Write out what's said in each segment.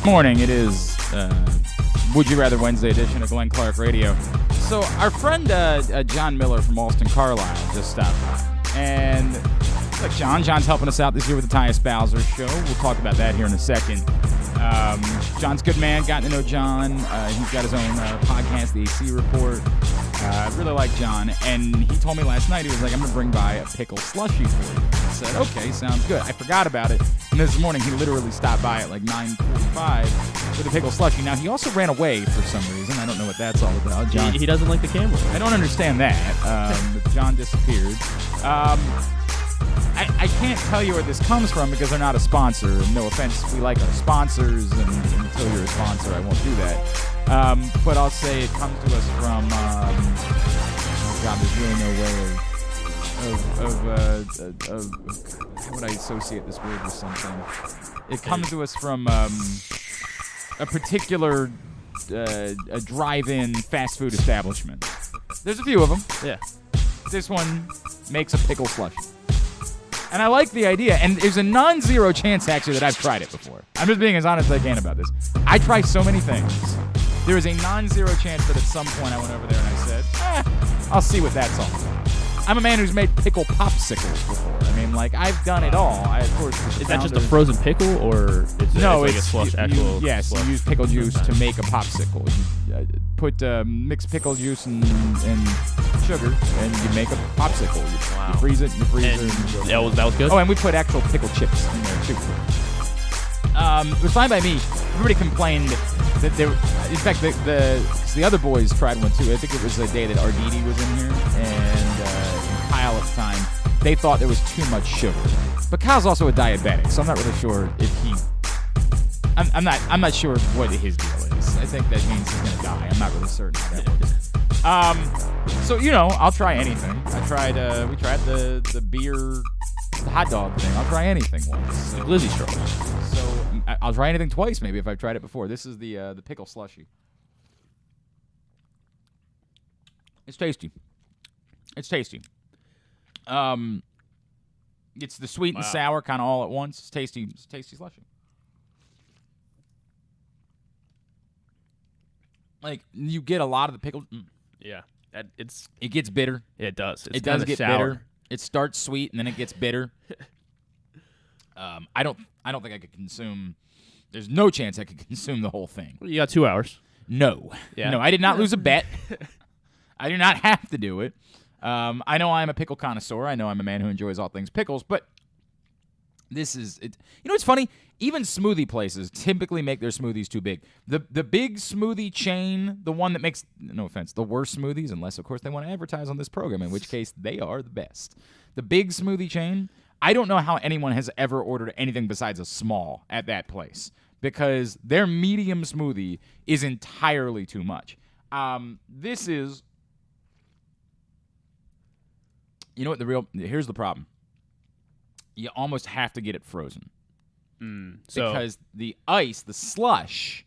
Morning. It is Would You Rather Wednesday edition of Glenn Clark Radio. So our friend John Miller from Alston Carlisle just stopped by. And like John's helping us out this year with the Tyus Bowser Show. We'll talk about that here in a second. John's a good man. Gotten to know John. He's got his own podcast, The AC Report. I really like John. And he told me last night, he was like, I'm going to bring by a pickle slushie for you. I said, okay, sounds good. I forgot about it. And this morning, he literally stopped by at like 9:45 with a pickle slushie. Now, he also ran away for some reason. I don't know what that's all about. John, he doesn't like the camera. I don't understand that. John disappeared. I can't tell you where this comes from because they're not a sponsor. No offense, we like our sponsors, and until you're a sponsor, I won't do that. But I'll say it comes to us from, God, there's really no way of how would I associate this word with something? It comes to us from a particular a drive-in fast food establishment. There's a few of them. Yeah. This one makes a pickle slushie. And I like the idea. And there's a non-zero chance, actually, that I've tried it before. I'm just being as honest as I can about this. I try so many things. There is a non-zero chance that at some point I went over there and I said, I'll see what that's all about. I'm a man who's made pickle popsicles before. I mean, like, I've done it all. I, of course, is that just a frozen pickle, or it's no, it's like a slush, actual yes, slush? You use pickle juice to make a popsicle. You put mixed pickle juice and sugar, and you make a popsicle. You freeze it in the freezer. And that was good? Oh, and we put actual pickle chips in there, too. It was fine by me. Everybody complained that there. In fact, the other boys tried one too. I think it was the day that Arditi was in here and Kyle at the time. They thought there was too much sugar, but Kyle's also a diabetic, so I'm not really sure if he. I'm not sure what his deal is. I think that means he's gonna die. I'm not really certain how that works. So I'll try anything. We tried the beer. The hot dog thing. I'll try anything once. The glizzy straws. So I'll try anything twice, maybe, if I've tried it before. This is the pickle slushie. It's tasty. It's tasty. It's the sweet and sour kind of all at once. It's tasty. It's tasty slushie. Like, you get a lot of the pickle. Yeah, it gets bitter. Yeah, it does. It does get sour. bitter. It starts sweet and then it gets bitter. I don't think I could consume. There's no chance I could consume the whole thing. Well, you got 2 hours. No. Yeah. No, I did not lose a bet. I do not have to do it. I know I'm a pickle connoisseur. I know I'm a man who enjoys all things pickles, but this is it. It's funny? Even smoothie places typically make their smoothies too big. The big smoothie chain, the one that makes, no offense, the worst smoothies, unless, of course, they want to advertise on this program, in which case they are the best. The big smoothie chain, I don't know how anyone has ever ordered anything besides a small at that place, because their medium smoothie is entirely too much. This is, here's the problem. You almost have to get it frozen. Because the ice, the slush,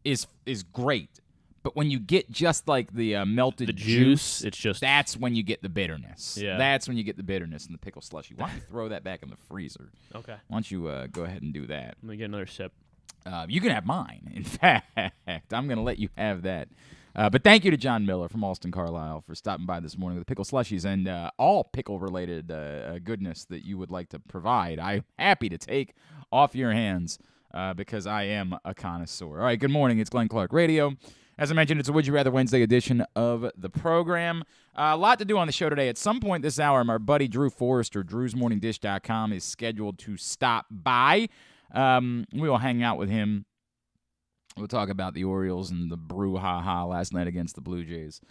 is great. But when you get just like the melted juice, it's just that's when you get the bitterness. Yeah. That's when you get the bitterness in the pickle slushy. Why don't you throw that back in the freezer? Okay. Why don't you go ahead and do that? Let me get another sip. You can have mine. In fact, I'm going to let you have that. But thank you to John Miller from Alston Carlisle for stopping by this morning with the pickle slushies and all pickle-related goodness that you would like to provide. I'm happy to take off your hands because I am a connoisseur. All right, good morning. It's Glenn Clark Radio. As I mentioned, it's a Would You Rather Wednesday edition of the program. A lot to do on the show today. At some point this hour, my buddy Drew Forrester, drewsmorningdish.com, is scheduled to stop by. We will hang out with him. We'll talk about the Orioles and the brouhaha last night against the Blue Jays.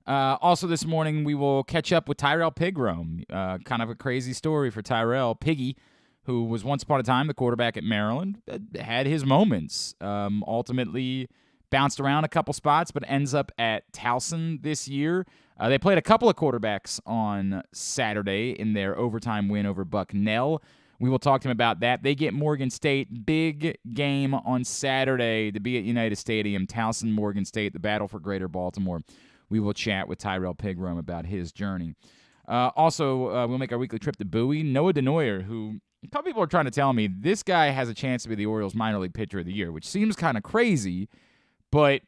Also this morning, we will catch up with Tyrrell Pigrome. Kind of a crazy story for Tyrrell. Piggy, who was once upon a time the quarterback at Maryland, had his moments. Ultimately bounced around a couple spots, but ends up at Towson this year. They played a couple of quarterbacks on Saturday in their overtime win over Bucknell. We will talk to him about that. They get Morgan State. Big game on Saturday to be at United Stadium. Towson, Morgan State, the Battle for Greater Baltimore. We will chat with Tyrrell Pigrome about his journey. Also, we'll make our weekly trip to Bowie. Noah Denoyer, who a couple people are trying to tell me this guy has a chance to be the Orioles minor league pitcher of the year, which seems kind of crazy, but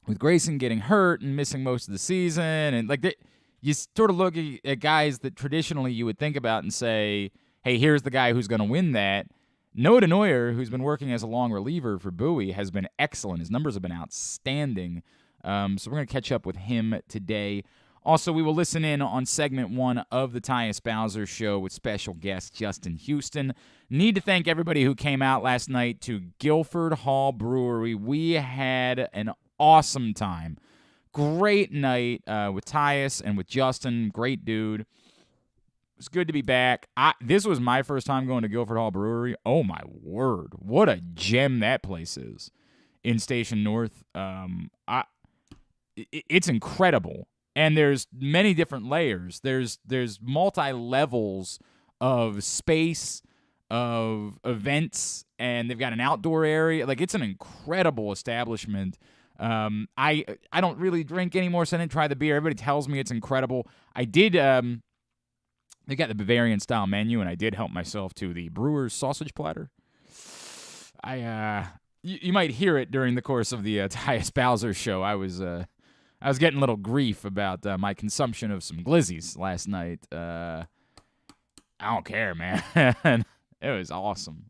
with Grayson getting hurt and missing most of the season, and you sort of look at guys that traditionally you would think about and say, hey, here's the guy who's going to win that. Noah Denoyer, who's been working as a long reliever for Bowie, has been excellent. His numbers have been outstanding. So we're going to catch up with him today. Also, we will listen in on segment 1 of the Tyus Bowser Show with special guest Justin Houston. Need to thank everybody who came out last night to Guilford Hall Brewery. We had an awesome time. Great night with Tyus and with Justin. Great dude. It's good to be back. This was my first time going to Guilford Hall Brewery. Oh, my word. What a gem that place is in Station North. It's incredible. And there's many different layers. There's multi-levels of space, of events, and they've got an outdoor area. It's an incredible establishment. I don't really drink anymore, so I didn't try the beer. Everybody tells me it's incredible. I did. They got the Bavarian-style menu, and I did help myself to the Brewer's sausage platter. You might hear it during the course of the Tyus Bowser Show. I was getting a little grief about my consumption of some glizzies last night. I don't care, man. It was awesome.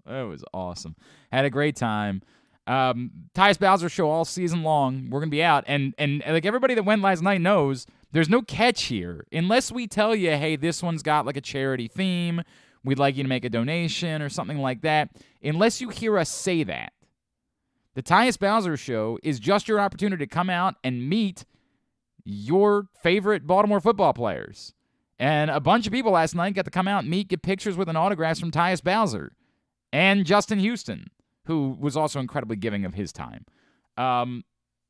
Had a great time. Tyus Bowser Show all season long. We're going to be out. And like everybody that went last night knows, there's no catch here. Unless we tell you, hey, this one's got like a charity theme, we'd like you to make a donation or something like that. Unless you hear us say that, the Tyus Bowser Show is just your opportunity to come out and meet your favorite Baltimore football players. And a bunch of people last night got to come out and meet, get pictures with an autographs from Tyus Bowser and Justin Houston, who was also incredibly giving of his time.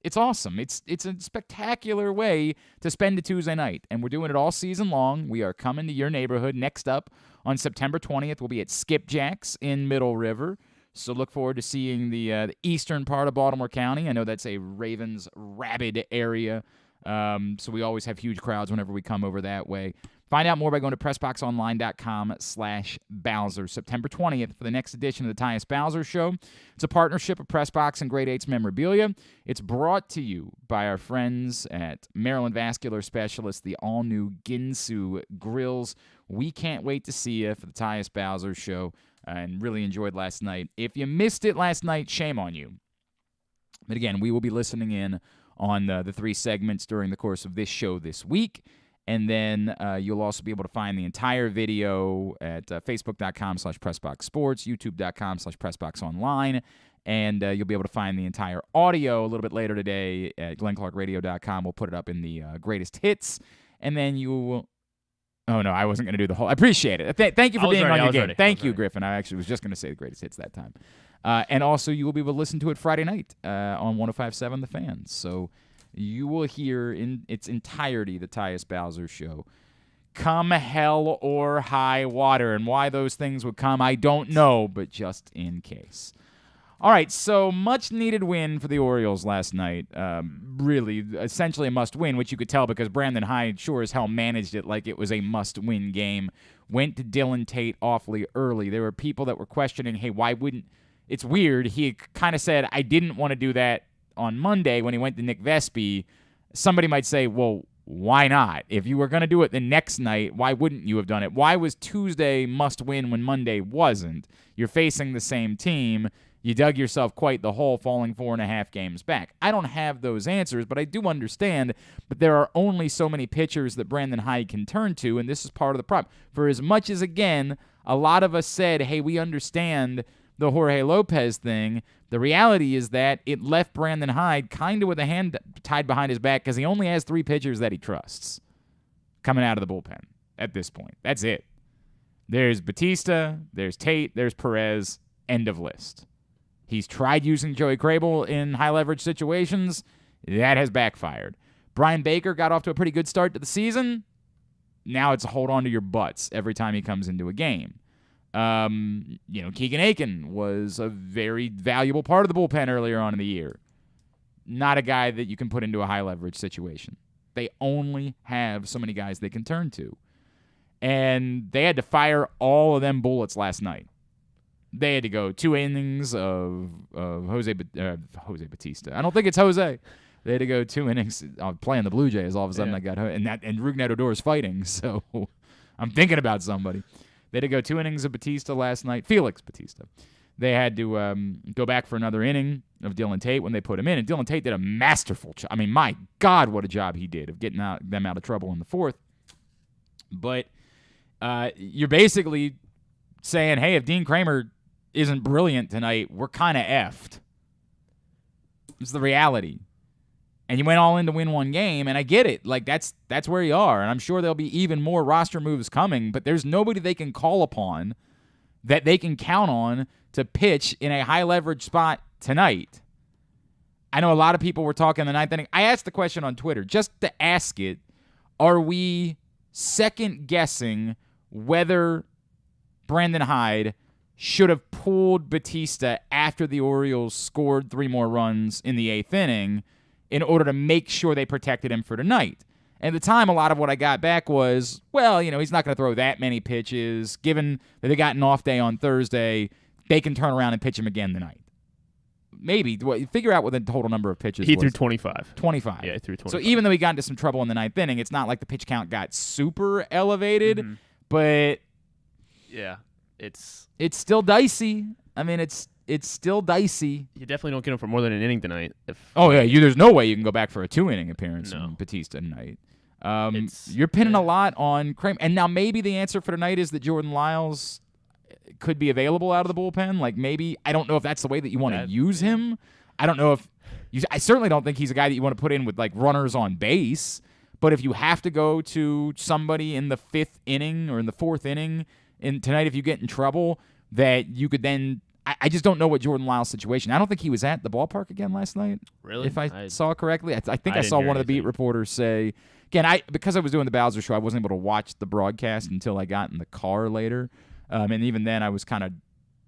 It's awesome. It's a spectacular way to spend a Tuesday night, and we're doing it all season long. We are coming to your neighborhood. Next up on September 20th, we'll be at Skipjack's in Middle River. So look forward to seeing the eastern part of Baltimore County. I know that's a Ravens rabid area. So we always have huge crowds whenever we come over that way. Find out more by going to PressBoxOnline.com/Bowser. September 20th for the next edition of the Tyus Bowser Show. It's a partnership of PressBox and Grade 8's Memorabilia. It's brought to you by our friends at Maryland Vascular Specialists, the all-new Ginsu Grills. We can't wait to see you for the Tyus Bowser Show, and really enjoyed last night. If you missed it last night, shame on you. But again, we will be listening in on the 3 segments during the course of this show this week. And then you'll also be able to find the entire video at facebook.com/PressBoxSports, youtube.com/PressBoxOnline, and you'll be able to find the entire audio a little bit later today at GlennClarkRadio.com. We'll put it up in the greatest hits, and then you will... Oh, no, I wasn't going to do the whole... I appreciate it. Thank you for being on your game. Thank you, Griffin. I actually was just going to say the greatest hits that time. And also, you will be able to listen to it Friday night on 105.7 The Fan. So you will hear in its entirety the Tyus Bowser Show. Come hell or high water. And why those things would come, I don't know, but just in case. All right, so much-needed win for the Orioles last night. Really, essentially a must-win, which you could tell because Brandon Hyde sure as hell managed it like it was a must-win game. Went to Dylan Tate awfully early. There were people that were questioning, hey, why wouldn't... It's weird. He kind of said, I didn't want to do that on Monday when he went to Nick Vespi. Somebody might say, well, why not? If you were going to do it the next night, why wouldn't you have done it? Why was Tuesday must-win when Monday wasn't? You're facing the same team. You dug yourself quite the hole falling 4.5 games back. I don't have those answers, but I do understand. But there are only so many pitchers that Brandon Hyde can turn to, and this is part of the problem. For as much as, again, a lot of us said, hey, we understand the Jorge Lopez thing, the reality is that it left Brandon Hyde kind of with a hand tied behind his back because he only has 3 pitchers that he trusts coming out of the bullpen at this point. That's it. There's Batista, there's Tate, there's Perez, end of list. He's tried using Joey Crable in high-leverage situations. That has backfired. Brian Baker got off to a pretty good start to the season. Now it's a hold on to your butts every time he comes into a game. Keegan Aiken was a very valuable part of the bullpen earlier on in the year. Not a guy that you can put into a high-leverage situation. They only have so many guys they can turn to. And they had to fire all of them bullets last night. They had to go 2 innings of Jose Batista. I don't think it's Jose. They had to go 2 innings playing the Blue Jays. All of a sudden, I got and Rougned Odor is fighting. So I'm thinking about somebody. They had to go 2 innings of Batista last night. Felix Batista. They had to go back for another inning of Dylan Tate when they put him in. And Dylan Tate did a masterful job. I mean, my God, what a job he did of getting them out of trouble in the 4th. But you're basically saying, hey, if Dean Kremer isn't brilliant tonight, we're kind of effed. It's the reality. And you went all in to win 1 game, and I get it. Like, that's where you are. And I'm sure there'll be even more roster moves coming, but there's nobody they can call upon that they can count on to pitch in a high-leverage spot tonight. I know a lot of people were talking the 9th inning. I asked the question on Twitter, just to ask it, are we second-guessing whether Brandon Hyde should have pulled Batista after the Orioles scored 3 more runs in the 8th inning in order to make sure they protected him for tonight? At the time, a lot of what I got back was, well, he's not going to throw that many pitches. Given that they got an off day on Thursday, they can turn around and pitch him again tonight. Maybe. Figure out what the total number of pitches He was. threw 25. 25. Yeah, he threw 25. So even though he got into some trouble in the 9th inning, it's not like the pitch count got super elevated, but yeah, it's still dicey. I mean, it's still dicey. You definitely don't get him for more than an inning tonight. There's no way you can go back for a 2-inning appearance No. from Batista tonight. You're pinning a lot on Kremer. And now maybe the answer for tonight is that Jordan Lyles could be available out of the bullpen. Like, maybe, I don't know if that's the way that you want to use him. I don't know if I certainly don't think he's a guy that you want to put in with, like, runners on base. But if you have to go to somebody in the 5th inning or in the 4th inning tonight, if you get in trouble, that you could then I just don't know what Jordan Lyles' situation. I don't think he was at the ballpark again last night. Really? If I saw correctly. I think I didn't saw hear one of the beat anything. reporters say, again, because I was doing the Bowser show, I wasn't able to watch the broadcast until I got in the car later. And even then, I was kind of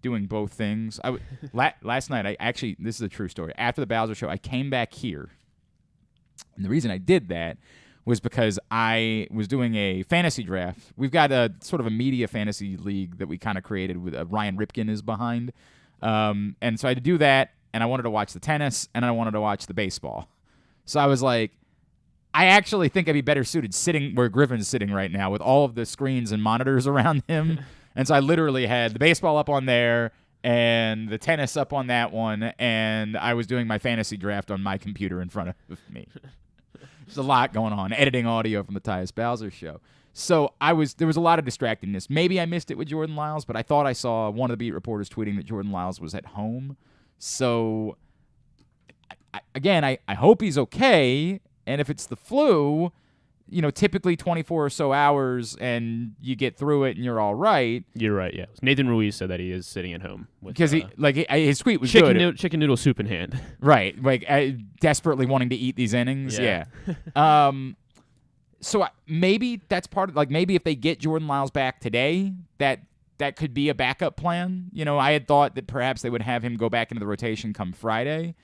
doing both things. Last night, this is a true story. After the Bowser show, I came back here. And the reason I did that was because I was doing a fantasy draft. We've got a sort of a media fantasy league that we kind of created with Ryan Ripken is behind. And so I had to do that, and I wanted to watch the tennis, and I wanted to watch the baseball. So I was like, I actually think I'd be better suited sitting where Griffin's sitting right now with all of the screens and monitors around him. And so I literally had the baseball up on there and the tennis up on that one, and I was doing my fantasy draft on my computer in front of me. There's a lot going on, editing audio from the Tyus Bowser show. So there was a lot of distractingness. Maybe I missed it with Jordan Lyles, but I thought I saw one of the beat reporters tweeting that Jordan Lyles was at home. So, I hope he's okay. And if it's the flu, typically 24 or so hours and you get through it and you're all right. You're right, yeah. Nathan Ruiz said that he is sitting at home. Because his tweet was good. Chicken noodle soup in hand. Right. Like, desperately wanting to eat these innings. Yeah. So maybe that's part of, maybe if they get Jordan Lyles back today, that could be a backup plan. I had thought that perhaps they would have him go back into the rotation come Friday,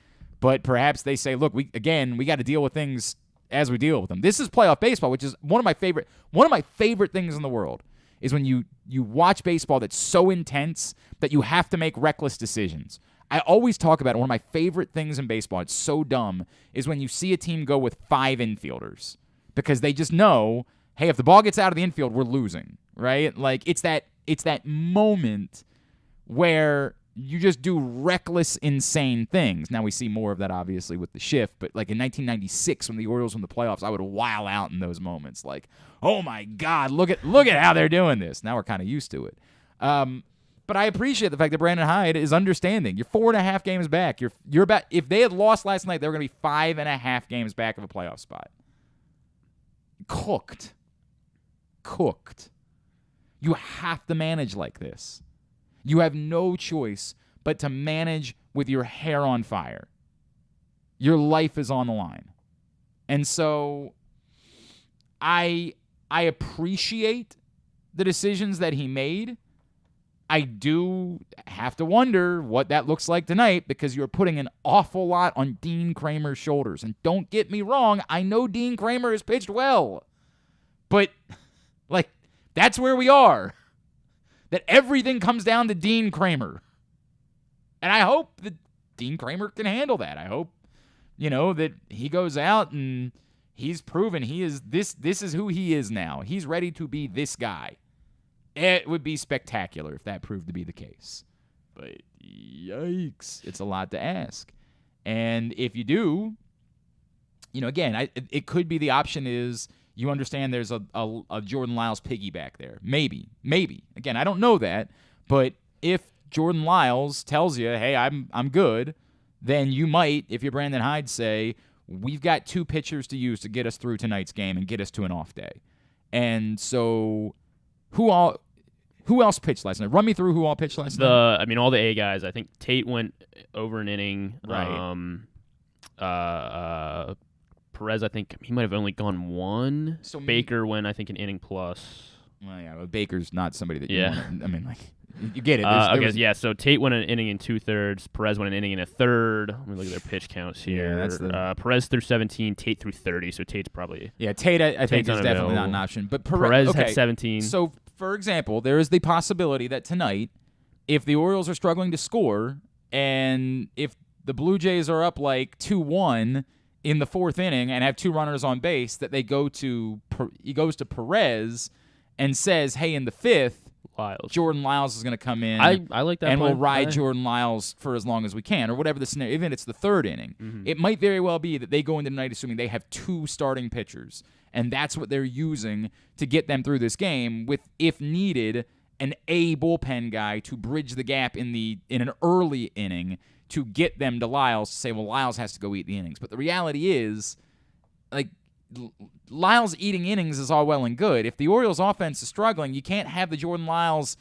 but perhaps they say, look, we got to deal with things as we deal with them. This is playoff baseball, which is one of my favorite things in the world is when you watch baseball that's so intense that you have to make reckless decisions. I always talk about it. One of my favorite things in baseball, it's so dumb, is when you see a team go with 5 infielders. Because they just know, hey, if the ball gets out of the infield, we're losing, right? Like, it's that moment where you just do reckless, insane things. Now, we see more of that, obviously, with the shift. But, like, in 1996, when the Orioles won the playoffs, I would wow out in those moments. Like, oh, my God, look at how they're doing this. Now we're kind of used to it. But I appreciate the fact that Brandon Hyde is understanding. You're 4.5 games back. You're about, if they had lost last night, they were going to be 5.5 games back of a playoff spot. Cooked. You have to manage like this. You have no choice but to manage with your hair on fire. Your life is on the line. And so I appreciate the decisions that he made. I do have to wonder what that looks like tonight because you're putting an awful lot on Dean Kremer's shoulders. And don't get me wrong, I know Dean Kremer has pitched well. But, That's where we are. That everything comes down to Dean Kremer. And I hope that Dean Kremer can handle that. I hope, that he goes out and he's proven he is this is who he is now. He's ready to be this guy. It would be spectacular if that proved to be the case. But yikes, it's a lot to ask. And if you do, again, it could be the option is you understand there's a Jordan Lyles piggyback there. Maybe. Again, I don't know that, but if Jordan Lyles tells you, hey, I'm good, then you might, if you're Brandon Hyde, say, we've got 2 pitchers to use to get us through tonight's game and get us to an off day. And so who else pitched last night? Run me through who all pitched last night. All the A guys. I think Tate went over an inning. Right. Perez, I think he might have only gone 1. So Baker went, I think, an inning plus. Well, yeah, Baker's not somebody that you Yeah. want to, you get it. So Tate went an inning in 2/3. Perez went an inning in a third. Let me look at their pitch counts here. Yeah, that's Perez threw 17, Tate threw 30, so Tate's probably... Yeah, Tate, I think, is definitely not an option. But Perez had 17. So, for example, there is the possibility that tonight, if the Orioles are struggling to score, and if the Blue Jays are up like 2-1 in the 4th inning and have 2 runners on base, that he goes to Perez and says, hey, in the 5th, Jordan Lyles is going to come in. I like that. And we'll ride Jordan Lyles for as long as we can, or whatever the scenario. Even if it's the 3rd inning, It might very well be that they go into the night assuming they have 2 starting pitchers, and that's what they're using to get them through this game. With, if needed, an A bullpen guy to bridge the gap in an early inning to get them to Lyles to say, well, Lyles has to go eat the innings. But the reality is, Lyles eating innings is all well and good. If the Orioles offense is struggling, you can't have the Jordan Lyles,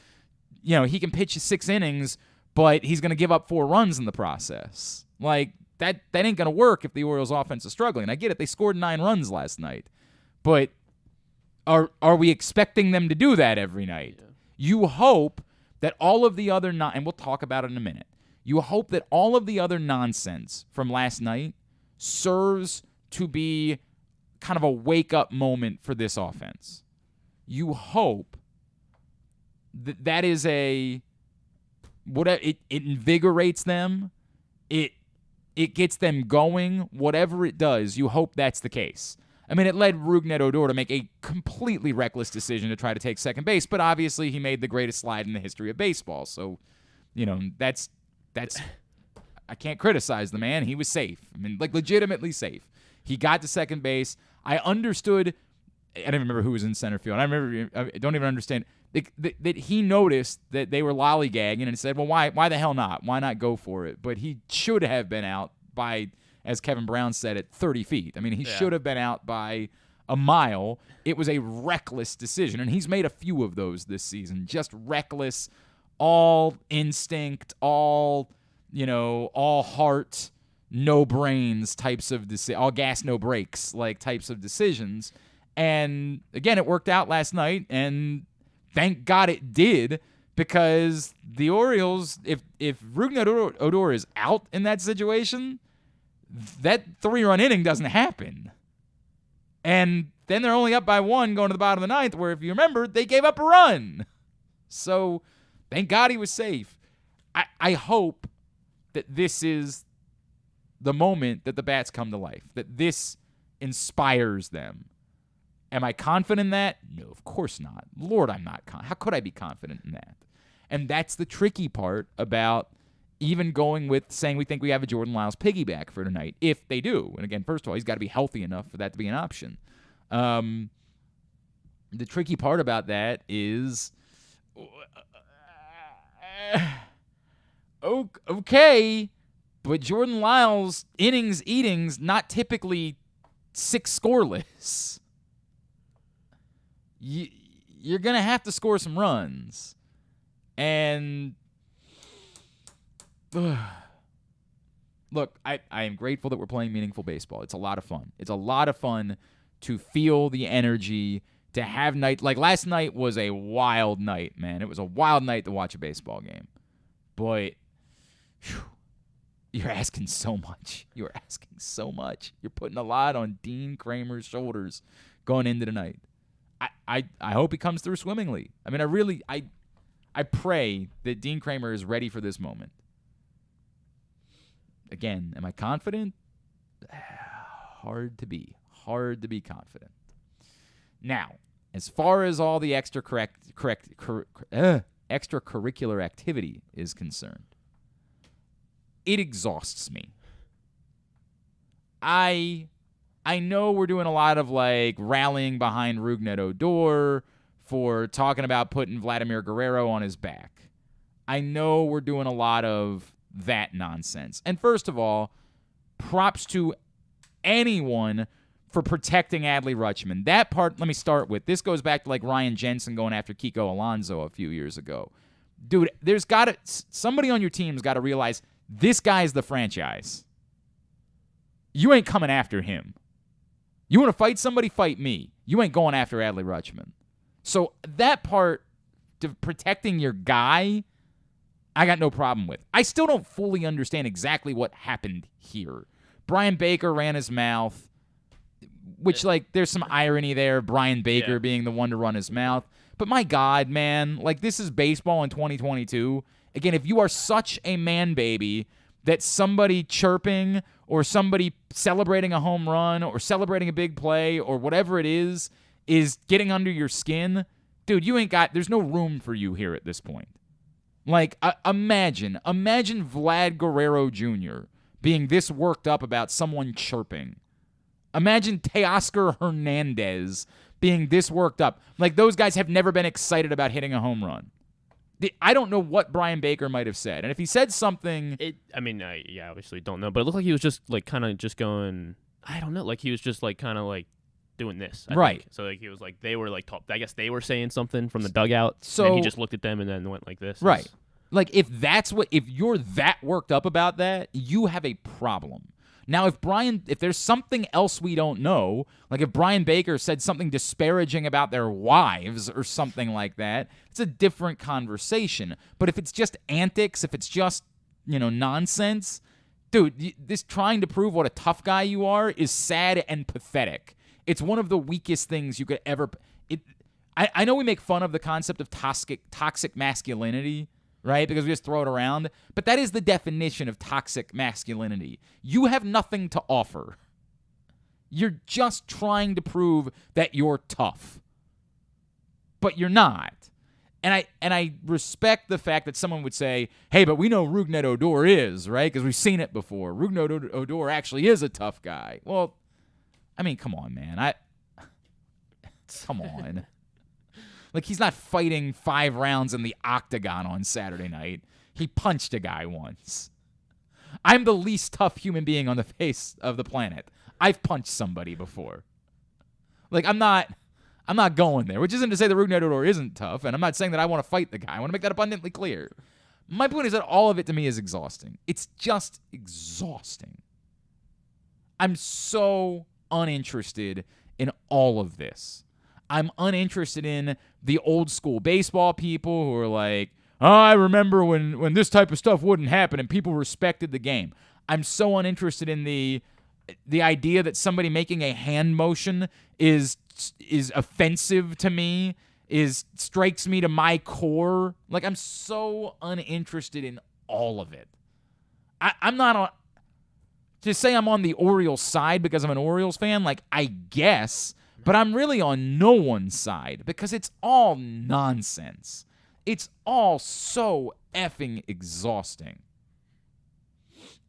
he can pitch you 6 innings, but he's going to give up 4 runs in the process. That ain't going to work if the Orioles offense is struggling. I get it. They scored 9 runs last night. But are we expecting them to do that every night? Yeah. You hope that all of the other and we'll talk about it in a minute. You hope that all of the other nonsense from last night serves to be kind of a wake-up moment for this offense. You hope that is it invigorates them. It gets them going. Whatever it does, you hope that's the case. It led Rougned Odor to make a completely reckless decision to try to take second base, but obviously he made the greatest slide in the history of baseball. So, that's I can't criticize the man. He was safe. Legitimately safe. He got to second base. I understood. I don't remember who was in center field. I don't even understand that he noticed that they were lollygagging and said, well, why the hell not? Why not go for it? But he should have been out by, as Kevin Brown said, at 30 feet. He should have been out by a mile. It was a reckless decision, and he's made a few of those this season. Just reckless, all instinct, all heart, no brains types of all gas, no brakes types of decisions. And again, it worked out last night, and thank God it did, because the Orioles, if Rougned Odor is out in that situation, that 3-run inning doesn't happen. And then they're only up by 1 going to the bottom of the 9th, where if you remember, they gave up a run. So thank God he was safe. I hope that this is the moment that the bats come to life, that this inspires them. Am I confident in that? No, of course not. Lord, I'm not. How could I be confident in that? And that's the tricky part about even going with saying we think we have a Jordan Lyles piggyback for tonight, if they do. And again, first of all, he's got to be healthy enough for that to be an option. The tricky part about that is, okay, but Jordan Lyles innings, not typically 6 scoreless. You're going to have to score some runs. And look, I am grateful that we're playing meaningful baseball. It's a lot of fun. It's a lot of fun to feel the energy, to have night. Like last night was a wild night, man. It was a wild night to watch a baseball game. But you're asking so much. You're asking so much. You're putting a lot on Dean Kremer's shoulders going into the night. I hope he comes through swimmingly. I mean, I pray that Dean Kremer is ready for this moment. Again, am I confident? Hard to be confident. Now, as far as all the extracurricular activity is concerned, it exhausts me. I know we're doing a lot of like rallying behind Rougned Odor for talking about putting Vladimir Guerrero on his back. I know we're doing a lot of that nonsense. And first of all, props to anyone for protecting Adley Rutschman. That part, let me start with. This goes back to like Ryan Jensen going after Kiko Alonso a few years ago. Dude, somebody on your team's got to realize this guy's the franchise. You ain't coming after him. You want to fight somebody, fight me. You ain't going after Adley Rutschman. So that part, protecting your guy, I got no problem with. I still don't fully understand exactly what happened here. Brian Baker ran his mouth, which, like, there's some irony there, Brian Baker being the one to run his mouth. But my God, man, like, this is baseball in 2022. Again, if you are such a man baby that somebody chirping or somebody celebrating a home run or celebrating a big play or whatever it is getting under your skin, dude, there's no room for you here at this point. Like, imagine Vlad Guerrero Jr. being this worked up about someone chirping. Imagine Teoscar Hernandez being this worked up. Like, those guys have never been excited about hitting a home run. I don't know what Brian Baker might have said. And if he said something... obviously don't know. But it looked like he was just, like, kind of just going... I don't know. Like, he was just, like, kind of, like, doing this. I think. So, like, he was, like, they were, like, I guess they were saying something from the dugout. So and he just looked at them and then went like this. Right. Like, if you're that worked up about that, you have a problem. Now, if there's something else we don't know, like if Brian Baker said something disparaging about their wives or something like that, it's a different conversation. But if it's just antics, if it's just, nonsense, dude, this trying to prove what a tough guy you are is sad and pathetic. It's one of the weakest things you could ever... I know we make fun of the concept of toxic masculinity, right? Because we just throw it around. But that is the definition of toxic masculinity. You have nothing to offer. You're just trying to prove that you're tough. But you're not. And I respect the fact that someone would say, hey, but we know Rougned Odor is, right? Because we've seen it before. Rougned Odor actually is a tough guy. Well, I mean, come on, man. Come on. Like, he's not fighting 5 rounds in the octagon on Saturday night. He punched a guy once. I'm the least tough human being on the face of the planet. I've punched somebody before. Like, I'm not going there, which isn't to say that Rougned Odor isn't tough, and I'm not saying that I want to fight the guy. I want to make that abundantly clear. My point is that all of it to me is exhausting. It's just exhausting. I'm so uninterested in all of this. I'm uninterested in the old school baseball people who are like, oh, I remember when this type of stuff wouldn't happen and people respected the game. I'm so uninterested in the idea that somebody making a hand motion is offensive to me, strikes me to my core. Like, I'm so uninterested in all of it. I'm not on... To say I'm on the Orioles side because I'm an Orioles fan, like, I guess... But I'm really on no one's side because it's all nonsense. It's all so effing exhausting.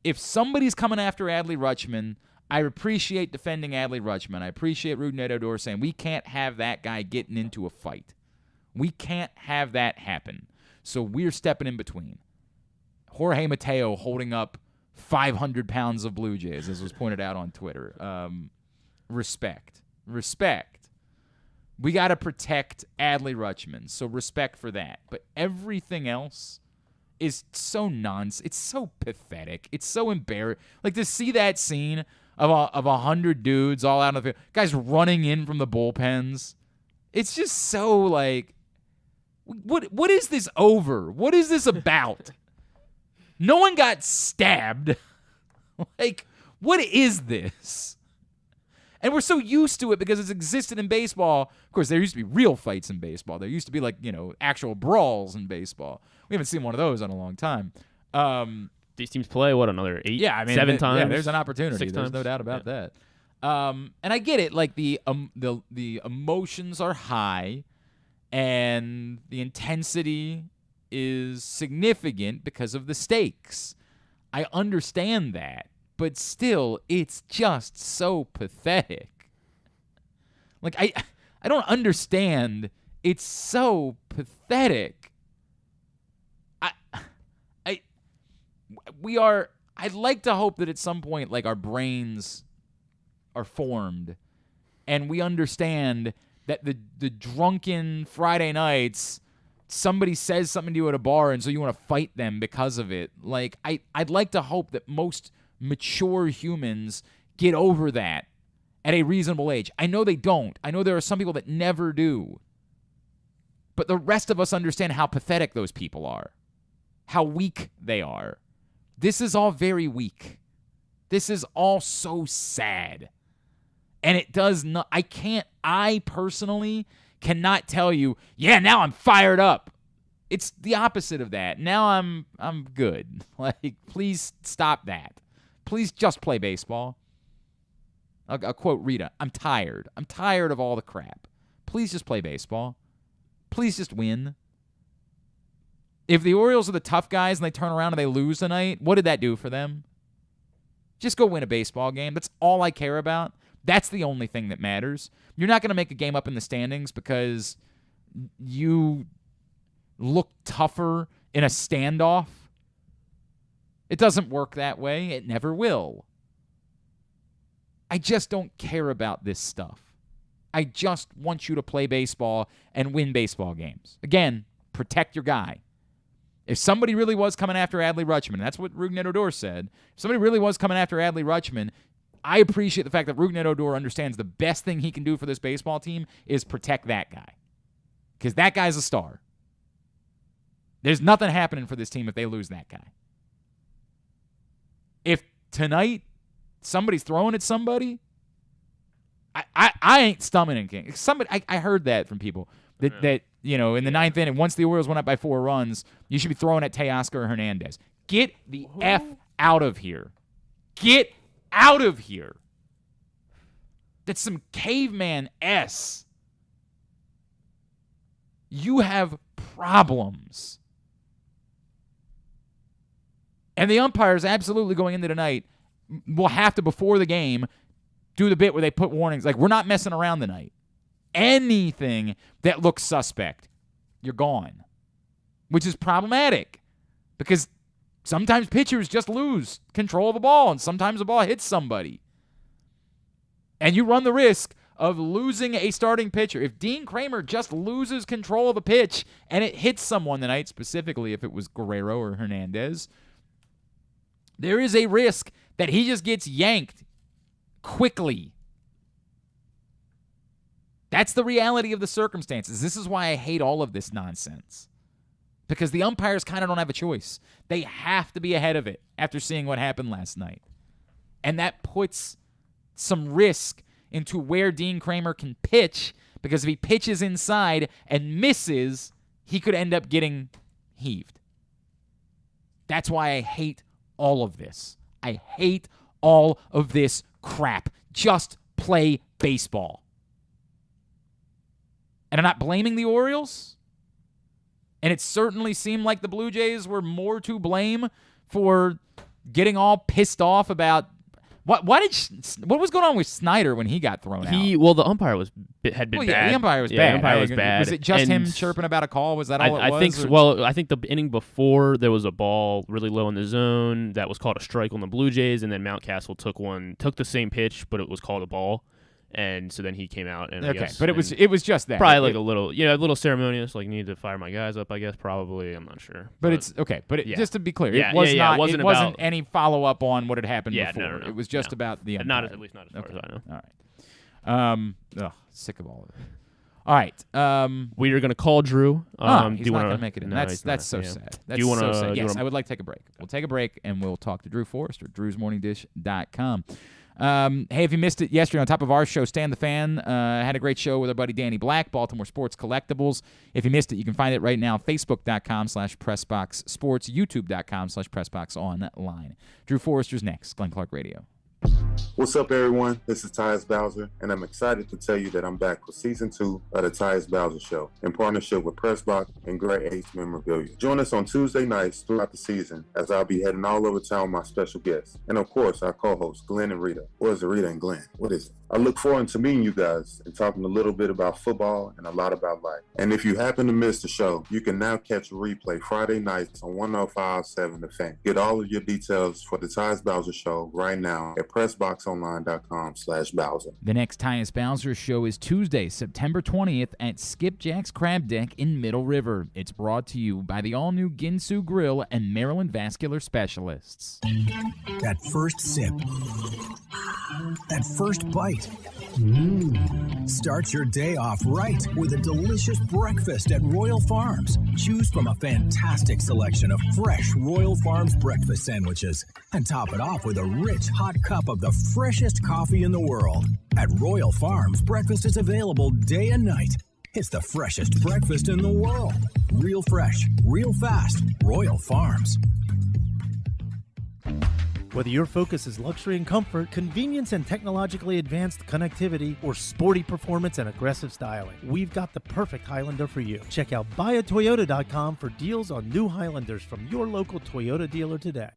If somebody's coming after Adley Rutschman, I appreciate defending Adley Rutschman. I appreciate Rougned Odor saying we can't have that guy getting into a fight. We can't have that happen. So we're stepping in between. Jorge Mateo holding up 500 pounds of Blue Jays, as was pointed out on Twitter. Respect. We got to protect Adley Rutschman, so respect for that. But everything else is so nonsense. It's so pathetic. It's so embarrassing. Like, to see that scene of 100 dudes all out of the field, guys running in from the bullpens. It's just so, like, what is this over? What is this about? No one got stabbed. Like, what is this? And we're so used to it because it's existed in baseball. Of course, there used to be real fights in baseball. There used to be, like, actual brawls in baseball. We haven't seen one of those in a long time. These teams play, another 7 times? Yeah, there's an opportunity. 6 There's times? no doubt about that. And I get it. Like, the emotions are high, and the intensity is significant because of the stakes. I understand that. But still, it's just so pathetic. Like, I don't understand. It's so pathetic. I'd like to hope that at some point, like, our brains are formed and we understand that the drunken Friday nights, somebody says something to you at a bar and so you want to fight them because of it. Like, I'd like to hope that most mature humans get over that at a reasonable age. I know they don't. I know there are some people that never do. But the rest of us understand how pathetic those people are, how weak they are. This is all very weak. This is all so sad. And it does not, I personally cannot tell you, yeah, now I'm fired up. It's the opposite of that. Now I'm good. Like, please stop that. Please just play baseball. I'll quote Rita. I'm tired. I'm tired of all the crap. Please just play baseball. Please just win. If the Orioles are the tough guys and they turn around and they lose tonight, what did that do for them? Just go win a baseball game. That's all I care about. That's the only thing that matters. You're not going to make a game up in the standings because you look tougher in a standoff. It doesn't work that way. It never will. I just don't care about this stuff. I just want you to play baseball and win baseball games. Again, protect your guy. If somebody really was coming after Adley Rutschman, and that's what Rougned Odor said, if somebody really was coming after Adley Rutschman, I appreciate the fact that Rougned Odor understands the best thing he can do for this baseball team is protect that guy. Because that guy's a star. There's nothing happening for this team if they lose that guy. If tonight somebody's throwing at somebody, I ain't stomaching. I heard that from people that in the ninth inning, once the Orioles went up by 4 runs, you should be throwing at Teoscar Hernandez. Get the F out of here. Get out of here. That's some caveman S. You have problems. And the umpires absolutely going into tonight will have to, before the game, do the bit where they put warnings. Like, we're not messing around tonight. Anything that looks suspect, you're gone. Which is problematic because sometimes pitchers just lose control of the ball and sometimes the ball hits somebody. And you run the risk of losing a starting pitcher. If Dean Kremer just loses control of a pitch and it hits someone tonight, specifically if it was Guerrero or Hernandez, there is a risk that he just gets yanked quickly. That's the reality of the circumstances. This is why I hate all of this nonsense. Because the umpires kind of don't have a choice. They have to be ahead of it after seeing what happened last night. And that puts some risk into where Dean Kremer can pitch, because if he pitches inside and misses, he could end up getting heaved. That's why I hate all of this. I hate all of this crap. Just play baseball. And I'm not blaming the Orioles. And it certainly seemed like the Blue Jays were more to blame for getting all pissed off about what was going on with Snyder when he got thrown out. Well, the umpire had been bad. The umpire was bad. The umpire was bad. Was it just him chirping about a call? Was that all it was? I think the inning before there was a ball really low in the zone that was called a strike on the Blue Jays, and then Mountcastle took the same pitch, but it was called a ball. And so then he came out and it was just that. Probably like a little ceremonious, like need to fire my guys up, I guess, probably. I'm not sure. But it's okay. But just to be clear, it wasn't any follow up on what had happened before. No. It was just about the umpire. At least not as far as I know. All right. Sick of all of it. All right. We are going to call Drew. He's not going to make it in. That's so sad. That's so sad. Yes, I would like to take a break. We'll take a break and we'll talk to Drew Forrester, drewsmorningdish.com. Hey, if you missed it yesterday on top of our show, Stan the Fan had a great show with our buddy Danny Black, Baltimore Sports Collectibles. If you missed it, you can find it right now, Facebook.com/PressBoxSports, YouTube.com/PressBoxOnline. Drew Forrester's next, Glenn Clark Radio. What's up, everyone? This is Tyus Bowser, and I'm excited to tell you that I'm back for Season 2 of the Tyus Bowser Show in partnership with PressBox and Great H Memorabilia. Join us on Tuesday nights throughout the season as I'll be heading all over town with my special guests. And, of course, our co-hosts, Glenn and Rita. Or is it Rita and Glenn? What is it? I look forward to meeting you guys and talking a little bit about football and a lot about life. And if you happen to miss the show, you can now catch a replay Friday nights on 105.7 The Fan. Get all of your details for the Tyus Bowser Show right now at PressBoxOnline.com/Bowser. The next Tyus Bowser Show is Tuesday, September 20th at Skipjack's Crab Deck in Middle River. It's brought to you by the all-new Ginsu Grill and Maryland Vascular Specialists. That first sip. That first bite. Start your day off right with a delicious breakfast at Royal Farms. Choose from a fantastic selection of fresh Royal Farms breakfast sandwiches and top it off with a rich hot cup of the freshest coffee in the world. At Royal Farms, breakfast is available day and night. It's the freshest breakfast in the world. Real fresh, real fast. Royal Farms. Whether your focus is luxury and comfort, convenience and technologically advanced connectivity, or sporty performance and aggressive styling, we've got the perfect Highlander for you. Check out buyatoyota.com for deals on new Highlanders from your local Toyota dealer today.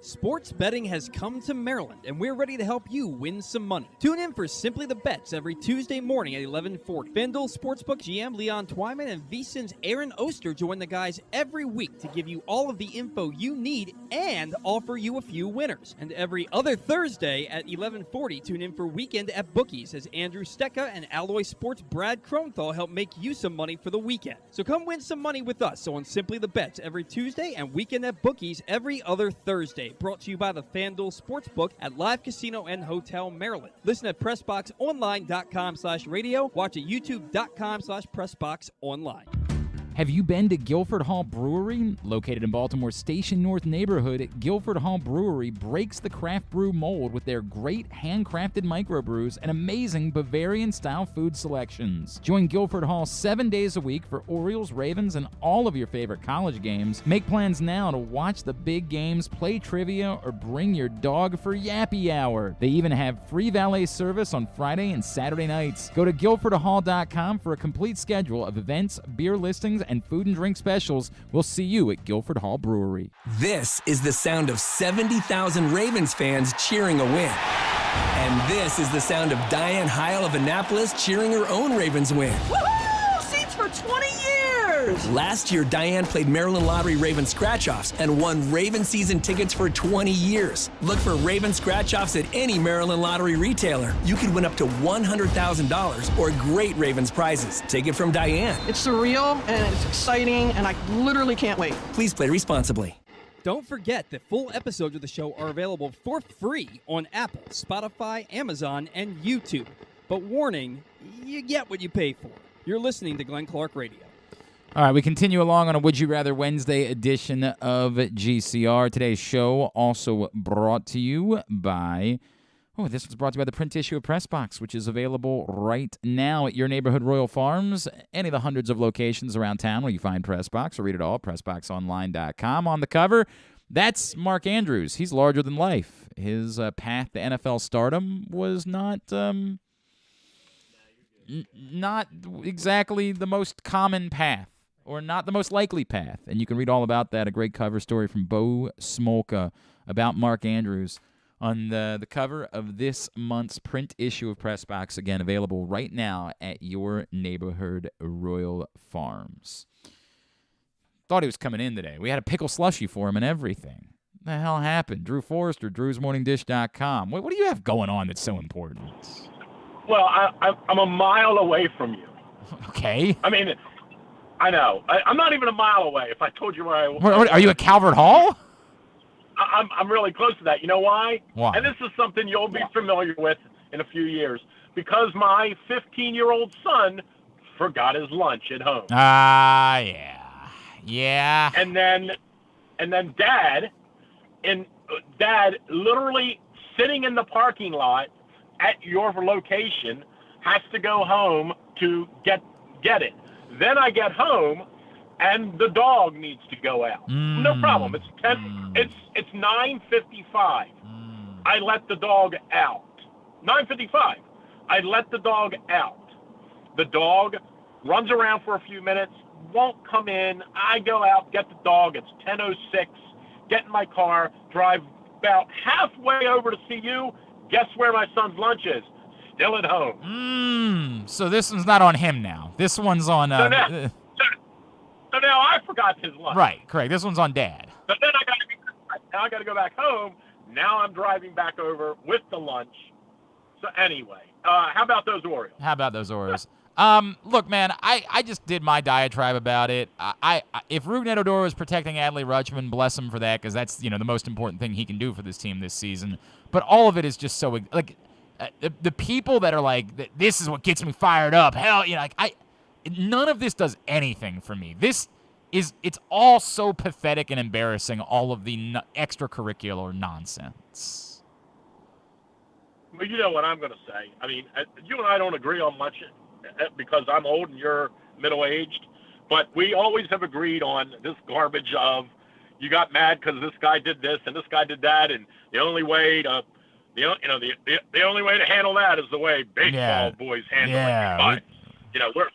Sports betting has come to Maryland, and we're ready to help you win some money. Tune in for Simply the Bets every Tuesday morning at 11:40. FanDuel Sportsbook GM Leon Twyman and VSiN's Aaron Oster join the guys every week to give you all of the info you need and offer you a few winners. And every other Thursday at 11:40, tune in for Weekend at Bookies as Andrew Stecca and Alloy Sports' Brad Kronthal help make you some money for the weekend. So come win some money with us on Simply the Bets every Tuesday and Weekend at Bookies every other Thursday. Brought to you by the FanDuel Sportsbook at Live Casino and Hotel Maryland. Listen at PressBoxOnline.com/radio. Watch at YouTube.com/PressBoxOnline. Have you been to Guilford Hall Brewery? Located in Baltimore's Station North neighborhood, Guilford Hall Brewery breaks the craft brew mold with their great handcrafted microbrews and amazing Bavarian-style food selections. Join Guilford Hall 7 days a week for Orioles, Ravens, and all of your favorite college games. Make plans now to watch the big games, play trivia, or bring your dog for Yappy Hour. They even have free valet service on Friday and Saturday nights. Go to guilfordhall.com for a complete schedule of events, beer listings, and food and drink specials. We'll see you at Guilford Hall Brewery. This is the sound of 70,000 Ravens fans cheering a win. And this is the sound of Diane Heil of Annapolis cheering her own Ravens win. Woohoo! Seats for 20 years! Last year, Diane played Maryland Lottery Raven Scratch-Offs and won Raven season tickets for 20 years. Look for Raven Scratch-Offs at any Maryland Lottery retailer. You could win up to $100,000 or great Ravens prizes. Take it from Diane. It's surreal and it's exciting and I literally can't wait. Please play responsibly. Don't forget that full episodes of the show are available for free on Apple, Spotify, Amazon, and YouTube. But warning, you get what you pay for. You're listening to Glenn Clark Radio. All right, we continue along on a Would You Rather Wednesday edition of GCR. Today's show also brought to you by... this one's brought to you by the print issue of PressBox, which is available right now at your neighborhood Royal Farms, any of the hundreds of locations around town where you find PressBox, or read it all, PressBoxOnline.com. On the cover, that's Mark Andrews. He's larger than life. His path to NFL stardom was not exactly the most common path, or not the most likely path. And you can read all about that, a great cover story from Bo Smolka about Mark Andrews on the cover of this month's print issue of PressBox, again, available right now at your neighborhood Royal Farms. Thought he was coming in today. We had a pickle slushy for him and everything. What the hell happened? Drew Forrester, drewsmorningdish.com. What do you have going on that's so important? Well, I'm a mile away from you. Okay. I mean, I know. I'm not even a mile away if I told you where I was. Are you at Calvert Hall? I'm really close to that. You know why? Why? And this is something you'll be familiar with in a few years. Because my 15-year-old son forgot his lunch at home. Yeah. Yeah. And then Dad literally sitting in the parking lot at your location has to go home to get it. Then I get home, and the dog needs to go out. No problem. It's 9:55. I let the dog out. 9:55. I let the dog out. The dog runs around for a few minutes, won't come in. I go out, get the dog. It's 10:06. Get in my car, drive about halfway over to see you. Guess where my son's lunch is? Still at home. So this one's not on him now. This one's on. So now I forgot his lunch. Right, correct. This one's on Dad. But then I got to go back home. Now I'm driving back over with the lunch. So anyway, how about those Orioles? Look, man, I just did my diatribe about it. If Rougned Odor was protecting Adley Rutschman, bless him for that, because that's the most important thing he can do for this team this season. But all of it is just so like the people that are like, this is what gets me fired up. Hell, none of this does anything for me. It's all so pathetic and embarrassing. All of the extracurricular nonsense. Well, you know what I'm going to say. I mean, you and I don't agree on much because I'm old and you're middle-aged, but we always have agreed on this garbage of you got mad because this guy did this and this guy did that, and the only way to the only way to handle that is the way baseball boys handle it. But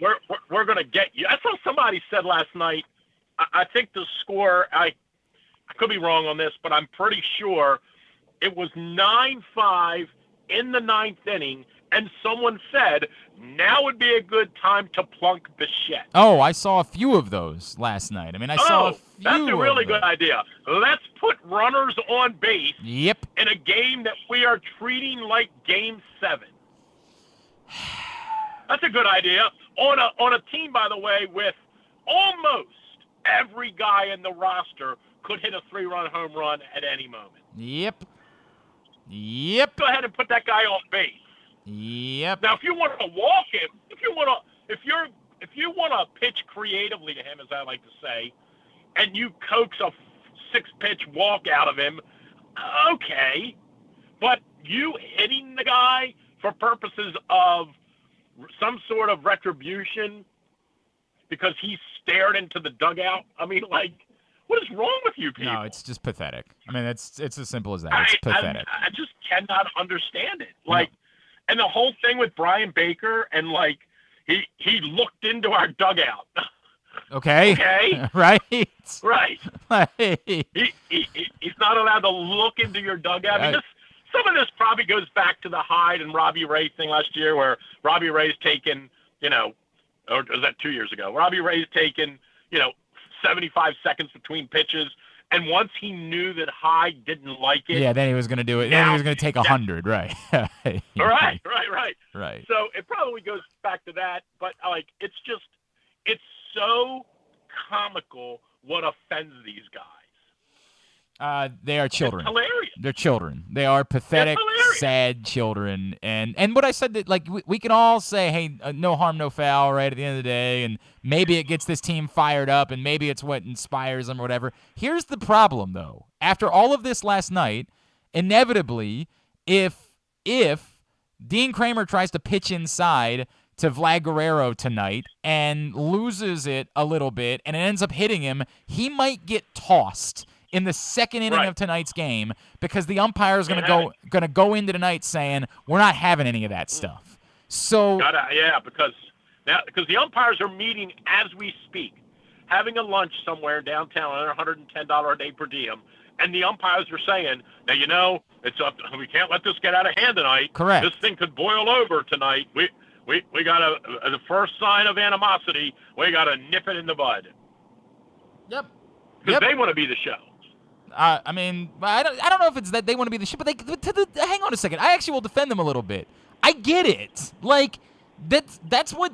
we're going to get you. I saw somebody said last night. I think the score. I could be wrong on this, but I'm pretty sure it was 9-5 in the ninth inning, and someone said now would be a good time to plunk Bichette. Oh, I saw a few of those last night. I mean, I saw a few. That's a really good idea. Let's put runners on base. Yep. In a game that we are treating like Game 7. That's a good idea. On a team, by the way, with almost every guy in the roster could hit a 3-run home run at any moment. Yep. Go ahead and put that guy on base. Yep. Now, if you want to walk him, if you want to pitch creatively to him, as I like to say, and you coax a 6-pitch walk out of him, okay. But you hitting the guy for purposes of some sort of retribution because he stared into the dugout. I mean, like, what is wrong with you people? No, it's just pathetic. I mean, it's as simple as that. It's pathetic. I just cannot understand it. Like, and the whole thing with Brian Baker and like he looked into our dugout. Okay. Right. He's not allowed to look into your dugout. I mean, some of this probably goes back to the Hyde and Robbie Ray thing last year, where Robbie Ray's taken, or was that 2 years ago? Robbie Ray's taken, 75 seconds between pitches. And once he knew that Hyde didn't like it. Yeah, then he was going to do it. Then he was going to take 100, right. Right. So it probably goes back to that. But, it's so comical what offends these guys. They are children. It's hilarious. They're children. They are pathetic, sad children. And what I said, that like we can all say, hey, no harm, no foul, right, at the end of the day, and maybe it gets this team fired up, and maybe it's what inspires them or whatever. Here's the problem, though. After all of this last night, inevitably, if Dean Kremer tries to pitch inside to Vlad Guerrero tonight and loses it a little bit and it ends up hitting him, he might get tossed in the second inning of tonight's game because the umpire is going to go into tonight saying we're not having any of that stuff. So because the umpires are meeting as we speak, having a lunch somewhere downtown on $110 a day per diem, and the umpires are saying, now it's up. We can't let this get out of hand tonight. Correct. This thing could boil over tonight. We got the first sign of animosity. We got to nip it in the bud. Yep. Because they want to be the show. I mean, I don't know if it's that they want to be the shit, but hang on a second. I actually will defend them a little bit. I get it. Like, that's what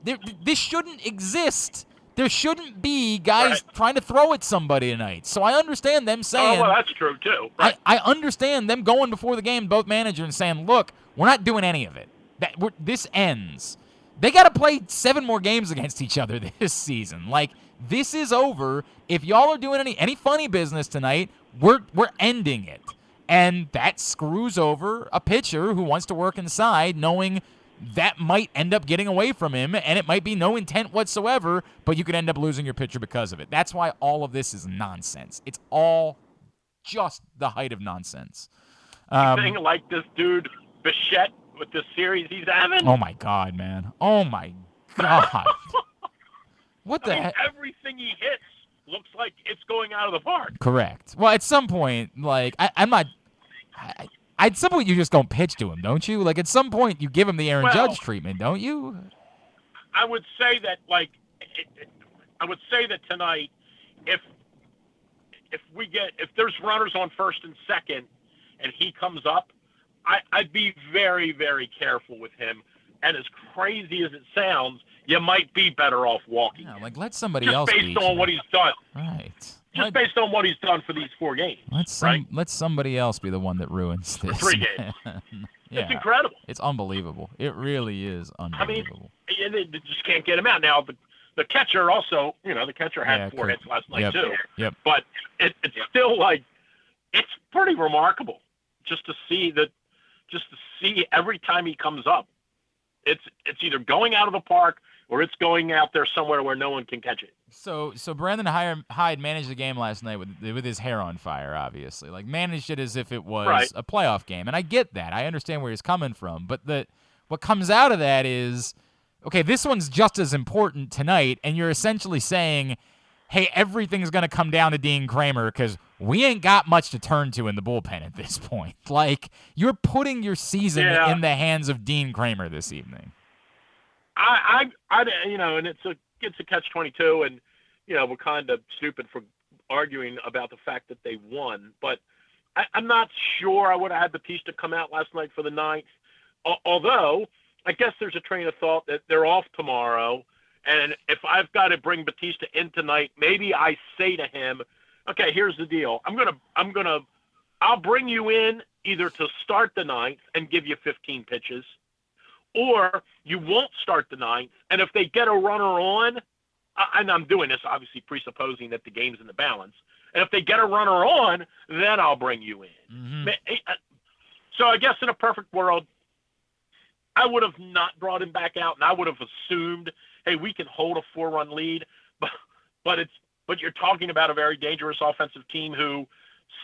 this shouldn't exist. There shouldn't be guys trying to throw at somebody tonight. So I understand them saying. Oh, well, that's true too. Right. I understand them going before the game, both managers, and saying, "Look, we're not doing any of it. This ends. They got to play 7 more games against each other this season. Like." This is over. If y'all are doing any funny business tonight, we're ending it. And that screws over a pitcher who wants to work inside, knowing that might end up getting away from him, and it might be no intent whatsoever, but you could end up losing your pitcher because of it. That's why all of this is nonsense. It's all just the height of nonsense. Thing like this dude, Bichette, with the series he's having. Oh, my God, man. Oh, my God. What the heck? Everything he hits looks like it's going out of the park. Correct. Well, at some point, like, at some point you just don't pitch to him, don't you? Like, at some point you give him the Aaron Judge treatment, don't you? I would say that, tonight, if there's runners on first and second and he comes up, I'd be very, very careful with him. And as crazy as it sounds, you might be better off walking. Yeah, like, let somebody else beat you. Just based on what he's done. Right. Based on what he's done for these 4 games. Let somebody else be the one that ruins this. 3 games. Yeah. It's incredible. It's unbelievable. It really is unbelievable. I mean, they just can't get him out. Now, the catcher also, the catcher had 4 hits last night, too. Yep. But it's still, it's pretty remarkable just to see every time he comes up, it's either going out of the park or it's going out there somewhere where no one can catch it. So Brandon Hyde managed the game last night with his hair on fire, obviously. Like, managed it as if it was a playoff game. And I get that. I understand where he's coming from. But what comes out of that is, okay, this one's just as important tonight, and you're essentially saying, hey, everything's going to come down to Dean Kremer because we ain't got much to turn to in the bullpen at this point. Like, you're putting your season in the hands of Dean Kremer this evening. And it's a catch-22, and we're kind of stupid for arguing about the fact that they won. But I'm not sure I would have had Batista come out last night for the 9th. Although I guess there's a train of thought that they're off tomorrow, and if I've got to bring Batista in tonight, maybe I say to him, okay, here's the deal. I'll bring you in either to start the 9th and give you 15 pitches, or you won't start the 9th, and if they get a runner on, and I'm doing this obviously presupposing that the game's in the balance, and if they get a runner on, then I'll bring you in. Mm-hmm. So I guess in a perfect world, I would have not brought him back out, and I would have assumed, hey, we can hold a 4-run lead, but you're talking about a very dangerous offensive team who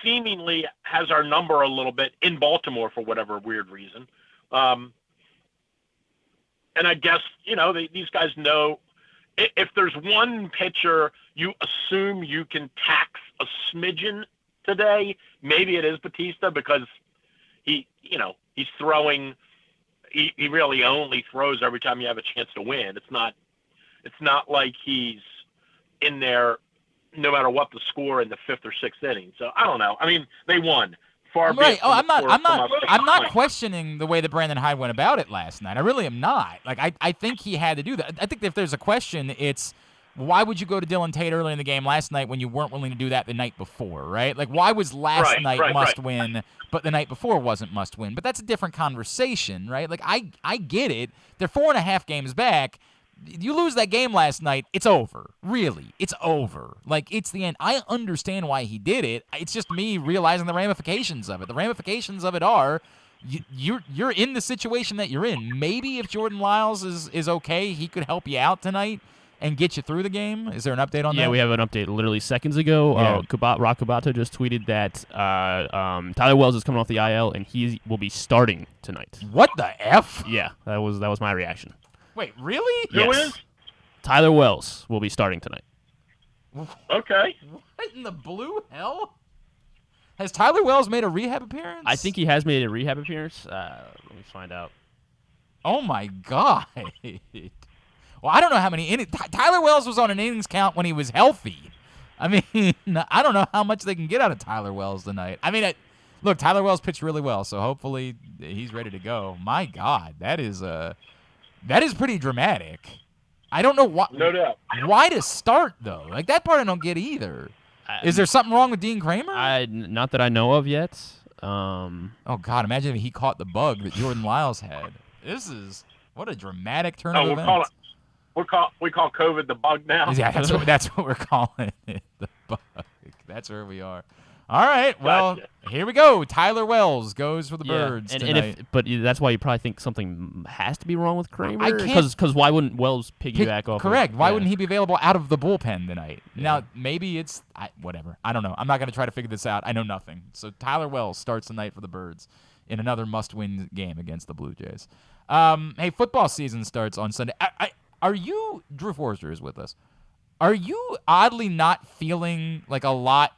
seemingly has our number a little bit in Baltimore for whatever weird reason. And I guess, these guys know if there's one pitcher you assume you can tax a smidgen today, maybe it is Batista because he's throwing. He really only throws every time you have a chance to win. It's not like he's in there no matter what the score in the 5th or 6th inning. So I don't know. I mean, they won. Right. Oh, I'm not questioning the way that Brandon Hyde went about it last night. I really am not. Like, I think he had to do that. I think if there's a question, it's why would you go to Dylan Tate early in the game last night when you weren't willing to do that the night before, right? Like, why was last night must win, but the night before wasn't must win? But that's a different conversation, right? Like, I get it. They're 4.5 games back. You lose that game last night, it's over. Really, it's over. Like, it's the end. I understand why he did it. It's just me realizing the ramifications of it. The ramifications of it are you're in the situation that you're in. Maybe if Jordan Lyles is okay, he could help you out tonight and get you through the game. Is there an update on that? Yeah, we have an update literally seconds ago. Rock Kabato just tweeted that Tyler Wells is coming off the IL and he will be starting tonight. What the F? Yeah, that was my reaction. Wait, really? Yes. Who is? Tyler Wells will be starting tonight. Okay. What in the blue hell? Has Tyler Wells made a rehab appearance? I think he has made a rehab appearance. Let me find out. Oh, my God. Well, I don't know how many innings. Tyler Wells was on an innings count when he was healthy. I mean, I don't know how much they can get out of Tyler Wells tonight. I mean, look, Tyler Wells pitched really well, so hopefully he's ready to go. My God, that is pretty dramatic. I don't know why. No doubt. Why to start though? Like, that part I don't get either. Is there something wrong with Dean Kremer? Not that I know of yet. Oh God, imagine if he caught the bug that Jordan Lyles had. What a dramatic turn of events. We call COVID the bug now. Yeah, that's what we're calling it, the bug. That's where we are. All right. Well, here we go. Tyler Wells goes for the Birds tonight. But that's why you probably think something has to be wrong with Kremer. Because why wouldn't Wells piggyback off? Correct. Why wouldn't he be available out of the bullpen tonight? Yeah. Now maybe it's whatever. I don't know. I'm not going to try to figure this out. I know nothing. So Tyler Wells starts tonight for the Birds in another must-win game against the Blue Jays. Hey, football season starts on Sunday. Are you? Drew Forrester is with us. Are you oddly not feeling like a lot?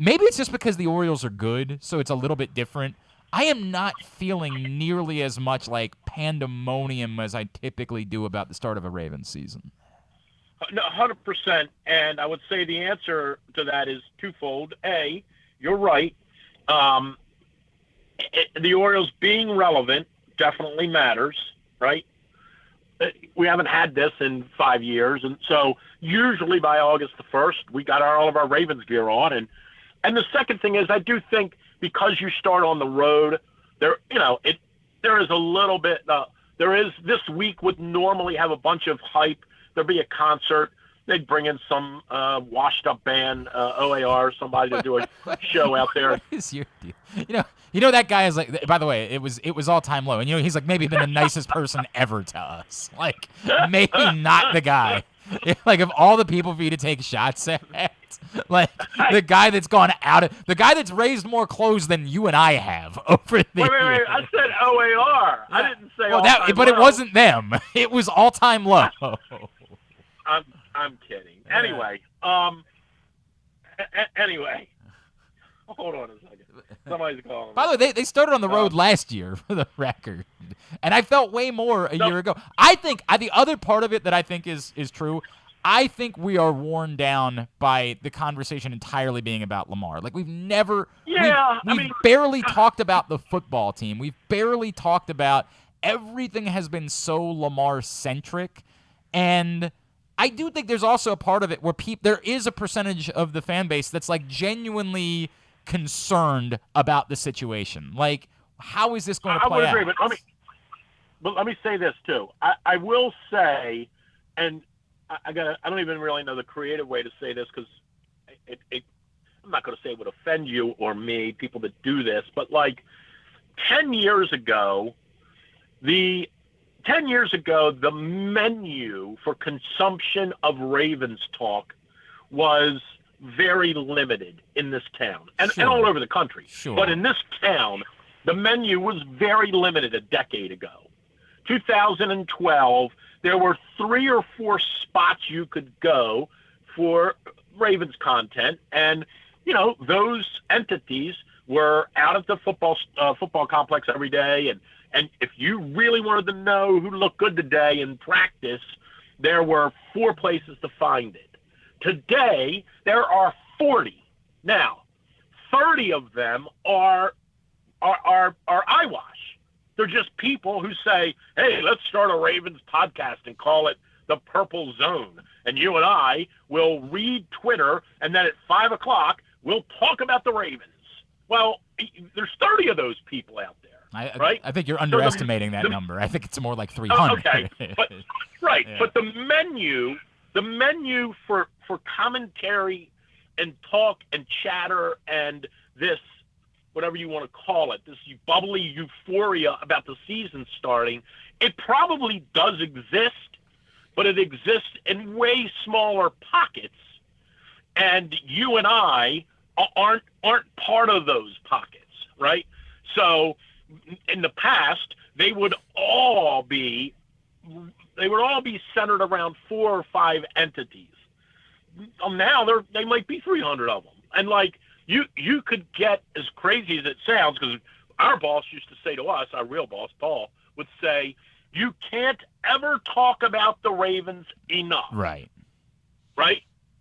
Maybe it's just because the Orioles are good, so it's a little bit different. I am not feeling nearly as much like pandemonium as I typically do about the start of a Ravens season. No, 100%. And I would say the answer to that is twofold. A, you're right. The Orioles being relevant definitely matters, right? We haven't had this in 5 years. And so usually by August the 1st, we got all of our Ravens gear on. And the second thing is, I do think because you start on the road, there is a little bit. This week would normally have a bunch of hype. There'd be a concert. They'd bring in some washed-up band, OAR, somebody to do a show out there. What is your deal? You know that guy is like. By the way, it was all-time low, and he's like maybe been the nicest person ever to us. Like maybe not the guy. Like of all the people for you to take shots at. Like the guy that's gone the guy that's raised more clothes than you and I have over the Wait, I said OAR. I didn't say all-time but low. It wasn't them. It was all-time low. I'm kidding. Anyway, anyway, hold on a second. Somebody's calling. By the way, they started on the road last year for the record, and I felt way more a year ago. I think the other part of it that I think is true. I think we are worn down by the conversation entirely being about Lamar. Like we've barely talked about the football team. We've barely talked about everything has been so Lamar-centric. And I do think there's also a part of it where there is a percentage of the fan base that's like genuinely concerned about the situation. Like, how is this going to play out? I would agree, but let me say this too. I will say, and I don't even really know the creative way to say this because I'm not going to say it would offend you or me, people that do this, but like 10 years ago, the menu for consumption of Ravens talk was very limited in this town and all over the country. Sure. But in this town, the menu was very limited a decade ago. 2012, there were 3 or 4 spots you could go for Ravens content, and those entities were out at the football complex every day, and if you really wanted to know who looked good today in practice, there were 4 places to find it. Today, there are 40. Now, 30 of them are eyewash. They're just people who say, hey, let's start a Ravens podcast and call it the Purple Zone. And you and I will read Twitter, and then at 5 o'clock, we'll talk about the Ravens. Well, there's 30 of those people out there, right? I think you're underestimating that number. I think it's more like 300. Okay, but the menu for commentary and talk and chatter and this, whatever you want to call it, this bubbly euphoria about the season starting, it probably does exist, but it exists in way smaller pockets, and you and I aren't part of those pockets, right? So in the past, they would all be centered around 4 or 5 entities. Now they might be 300 of them, and like you could get, as crazy as it sounds, because our boss used to say to us, our real boss Paul would say, you can't ever talk about the Ravens enough. Right.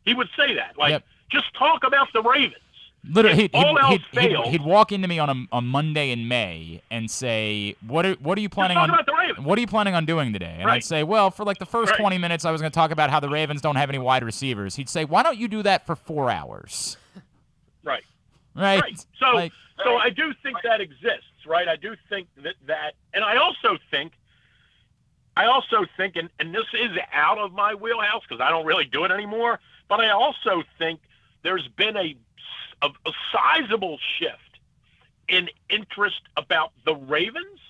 He would say that, like, just talk about the Ravens. Literally, he'd walk into me on a Monday in May and say, "What are you planning on? What are you planning on doing today?" And I'd say, "Well, for like the first 20 minutes, I was going to talk about how the Ravens don't have any wide receivers." He'd say, "Why don't you do that for 4 hours?" Right. So I do think that exists, right? I do think that, and I also think, and this is out of my wheelhouse because I don't really do it anymore, but I also think there's been a a sizable shift in interest about the Ravens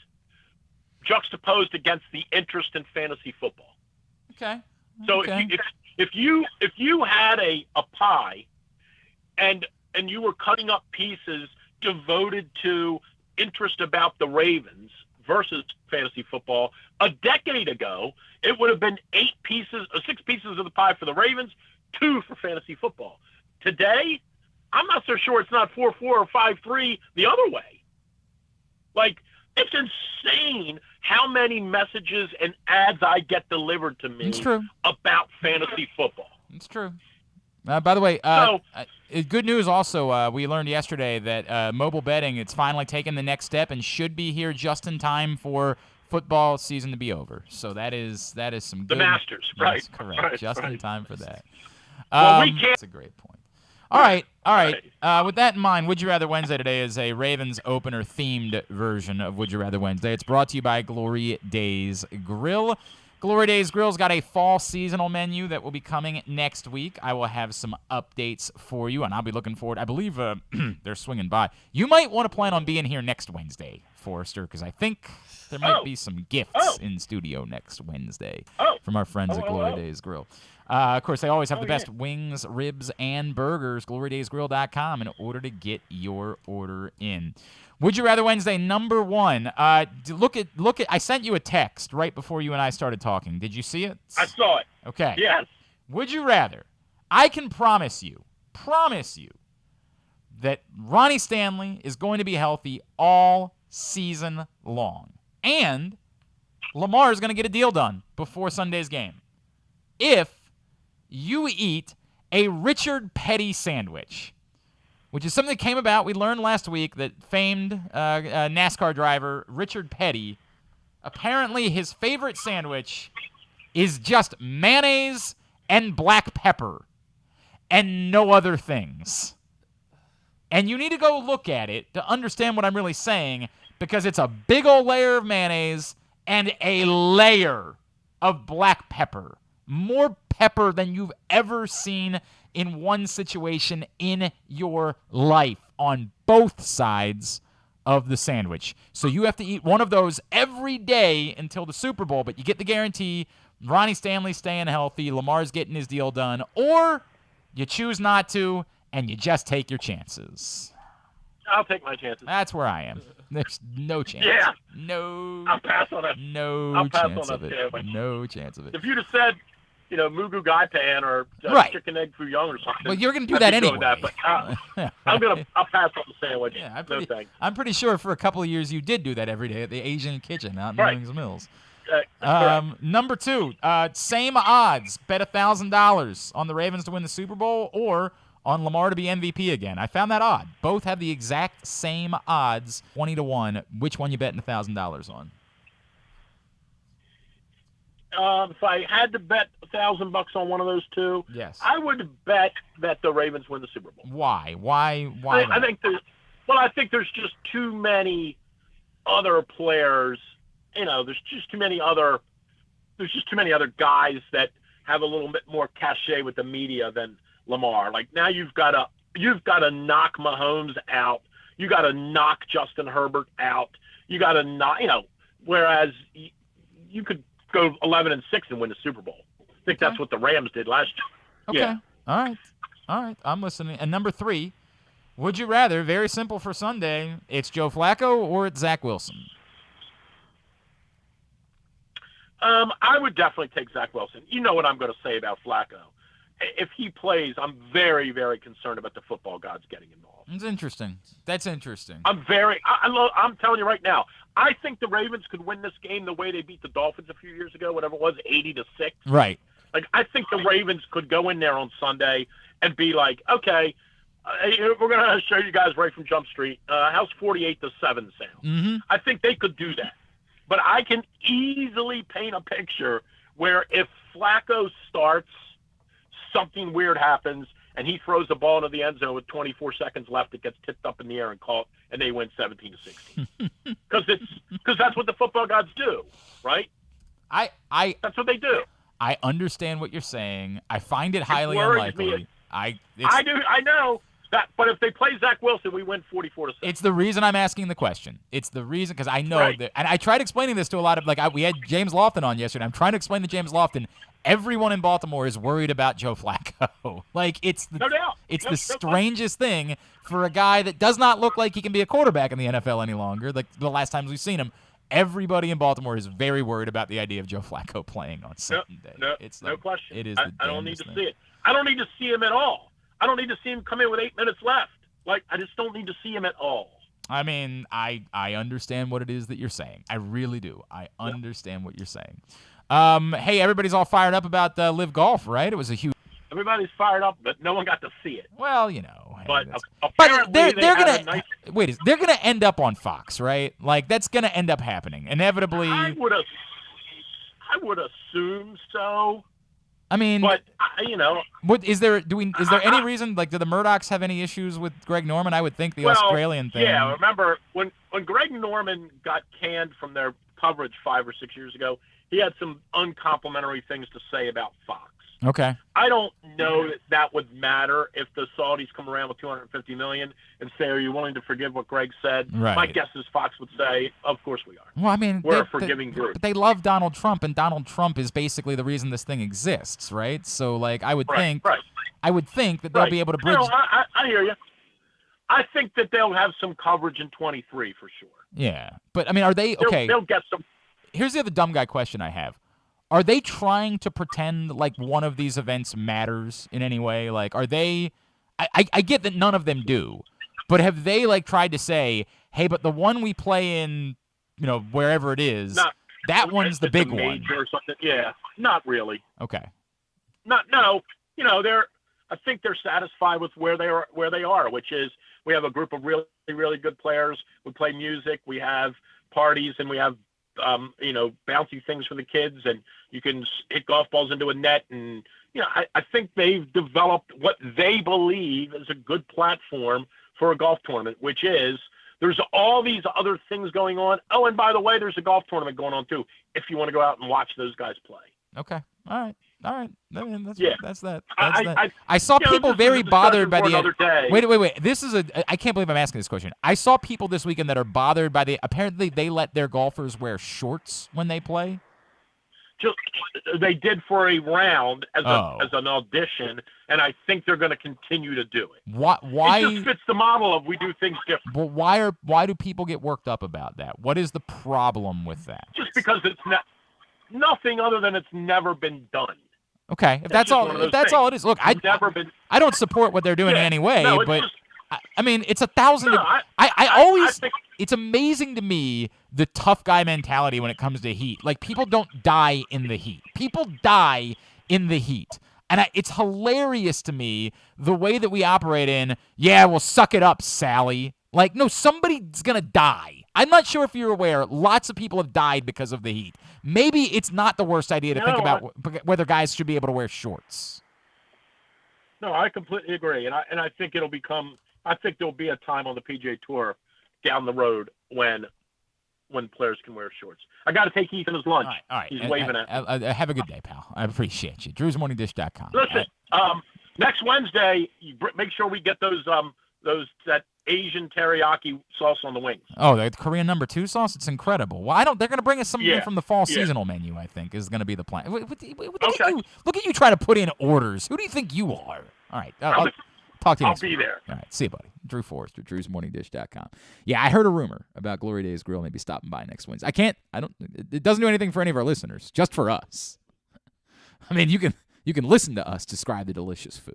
juxtaposed against the interest in fantasy football. Okay. So if you had a pie and you were cutting up pieces devoted to interest about the Ravens versus fantasy football, a decade ago, it would have been 6 pieces of the pie for the Ravens, 2 for fantasy football. Today, I'm not so sure it's not 4-4 or 5-3 the other way. Like, it's insane how many messages and ads I get delivered to me about fantasy football. It's true. By the way, good news also, we learned yesterday that mobile betting, it's finally taken the next step and should be here just in time for football season to be over. So that is some good. The Masters, yes, right. Correct. Right, just right. in time for that. Well, we can't. That's a great point. All right. With that in mind, Would You Rather Wednesday today is a Ravens opener themed version of Would You Rather Wednesday. It's brought to you by Glory Days Grill. Glory Days Grill's got a fall seasonal menu that will be coming next week. I will have some updates for you, and I'll be looking forward. I believe they're swinging by. You might want to plan on being here next Wednesday, Forrester, because I think there might be some gifts in studio next Wednesday from our friends at Glory Days Grill. Of course, they always have the best wings, ribs, and burgers. GloryDaysGrill.com in order to get your order in. Would You Rather Wednesday number 1. Look at. I sent you a text right before you and I started talking. Did you see it? I saw it. Okay. Yes. Would you rather? I can promise you that Ronnie Stanley is going to be healthy all season long, and Lamar is going to get a deal done before Sunday's game. If you eat a Richard Petty sandwich, which is something that came about, we learned last week that famed NASCAR driver Richard Petty, apparently his favorite sandwich is just mayonnaise and black pepper and no other things. And you need to go look at it to understand what I'm really saying, because it's a big old layer of mayonnaise and a layer of black pepper. More pepper than you've ever seen in one situation in your life on both sides of the sandwich. So you have to eat one of those every day until the Super Bowl, but you get the guarantee Ronnie Stanley's staying healthy, Lamar's getting his deal done, or you choose not to and you just take your chances. I'll take my chances. That's where I am. There's no chance. Yeah. No. I'll pass on it. No chance of it. No chance of it. If you'd have said, Mugu Gai Pan or chicken egg foo young or something. Well, you're going to do that anyway. But I'll pass on the sandwich. Yeah, no I'm pretty sure for a couple of years you did do that every day at the Asian Kitchen out in Owings Mills. Number 2, same odds. Bet $1,000 on the Ravens to win the Super Bowl or on Lamar to be MVP again. I found that odd. Both have the exact same odds, 20-1. Which one you betting $1,000 on? If I had to bet $1,000 on one of those two, yes, I would bet that the Ravens win the Super Bowl. Why? I think there's just too many other players. There's just too many other guys that have a little bit more cachet with the media than Lamar. Like, now you've got to knock Mahomes out. You got to knock Justin Herbert out. You got to knock. Whereas you could go 11-6 and win the Super Bowl. I think that's what the Rams did last year. Okay. Yeah. All right. I'm listening. And number 3, would you rather? Very simple for Sunday. It's Joe Flacco or it's Zach Wilson. I would definitely take Zach Wilson. You know what I'm going to say about Flacco. If he plays, I'm very, very concerned about the football gods getting involved. It's interesting. That's interesting. I'm telling you right now, I think the Ravens could win this game the way they beat the Dolphins a few years ago, whatever it was, 80-6. Right. Like, I think the Ravens could go in there on Sunday and be like, okay, we're going to show you guys right from Jump Street. How's 48-7 sound? Mm-hmm. I think they could do that. But I can easily paint a picture where if Flacco starts, something weird happens, and he throws the ball into the end zone with 24 seconds left. It gets tipped up in the air and caught, and they win 17-16. Because that's what the football gods do, right? That's what they do. I understand what you're saying. I find it highly unlikely. I do. I know. But if they play Zach Wilson, we win 44-7. It's the reason I'm asking the question. It's the reason because I know that, and I tried explaining this to a lot of we had James Lofton on yesterday. I'm trying to explain to James Lofton. Everyone in Baltimore is worried about Joe Flacco. It's the strangest thing for a guy that does not look like he can be a quarterback in the NFL any longer. Like the last times we've seen him, everybody in Baltimore is very worried about the idea of Joe Flacco playing on Sunday. No question. It is. I don't need to see it. I don't need to see him at all. I don't need to see him come in with 8 minutes left. I just don't need to see him at all. I mean, I understand what it is that you're saying. I really do. I understand what you're saying. Hey, everybody's all fired up about LIV Golf, right? It was a huge. Everybody's fired up, but no one got to see it. Well, But they're gonna gonna they're gonna end up on Fox, right? That's gonna end up happening inevitably. I would assume so. I mean, but what is there? Is there any reason? Do the Murdochs have any issues with Greg Norman? I would think the Australian thing. Yeah, remember when Greg Norman got canned from their coverage 5 or 6 years ago? He had some uncomplimentary things to say about Fox. Okay. I don't know that would matter if the Saudis come around with $250 million and say, "Are you willing to forgive what Greg said?" Right. My guess is Fox would say, "Of course we are." Well, I mean, we're a forgiving group. But they love Donald Trump, and Donald Trump is basically the reason this thing exists, right? So, I would think that they'll be able to bridge. No, I hear you. I think that they'll have some coverage in 23 for sure. Yeah, but I mean, are they okay? They'll get some. Here's the other dumb guy question I have. Are they trying to pretend like one of these events matters in any way? Are they – I get that none of them do, but have they, tried to say, hey, but the one we play in, wherever it is, that one's the big one? Or something. Yeah, not really. Okay. No. I think they're satisfied with where they are, which is we have a group of really, really good players. We play music. We have parties, and we have bouncy things for the kids, and you can hit golf balls into a net. And, I think they've developed what they believe is a good platform for a golf tournament, which is there's all these other things going on. Oh, and by the way, there's a golf tournament going on too, if you want to go out and watch those guys play. Okay. All right. I mean, that's that. I saw people very bothered by the. Wait. This is I can't believe I'm asking this question. I saw people this weekend that are bothered by apparently they let their golfers wear shorts when they play. They did for a round as an audition, and I think they're going to continue to do it. Why? It just fits the model of we do things different. But why do people get worked up about that? What is the problem with that? Just because it's nothing other than it's never been done. Okay, if that's all it is. Look, I don't support what they're doing in any way, but I mean, it's 1,000. I think it's amazing to me the tough guy mentality when it comes to heat. People don't die in the heat. People die in the heat. And it's hilarious to me the way that we operate in, well, suck it up, Sally. No, somebody's going to die. I'm not sure if you're aware, lots of people have died because of the heat. Maybe it's not the worst idea to think about whether guys should be able to wear shorts. No, I completely agree. And I think it'll become – I think there'll be a time on the PGA Tour down the road when players can wear shorts. I got to take Ethan his lunch. All right. He's waving at me. Have a good day, pal. I appreciate you. DrewsMorningDish.com. Listen, next Wednesday, make sure we get that Asian teriyaki sauce on the wings. Oh, the Korean No. 2 sauce? It's incredible. Well, they're going to bring us something from the fall seasonal menu, I think, is going to be the plan. Look at you trying to put in orders. Who do you think you are? All right. I'll talk to you next week. I'll be there. All right. See you, buddy. Drew Forrester, DrewsMorningDish.com. Yeah, I heard a rumor about Glory Days Grill maybe stopping by next Wednesday. It doesn't do anything for any of our listeners, just for us. I mean, you can listen to us describe the delicious food.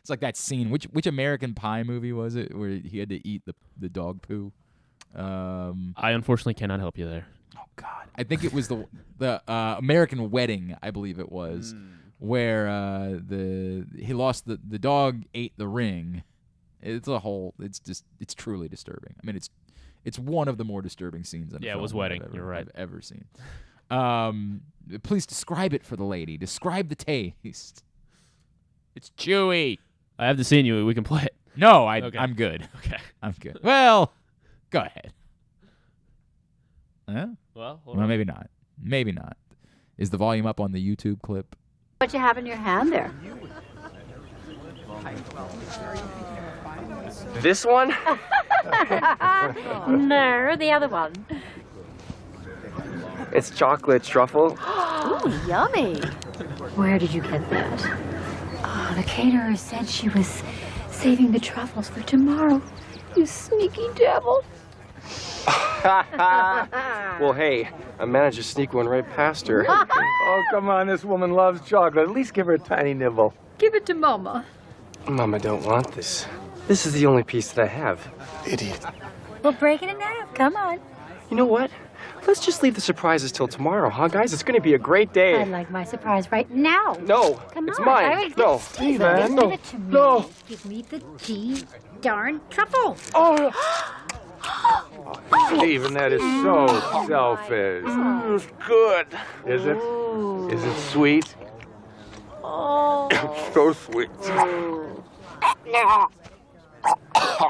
It's like that scene. Which American Pie movie was it where he had to eat the dog poo? I unfortunately cannot help you there. Oh God, I think it was the American Wedding. I believe it was where he lost the dog ate the ring. It's it's truly disturbing. I mean, it's one of the more disturbing scenes in a film it was Wedding. You're right. I've ever seen. Please describe it for the lady. Describe the taste. It's chewy. I have the scene you. We can play it. No, Okay. I'm good. Okay. I'm good. Well, go ahead. Huh? Well, maybe not. Maybe not. Is the volume up on the YouTube clip? What you have in your hand there? This one? No, the other one. It's chocolate truffle. Ooh, yummy. Where did you get that? Oh, the caterer said she was saving the truffles for tomorrow. You sneaky devil. Well, hey, I managed to sneak one right past her. Oh, come on, this woman loves chocolate. At least give her a tiny nibble. Give it to Mama. Mama don't want this. This is the only piece that I have. Idiot. We'll break it in half. Come on. You know what? Let's just leave the surprises till tomorrow, huh, guys? It's going to be a great day. I'd like my surprise right now. No, Come it's on. mine. No, Steven, no, give it to me. no. Give me the darn truffle. Oh, Steven, that is so selfish. It's good. Is it? Is it sweet? Oh. So sweet.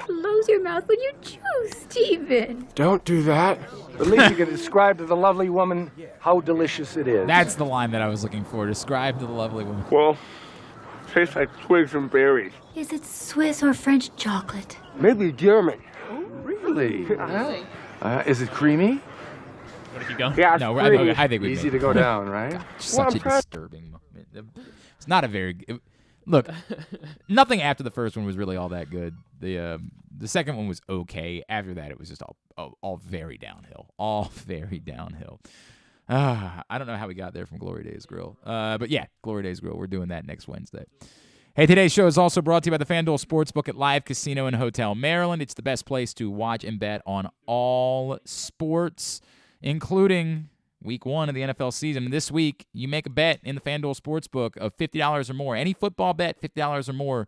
Close your mouth when you chew, Steven. Don't do that. At least you can describe to the lovely woman how delicious it is. That's the line that I was looking for. Describe to the lovely woman. Well, tastes like twigs and berries. Is it Swiss or French chocolate? Maybe German. Oh, really? Is it creamy? Where did you go? Yeah, No, I think we easy to go down, right? Such a disturbing moment. It's not a very look. Nothing after the first one was really all that good. The second one was okay. After that, it was just all very downhill. All very downhill. I don't know how we got there from Glory Days Grill. But yeah, Glory Days Grill. We're doing that next Wednesday. Hey, today's show is also brought to you by the FanDuel Sportsbook at Live Casino and Hotel Maryland. It's the best place to watch and bet on all sports, including Week 1 of the NFL season. This week, you make a bet in the FanDuel Sportsbook of $50 or more. Any football bet, $50 or more.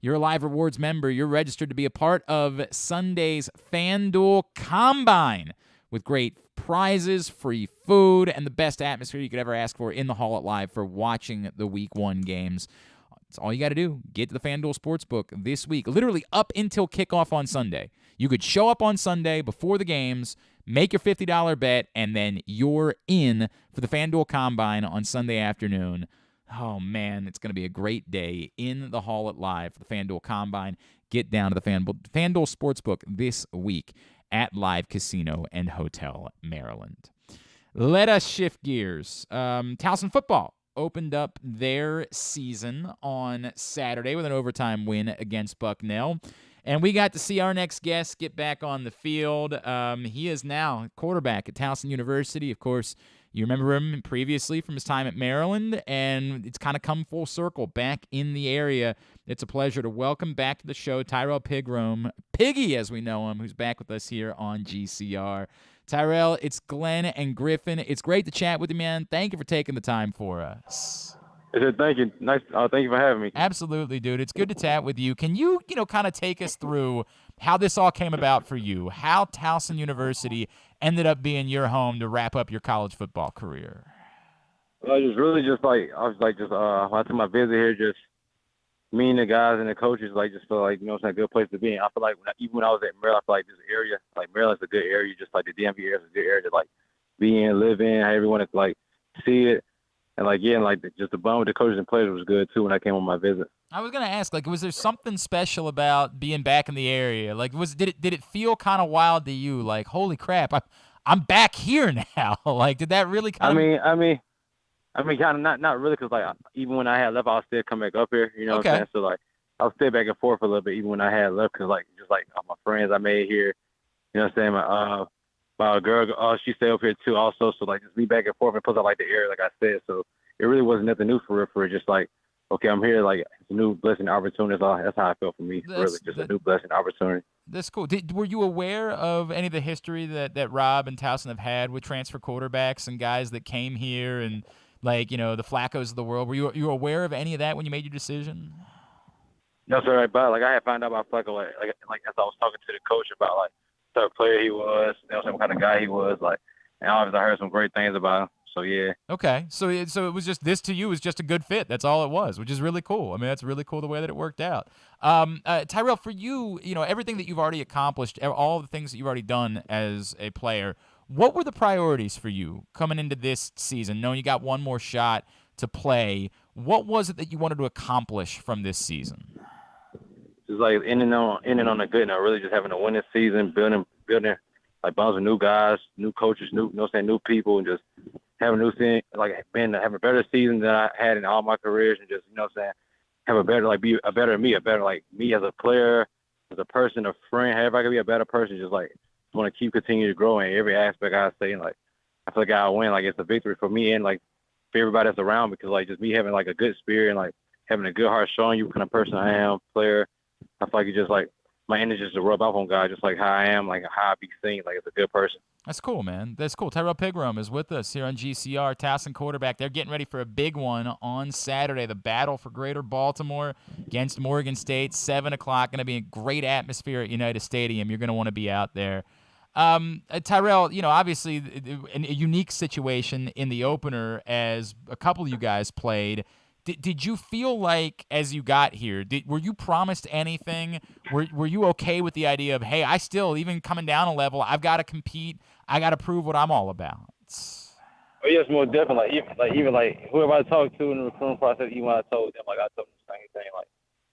You're a Live Rewards member. You're registered to be a part of Sunday's FanDuel Combine with great prizes, free food, and the best atmosphere you could ever ask for in the Hall at Live for watching the Week 1 games. That's all you got to do. Get to the FanDuel Sportsbook this week, literally up until kickoff on Sunday. You could show up on Sunday before the games, make your $50 bet, and then you're in for the FanDuel Combine on Sunday afternoon. Oh, man, it's going to be a great day in the Hall at Live for the FanDuel Combine. Get down to the FanDuel Sportsbook this week at Live Casino and Hotel Maryland. Let us shift gears. Towson football opened up their season on Saturday with an overtime win against Bucknell. And we got to see our next guest get back on the field. He is now quarterback at Towson University. Of course, you remember him previously from his time at Maryland, and it's kind of come full circle back in the area. It's a pleasure to welcome back to the show Tyrrell Pigrome, Piggy as we know him, who's back with us here on GCR. Tyrrell, it's Glenn and Griffin. It's great to chat with you, man. Thank you for taking the time for us. Thank you. Nice. Thank you for having me. Absolutely, dude. It's good to chat with you. Can you, kind of take us through how this all came about for you, how Towson University ended up being your home to wrap up your college football career? Well, it was really just when I took my visit here, just me and the guys and the coaches, just feel like, it's a good place to be in. I feel like even when I was at Maryland, I feel like this area, Maryland's a good area, just like the DMV area is a good area to, be in, live in, have everyone to, see it. And, just the bond with the coaches and players was good, too, when I came on my visit. I was going to ask, was there something special about being back in the area? Did it feel kind of wild to you? Holy crap, I'm back here now. Did that really kind of... I mean, kind of not really, because even when I had left, I was still come back up here. You know what I'm saying? So I was still back and forth a little bit, even when I had left, because all my friends I made here. You know what I'm saying? My girl, she stayed up here too, also. So just be back and forth, and plus I like the area, like I said. So it really wasn't nothing new for it. Just okay, I'm here. It's a new blessing, opportunity. That's how I felt for me. Really, just a new blessing, opportunity. That's cool. Were you aware of any of the history that Rob and Towson have had with transfer quarterbacks and guys that came here and the Flaccos of the world? Were you aware of any of that when you made your decision? No, sir. But I had found out about Flacco as I was talking to the coach about what type of player he was, what kind of guy he was, and obviously I heard some great things about him. So yeah. Okay, so it was just this to you was just a good fit. That's all it was, which is really cool. I mean, that's really cool the way that it worked out. Tyrrell, for you, everything that you've already accomplished, all the things that you've already done as a player, what were the priorities for you coming into this season, knowing you got one more shot to play? What was it that you wanted to accomplish from this season? just like ending on a good note. Really, just having a winning season, building like bonds with new guys, new coaches, new people, and just having having a better season than I had in all my careers, and just have a better be a better me as a player, as a person, a friend. However I can be a better person, just want to continue to grow in every aspect. I say, and I feel like I win. Like it's a victory for me and for everybody that's around, because just me having a good spirit and having a good heart, showing you what kind of person I am, player. I feel like it's just my energy just to rub off on guys, just how I am, how I be seen, as a good person. That's cool, man. That's cool. Tyrrell Pigrome is with us here on GCR. Towson quarterback. They're getting ready for a big one on Saturday, the Battle for Greater Baltimore against Morgan State, 7 o'clock. Going to be a great atmosphere at United Stadium. You're going to want to be out there. Tyrrell, obviously a unique situation in the opener as a couple of you guys played. Did you feel like as you got here, were you promised anything? Were you okay with the idea of, hey, I still, even coming down a level, I've got to compete, I got to prove what I'm all about? Oh yes, more definitely. Even whoever I talked to in the recruiting process, even when I told them, I told them the same thing.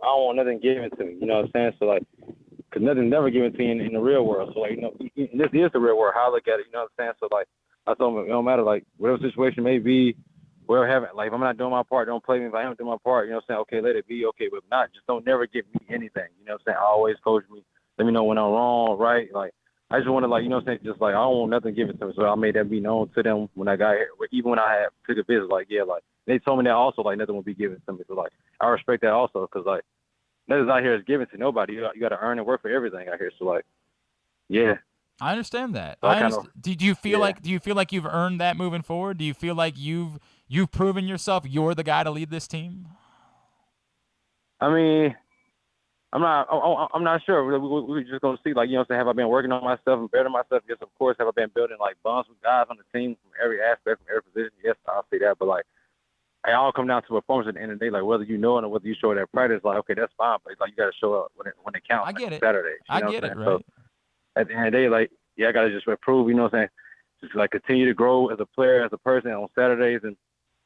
I don't want nothing given to me. You know what I'm saying? So because nothing's never given to you in the real world. So this is the real world. How I look at it. You know what I'm saying? So I told them, it don't matter whatever situation may be. Well, if I'm not doing my part, don't play me. If I am doing my part, you know what I'm saying? Okay, let it be. Okay, but if not, just don't never give me anything. You know what I'm saying? Always coach me. Let me know when I'm wrong, right? I just want to, you know what I'm saying? Just I don't want nothing given to me. So I made that be known to them when I got here. Even when I had took a visit, they told me that also, nothing would be given to me. So, I respect that also, because, nothing's out here is given to nobody. You got to earn and work for everything out here. So, yeah. I understand that. So do you feel like you've earned that moving forward? Do you feel like you've proven yourself you're the guy to lead this team? I mean, I'm not sure. We're just gonna see. You know what I'm saying? Have I been working on myself and bettering myself? Yes, of course. Have I been building bonds with guys on the team from every aspect, from every position? Yes, I'll say that. But it all come down to performance at the end of the day. Whether you know it or whether you show it at practice, okay, that's fine. But you got to show up when it counts. I get it. Saturday. I get it. Right. So at the end of the day, I got to just improve. You know what I'm saying? Just continue to grow as a player, as a person on Saturdays, and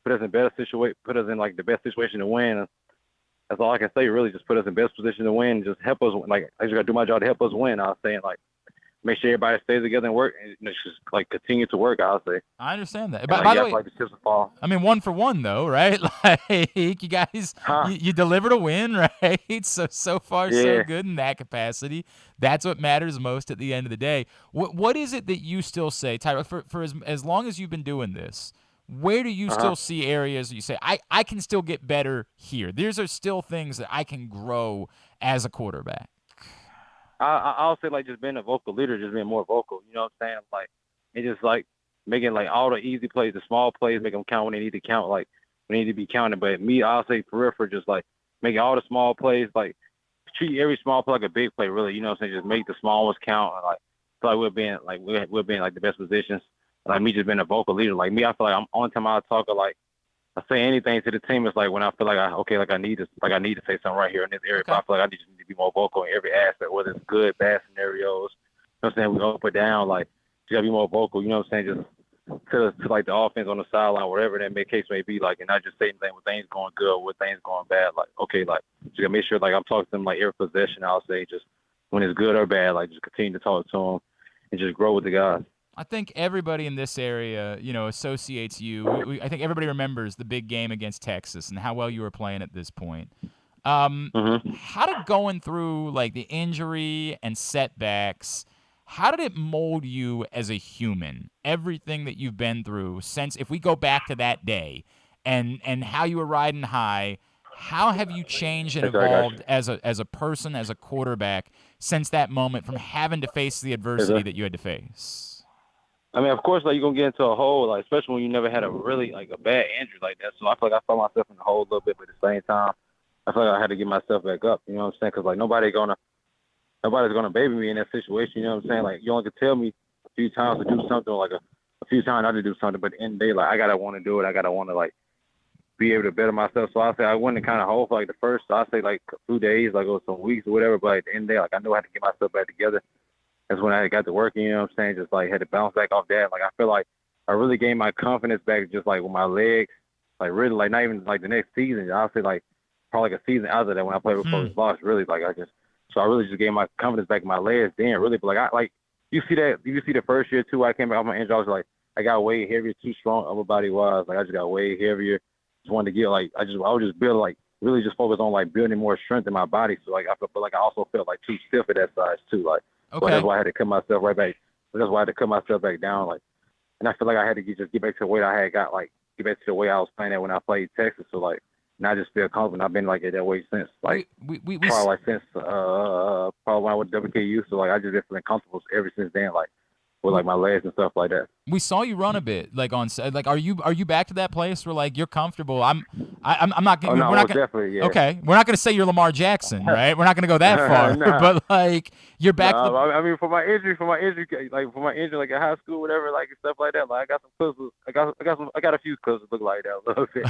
put us in the best situation to win. And that's all I can say. Really, just put us in best position to win. Just help us. I just got to do my job to help us win. I was saying make sure everybody stays together and work, and just continue to work. I'll say. I understand that. By the way, the chips will fall. I mean 1 for 1 though, right? You guys, you delivered a win, right? So far so good in that capacity. That's what matters most at the end of the day. What is it that you still say, Tyrell, for as long as you've been doing this? Where do you still see areas that you say, I can still get better here? These are still things that I can grow as a quarterback. I'll say just being a vocal leader, just being more vocal. You know what I'm saying? And just making all the easy plays, the small plays, make them count when they need to count, when they need to be counted. But me, I'll say for just making all the small plays, treat every small play like a big play. Really, you know what I'm saying? Just make the small ones count. And feel we're being the best positions. Me just being a vocal leader. Me, I feel I'm on time I talk I say anything to the team. It's when I feel I need to say something right here in this area. Okay. But I feel I just need to be more vocal in every aspect, whether it's good, bad scenarios. You know what I'm saying? We go up or down. You gotta be more vocal. You know what I'm saying? Just to the offense on the sideline, whatever that case may be. And not just say anything when things going good or when things going bad. Just gotta make sure I'm talking to them every possession. I'll say just when it's good or bad. Just continue to talk to them and just grow with the guys. I think everybody in this area, associates you. I think everybody remembers the big game against Texas and how well you were playing at this point. How did going through the injury and setbacks, how did it mold you as a human? Everything that you've been through since, if we go back to that day, and how you were riding high, how have you changed and evolved as a person, as a quarterback, since that moment from having to face the adversity that you had to face? I mean, of course, you're going to get into a hole, especially when you never had a really, a bad injury like that. So I feel I found myself in the hole a little bit, but at the same time, I feel I had to get myself back up. You know what I'm saying? Because, nobody's going to baby me in that situation. You know what I'm saying? You only can tell me a few times to do something, a few times not to do something. But at the end of the day, I got to want to do it. I got to want to, be able to better myself. So I say I went in kind of hole for, the first, so I say, a few days, or some weeks or whatever. But at the end of the day, I knew I had to get myself back together. That's when I got to working, you know what I'm saying? Just had to bounce back off that. I feel I really gained my confidence back just with my legs. Really not even the next season. I'll say probably a season after that when I played with Bowie, really I just So I really just gained my confidence back in my legs then, really. But you see the first year too, I came back off my injury, I was like, I got way heavier, too strong upper body wise. Like I just got way heavier. Just wanted to get I was just build really just focus on building more strength in my body. So I felt I also felt too stiff at that size too. So that's why I had to cut myself right back. That's why I had to cut myself back down. And I feel like I had to just get back to the weight I had got, get back to the way I was playing at when I played Texas. So now I just feel confident. I've been at that weight since probably since probably when I went to WKU. So I just been feeling comfortable ever since then. With my legs and stuff like that. We saw you run a bit, are you back to that place where you're comfortable? I'm not. Oh, no, we're not definitely. Yeah. Okay, we're not going to say you're Lamar Jackson, right? We're not going to go that far. Nah. But you're back. I mean, for my injury, at high school, whatever, and stuff like that. I got some clips. I got a few clips that look like that a little bit.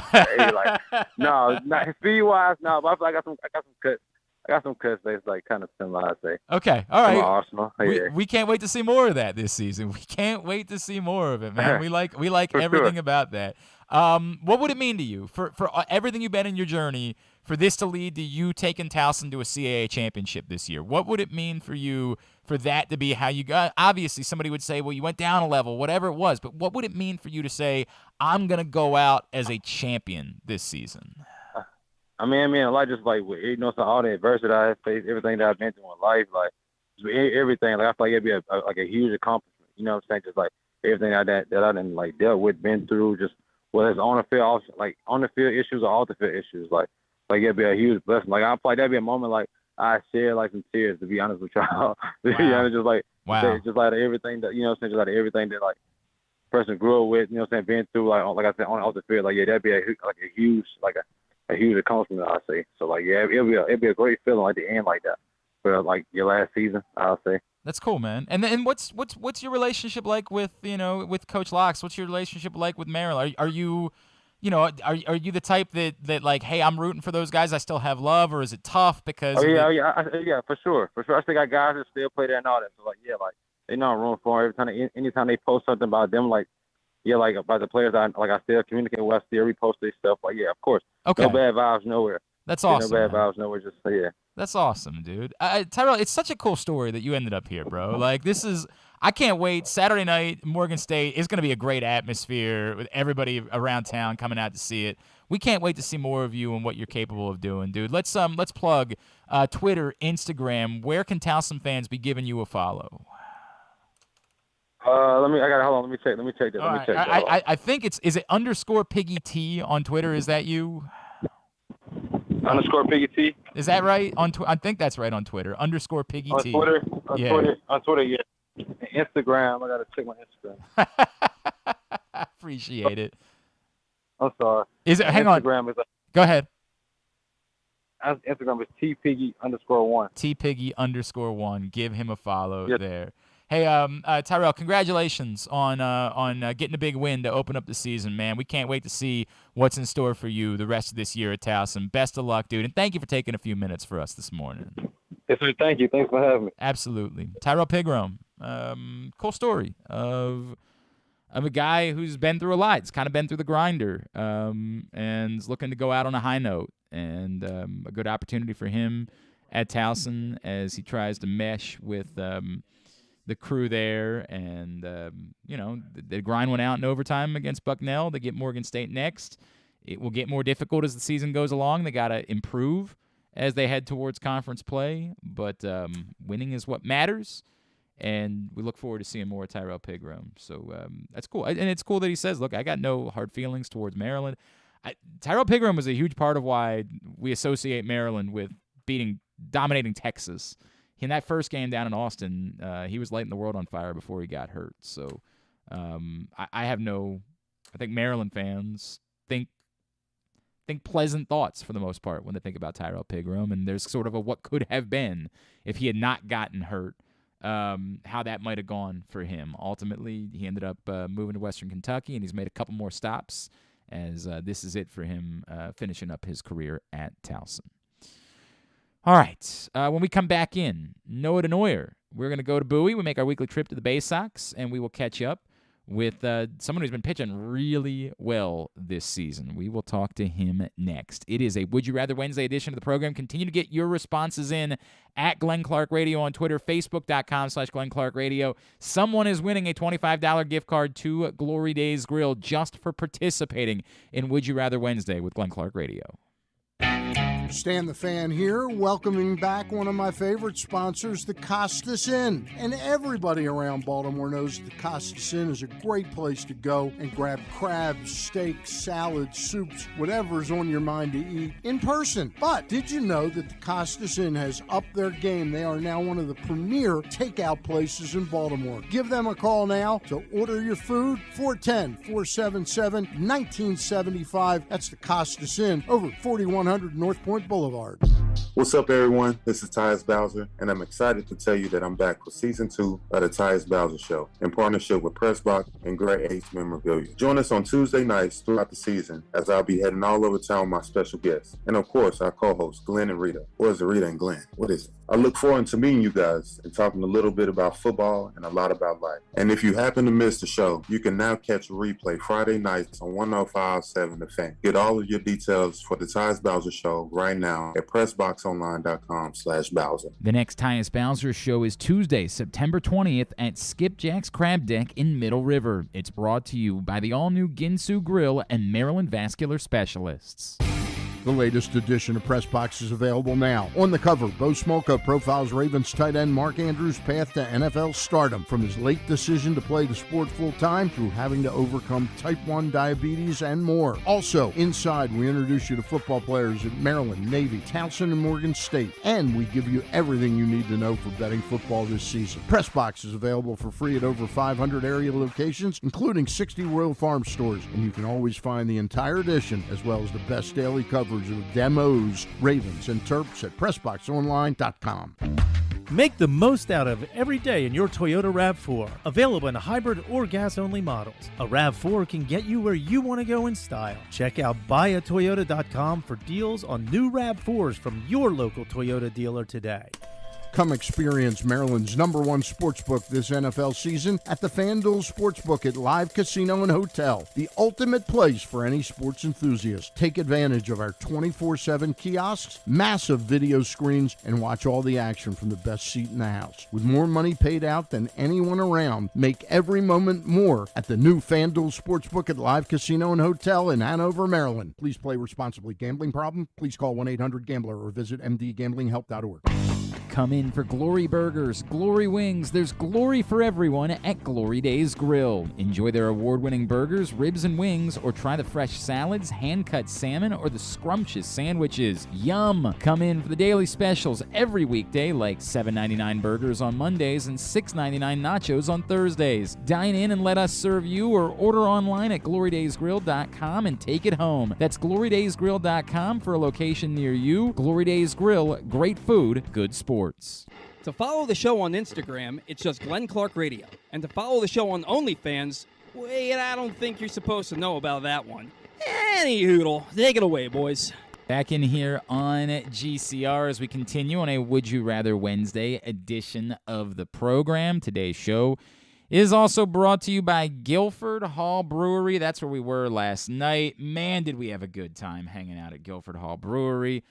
No, not speed wise. No, but I feel like I got some cuts. I got some cuts that's kind of similar, I'd say. Okay, all right. Arsenal. Yeah. We can't wait to see more of that this season. We can't wait to see more of it, man. We like everything about that. What would it mean to you for everything you've been in your journey for this to lead to you taking Towson to a CAA championship this year? What would it mean for you for that to be how you got? Obviously, somebody would say, well, you went down a level, whatever it was. But what would it mean for you to say, I'm going to go out as a champion this season? I mean, a lot just so all the adversity I faced, everything that I've been through in life, everything. I feel like it'd be a huge accomplishment. You know what I'm saying? Just everything that I done dealt with, been through, just whether it's on the field, on the field issues or off the field issues. It'd be a huge blessing. I feel like that'd be a moment I share some tears, to be honest with y'all. To be honest, wow. Just everything that, you know what I'm saying, just everything that person grew up with, you know what I'm saying, been through, like I said, on off the field. That'd be a huge a huge accomplishment, I'll say. So it'll be a great feeling to end like that for your last season, I'll say. That's cool, man. And then what's your relationship like with with Coach Locks? What's your relationship like with Merrill? Are you are you the type that hey, I'm rooting for those guys, I still have love, or is it tough because? Yeah, for sure. I still got guys that still play there and all that. So they know I'm rooting for them. Anytime they post something about them, about the players I still communicate with, I still repost their stuff. Of course. Okay. No bad vibes nowhere. That's awesome. No bad vibes nowhere. Just yeah. That's awesome, dude. Tyrrell, it's such a cool story that you ended up here, bro. I can't wait. Saturday night, Morgan State is going to be a great atmosphere with everybody around town coming out to see it. We can't wait to see more of you and what you're capable of doing, dude. Let's plug Twitter, Instagram. Where can Towson fans be giving you a follow? Hold on. Let me check this. I think is it _Piggy T on Twitter? Is that you? _Piggy T. Is that right? I think that's right on Twitter. _Piggy T. On Twitter, yeah. Instagram, I gotta check my Instagram. Appreciate it. I'm sorry. Is it? Hang on. Go ahead. Instagram is tpiggy_1. tpiggy_1. Give him a follow there. Hey, Tyrrell, congratulations on getting a big win to open up the season, man. We can't wait to see what's in store for you the rest of this year at Towson. Best of luck, dude, and thank you for taking a few minutes for us this morning. Yes, sir. Thank you. Thanks for having me. Absolutely. Tyrrell Pigrome, cool story of a guy who's been through a lot. He's kind of been through the grinder and is looking to go out on a high note, and a good opportunity for him at Towson as he tries to mesh with the crew there, and they grind one out in overtime against Bucknell. They get Morgan State next. It will get more difficult as the season goes along. They got to improve as they head towards conference play, but winning is what matters, and we look forward to seeing more Tyrrell Pigrome. So that's cool, and it's cool that he says, look, I got no hard feelings towards Maryland. Tyrrell Pigrome was a huge part of why we associate Maryland with dominating Texas. In that first game down in Austin, he was lighting the world on fire before he got hurt. So I think Maryland fans think pleasant thoughts for the most part when they think about Tyrrell Pigrome, and there's sort of a what could have been if he had not gotten hurt, how that might have gone for him. Ultimately, he ended up moving to Western Kentucky, and he's made a couple more stops as this is it for him finishing up his career at Towson. All right, when we come back in, Noah Denoyer, we're going to go to Bowie. We make our weekly trip to the Baysox, and we will catch up with someone who's been pitching really well this season. We will talk to him next. It is a Would You Rather Wednesday edition of the program. Continue to get your responses in at Glenn Clark Radio on Twitter, Facebook.com/Glenn Clark Radio. Someone is winning a $25 gift card to Glory Days Grill just for participating in Would You Rather Wednesday with Glenn Clark Radio. Stan the Fan here, welcoming back one of my favorite sponsors, the Costas Inn. And everybody around Baltimore knows the Costas Inn is a great place to go and grab crabs, steaks, salads, soups, whatever's on your mind to eat in person. But did you know that the Costas Inn has upped their game? They are now one of the premier takeout places in Baltimore. Give them a call now to order your food, 410-477-1975. That's the Costas Inn, over 4100 North Point Boulevard. What's up, everyone? This is Tyus Bowser, and I'm excited to tell you that I'm back for Season 2 of the Tyus Bowser Show in partnership with Pressbox and Great H Memorabilia. Join us on Tuesday nights throughout the season as I'll be heading all over town with my special guests. And of course, our co-hosts, Glenn and Rita. Or is it Rita and Glenn? What is it? I look forward to meeting you guys and talking a little bit about football and a lot about life. And if you happen to miss the show, you can now catch a replay Friday nights on 105.7 The Fan. Get all of your details for the Tyus Bowser Show right now at PressBoxOnline.com/Bowser. The next Tyus Bowser Show is Tuesday, September 20th at Skipjack's Crab Deck in Middle River. It's brought to you by the all-new Ginsu Grill and Maryland Vascular Specialists. The latest edition of Press Box is available now. On the cover, Bo Smolka profiles Ravens tight end Mark Andrews' path to NFL stardom, from his late decision to play the sport full-time through having to overcome type 1 diabetes and more. Also, inside, we introduce you to football players at Maryland, Navy, Towson, and Morgan State. And we give you everything you need to know for betting football this season. Press Box is available for free at over 500 area locations, including 60 Royal Farm stores. And you can always find the entire edition, as well as the best daily coverage of the Demos, Ravens, and Terps at PressBoxOnline.com. Make the most out of every day in your Toyota RAV4. Available in hybrid or gas-only models. A RAV4 can get you where you want to go in style. Check out buyatoyota.com for deals on new RAV4s from your local Toyota dealer today. Come experience Maryland's #1 sportsbook this NFL season at the FanDuel Sportsbook at Live Casino and Hotel, the ultimate place for any sports enthusiast. Take advantage of our 24/7 kiosks, massive video screens, and watch all the action from the best seat in the house. With more money paid out than anyone around, make every moment more at the new FanDuel Sportsbook at Live Casino and Hotel in Hanover, Maryland. Please play responsibly. Gambling problem? Please call 1-800-GAMBLER or visit mdgamblinghelp.org. Come in for Glory Burgers, Glory Wings. There's glory for everyone at Glory Days Grill. Enjoy their award-winning burgers, ribs, and wings, or try the fresh salads, hand-cut salmon, or the scrumptious sandwiches. Yum! Come in for the daily specials every weekday, like $7.99 burgers on Mondays and $6.99 nachos on Thursdays. Dine in and let us serve you, or order online at glorydaysgrill.com and take it home. That's glorydaysgrill.com for a location near you. Glory Days Grill, great food, good sports. To follow the show on Instagram, it's just Glenn Clark Radio. And to follow the show on OnlyFans, wait, I don't think you're supposed to know about that one. Any hoodle, take it away, boys. Back in here on GCR as we continue on a Would You Rather Wednesday edition of the program. Today's show is also brought to you by Guilford Hall Brewery. That's where we were last night. Man, did we have a good time hanging out at Guilford Hall Brewery.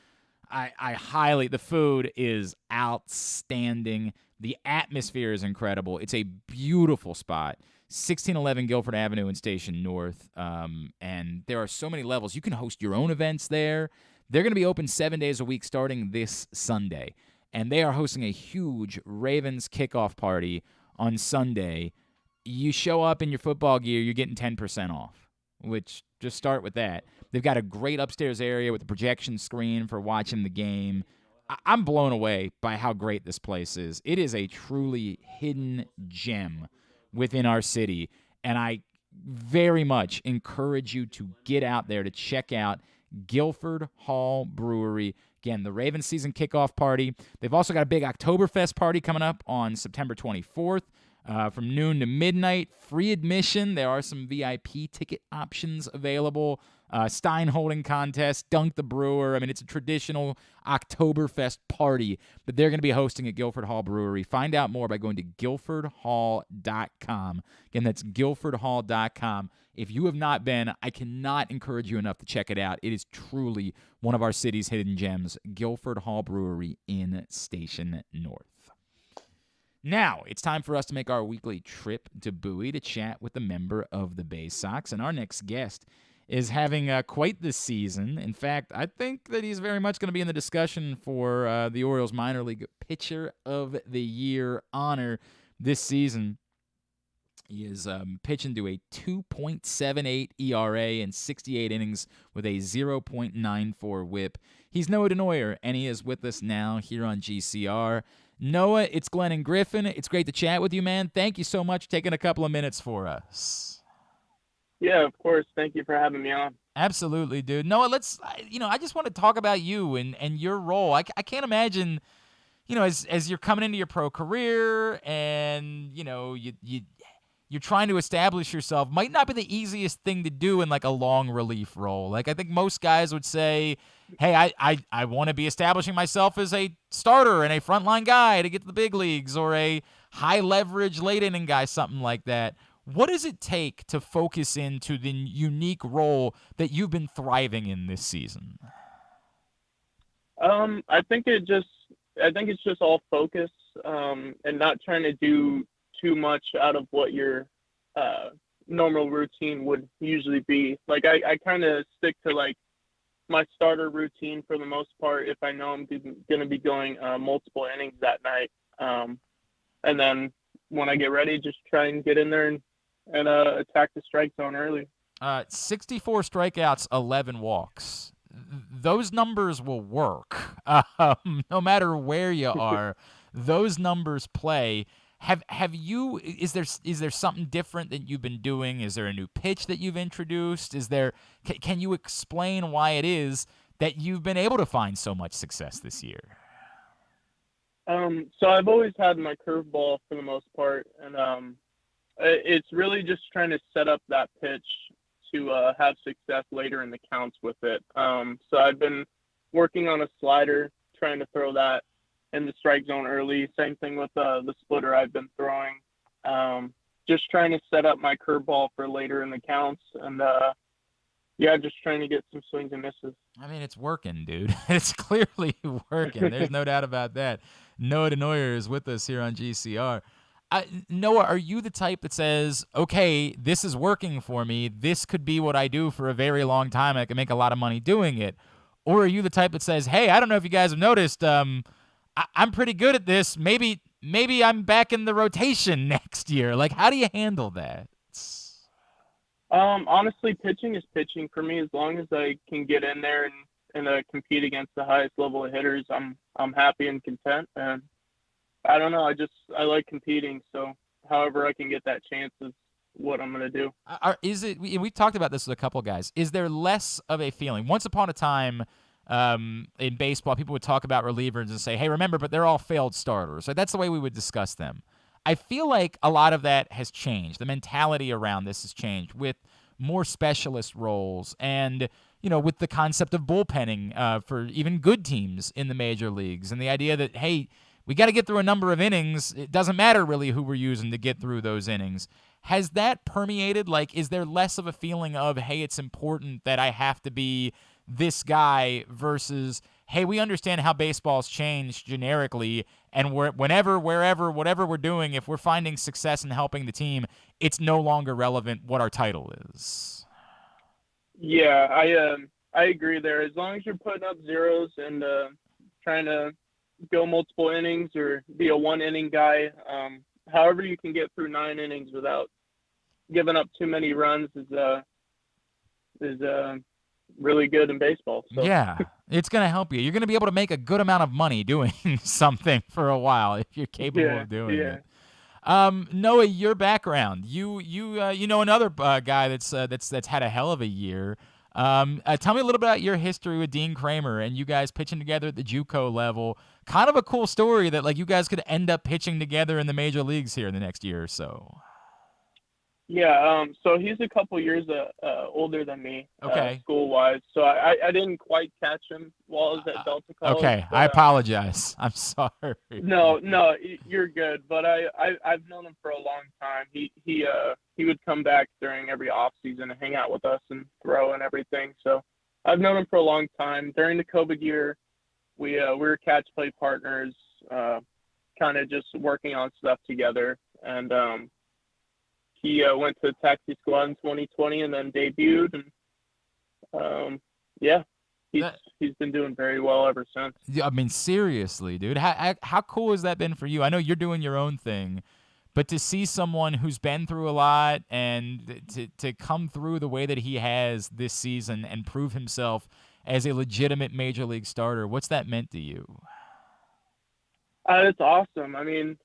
The food is outstanding. The atmosphere is incredible. It's a beautiful spot. 1611 Guilford Avenue in Station North. And there are so many levels. You can host your own events there. They're going to be open 7 days a week starting this Sunday. And they are hosting a huge Ravens kickoff party on Sunday. You show up in your football gear, you're getting 10% off, which just start with that. They've got a great upstairs area with a projection screen for watching the game. I'm blown away by how great this place is. It is a truly hidden gem within our city, and I very much encourage you to get out there to check out Guilford Hall Brewery. Again, the Ravens season kickoff party. They've also got a big Oktoberfest party coming up on September 24th. from noon to midnight. Free admission. There are some VIP ticket options available. Stein holding contest, Dunk the Brewer. I mean, it's a traditional Oktoberfest party, but they're going to be hosting at Guilford Hall Brewery. Find out more by going to guilfordhall.com. Again, that's guilfordhall.com. If you have not been, I cannot encourage you enough to check it out. It is truly one of our city's hidden gems, Guilford Hall Brewery in Station North. Now, it's time for us to make our weekly trip to Bowie to chat with a member of the Baysox, and our next guest is having quite the season. In fact, I think that he's very much going to be in the discussion for the Orioles minor league pitcher of the year honor this season. He is pitching to a 2.78 ERA in 68 innings with a 0.94 whip. He's Noah Denoyer, and he is with us now here on GCR. Noah, it's Glenn and Griffin. It's great to chat with you, man. Thank you so much for taking a couple of minutes for us. Yeah, of course. Thank you for having me on. Absolutely, dude. Noah, I just want to talk about you and your role. I can't imagine, as you're coming into your pro career and, you're trying to establish yourself, might not be the easiest thing to do in like a long relief role. Like I think most guys would say, hey, I want to be establishing myself as a starter and a frontline guy to get to the big leagues, or a high leverage late inning guy, something like that. What does it take to focus into the unique role that you've been thriving in this season? I think it's just all focus, and not trying to do too much out of what your normal routine would usually be. Like I kind of stick to like my starter routine for the most part if I know I'm going to be going multiple innings that night. And then when I get ready, just try and get in there and attack the strike zone early. 64 strikeouts, 11 walks. Those numbers will work. No matter where you are, those numbers play. Have you? Is there something different that you've been doing? Is there a new pitch that you've introduced? Can you explain why it is that you've been able to find so much success this year? So I've always had my curveball for the most part, and it's really just trying to set up that pitch to have success later in the counts with it. So I've been working on a slider, trying to throw that in the strike zone early. Same thing with the splitter I've been throwing. Just trying to set up my curveball for later in the counts, and just trying to get some swings and misses. I mean, it's working, dude. It's clearly working. There's no doubt about that. Noah Denoyer is with us here on GCR. Noah, are you the type that says, okay, this is working for me, this could be what I do for a very long time, I can make a lot of money doing it? Or are you the type that says, hey, I don't know if you guys have noticed, I'm pretty good at this, maybe I'm back in the rotation next year? Like, how do you handle that? Honestly, pitching is pitching for me. As long as I can get in there and compete against the highest level of hitters, I'm happy and content. And I don't know, I like competing, so however I can get that chance is what I'm going to do. We've talked about this with a couple guys. Is there less of a feeling? Once upon a time in baseball, people would talk about relievers and say, hey, remember, but they're all failed starters. So that's the way we would discuss them. I feel like a lot of that has changed. The mentality around this has changed with more specialist roles and, with the concept of bullpenning for even good teams in the major leagues, and the idea that, hey, we got to get through a number of innings. It doesn't matter really who we're using to get through those innings. Has that permeated? Like, is there less of a feeling of, hey, it's important that I have to be this guy versus, hey, we understand how baseball's changed generically, and whenever, wherever, whatever we're doing, if we're finding success in helping the team, it's no longer relevant what our title is? Yeah, I agree there. As long as you're putting up zeros and trying to go multiple innings or be a one-inning guy, however you can get through 9 innings without giving up too many runs is really good in baseball. So. Yeah, it's going to help you. You're going to be able to make a good amount of money doing something for a while if you're capable of doing it. Noah, your background, you know another guy that's had a hell of a year. Tell me a little bit about your history with Dean Kremer and you guys pitching together at the JUCO level. Kind of a cool story that like you guys could end up pitching together in the major leagues here in the next year or so. Yeah, so he's a couple years older than me, school-wise. So I didn't quite catch him while I was at Delta College. Okay, but, I apologize. I'm sorry. No, you're good. But I've known him for a long time. He would come back during every off season and hang out with us and throw and everything. So I've known him for a long time. During the COVID year, we were catch play partners, kind of just working on stuff together. And he went to taxi squad in 2020 and then debuted, and he's been doing very well ever since. Yeah, I mean, seriously, dude, how cool has that been for you? I know you're doing your own thing, but to see someone who's been through a lot and to come through the way that he has this season and prove himself as a legitimate major league starter, what's that meant to you? It's awesome. I mean,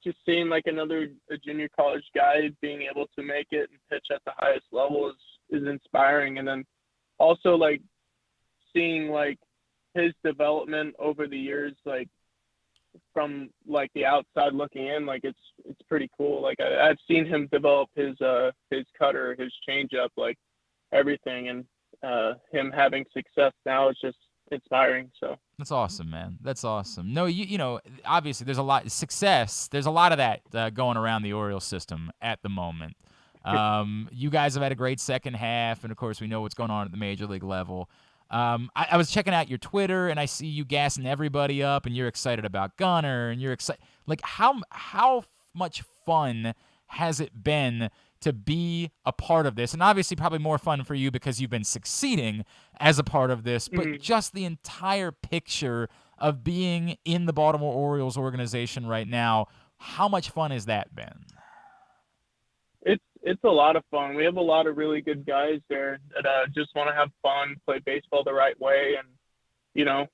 just seeing like a junior college guy being able to make it and pitch at the highest level is inspiring. And then also like seeing like his development over the years, like from like the outside looking in, like it's pretty cool. Like I've seen him develop his cutter, his changeup, like everything, and him having success now is just inspiring. So that's awesome, man. That's awesome. No, you know, obviously there's a lot success. There's a lot of that going around the Orioles system at the moment. You guys have had a great second half, and of course we know what's going on at the major league level. I was checking out your Twitter, and I see you gassing everybody up, and you're excited about Gunnar, and you're excited. Like how much fun has it been to be a part of this? And obviously probably more fun for you because you've been succeeding as a part of this, but just the entire picture of being in the Baltimore Orioles organization right now, how much fun has that been? It's a lot of fun. We have a lot of really good guys there that just want to have fun, play baseball the right way, and, you know,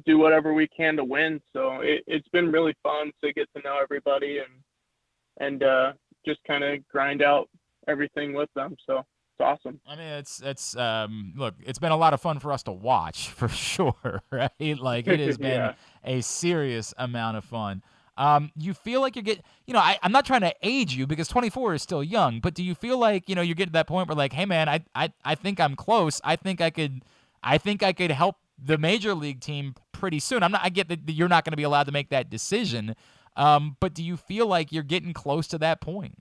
do whatever we can to win. So it's been really fun to get to know everybody and just kind of grind out everything with them. So it's awesome. I mean, it's look, it's been a lot of fun for us to watch for sure, right? Like it has been a serious amount of fun. You feel like you're getting, you know, I'm not trying to age you because 24 is still young, but do you feel like, you know, you're getting to that point where like, hey man, I think I'm close. I think I could help the major league team pretty soon. I get that you're not going to be allowed to make that decision. But do you feel like you're getting close to that point?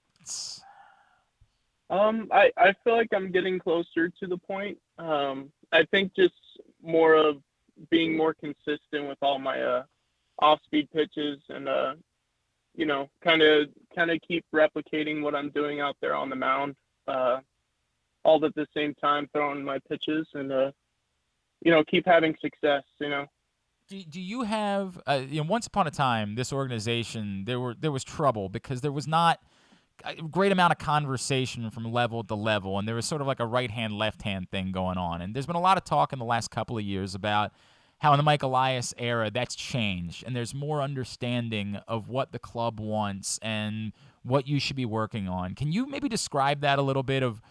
I feel like I'm getting closer to the point. I think just more of being more consistent with all my off-speed pitches and you know, kind of keep replicating what I'm doing out there on the mound, all at the same time throwing my pitches and you know, keep having success. You know. Do you have you know, once upon a time this organization there was trouble because there was not a great amount of conversation from level to level, and there was sort of like a right hand left hand thing going on, and there's been a lot of talk in the last couple of years about how in the Mike Elias era that's changed and there's more understanding of what the club wants and what you should be working on. Can you maybe describe that a little bit of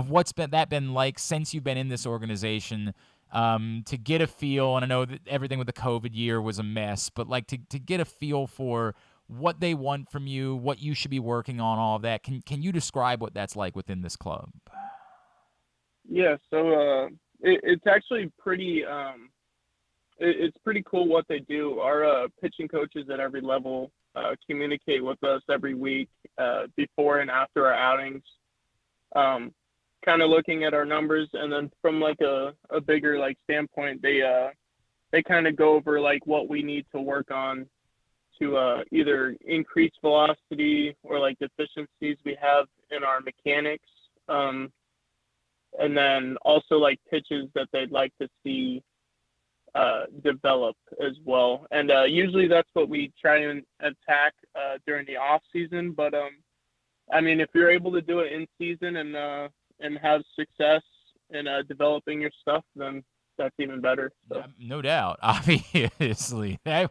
what's been like since you've been in this organization, to get a feel, and I know that everything with the COVID year was a mess, but like to get a feel for what they want from you, what you should be working on, all of that. Can you describe what that's like within this club? Yeah, so it's actually pretty it's pretty cool what they do. Our pitching coaches at every level communicate with us every week before and after our outings, kind of looking at our numbers, and then from like a bigger like standpoint, they kind of go over like what we need to work on to either increase velocity or like deficiencies we have in our mechanics, and then also like pitches that they'd like to see develop as well. And usually that's what we try and attack during the off season. But I mean, if you're able to do it in season and have success in developing your stuff, then that's even better. So. Yeah, no doubt. Obviously, they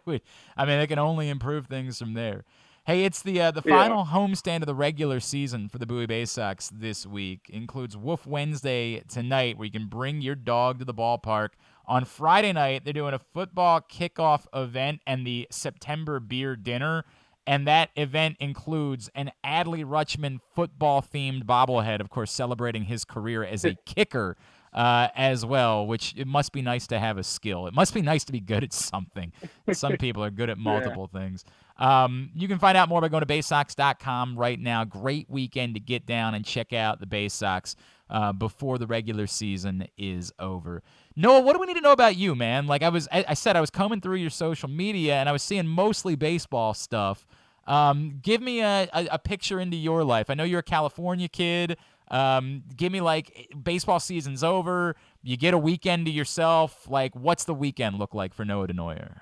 can only improve things from there. Hey, it's the final homestand of the regular season for the Bowie Baysox this week. Includes Woof Wednesday tonight, where you can bring your dog to the ballpark. On Friday night, they're doing a football kickoff event and the September beer dinner. And that event includes an Adley Rutschman football-themed bobblehead, of course, celebrating his career as a kicker as well, which it must be nice to have a skill. It must be nice to be good at something. Some people are good at multiple things. You can find out more by going to Baysox.com right now. Great weekend to get down and check out the Baysox before the regular season is over. Noah, what do we need to know about you, man? Like I said, I was combing through your social media, and I was seeing mostly baseball stuff. Give me a picture into your life. I know you're a California kid. Give me, like, baseball season's over. You get a weekend to yourself. Like, what's the weekend look like for Noah Denoyer?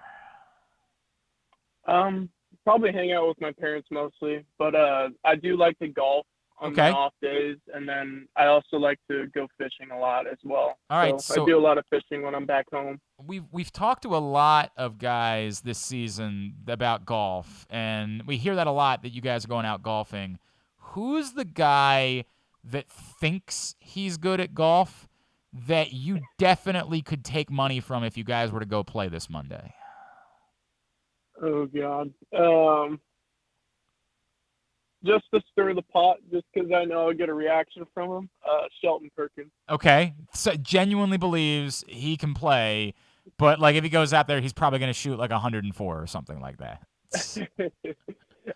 Probably hang out with my parents mostly, but I do like to golf on my off days, and then I also like to go fishing a lot as well. All right, so I do a lot of fishing when I'm back home. We've talked to a lot of guys this season about golf, and we hear that a lot, that you guys are going out golfing. Who's the guy that thinks he's good at golf that you definitely could take money from if you guys were to go play this Monday? Oh, God. Just to stir the pot, just because I know I'll get a reaction from him, Shelton Perkins. Okay. So genuinely believes he can play, but, like, if he goes out there, he's probably going to shoot, like, 104 or something like that.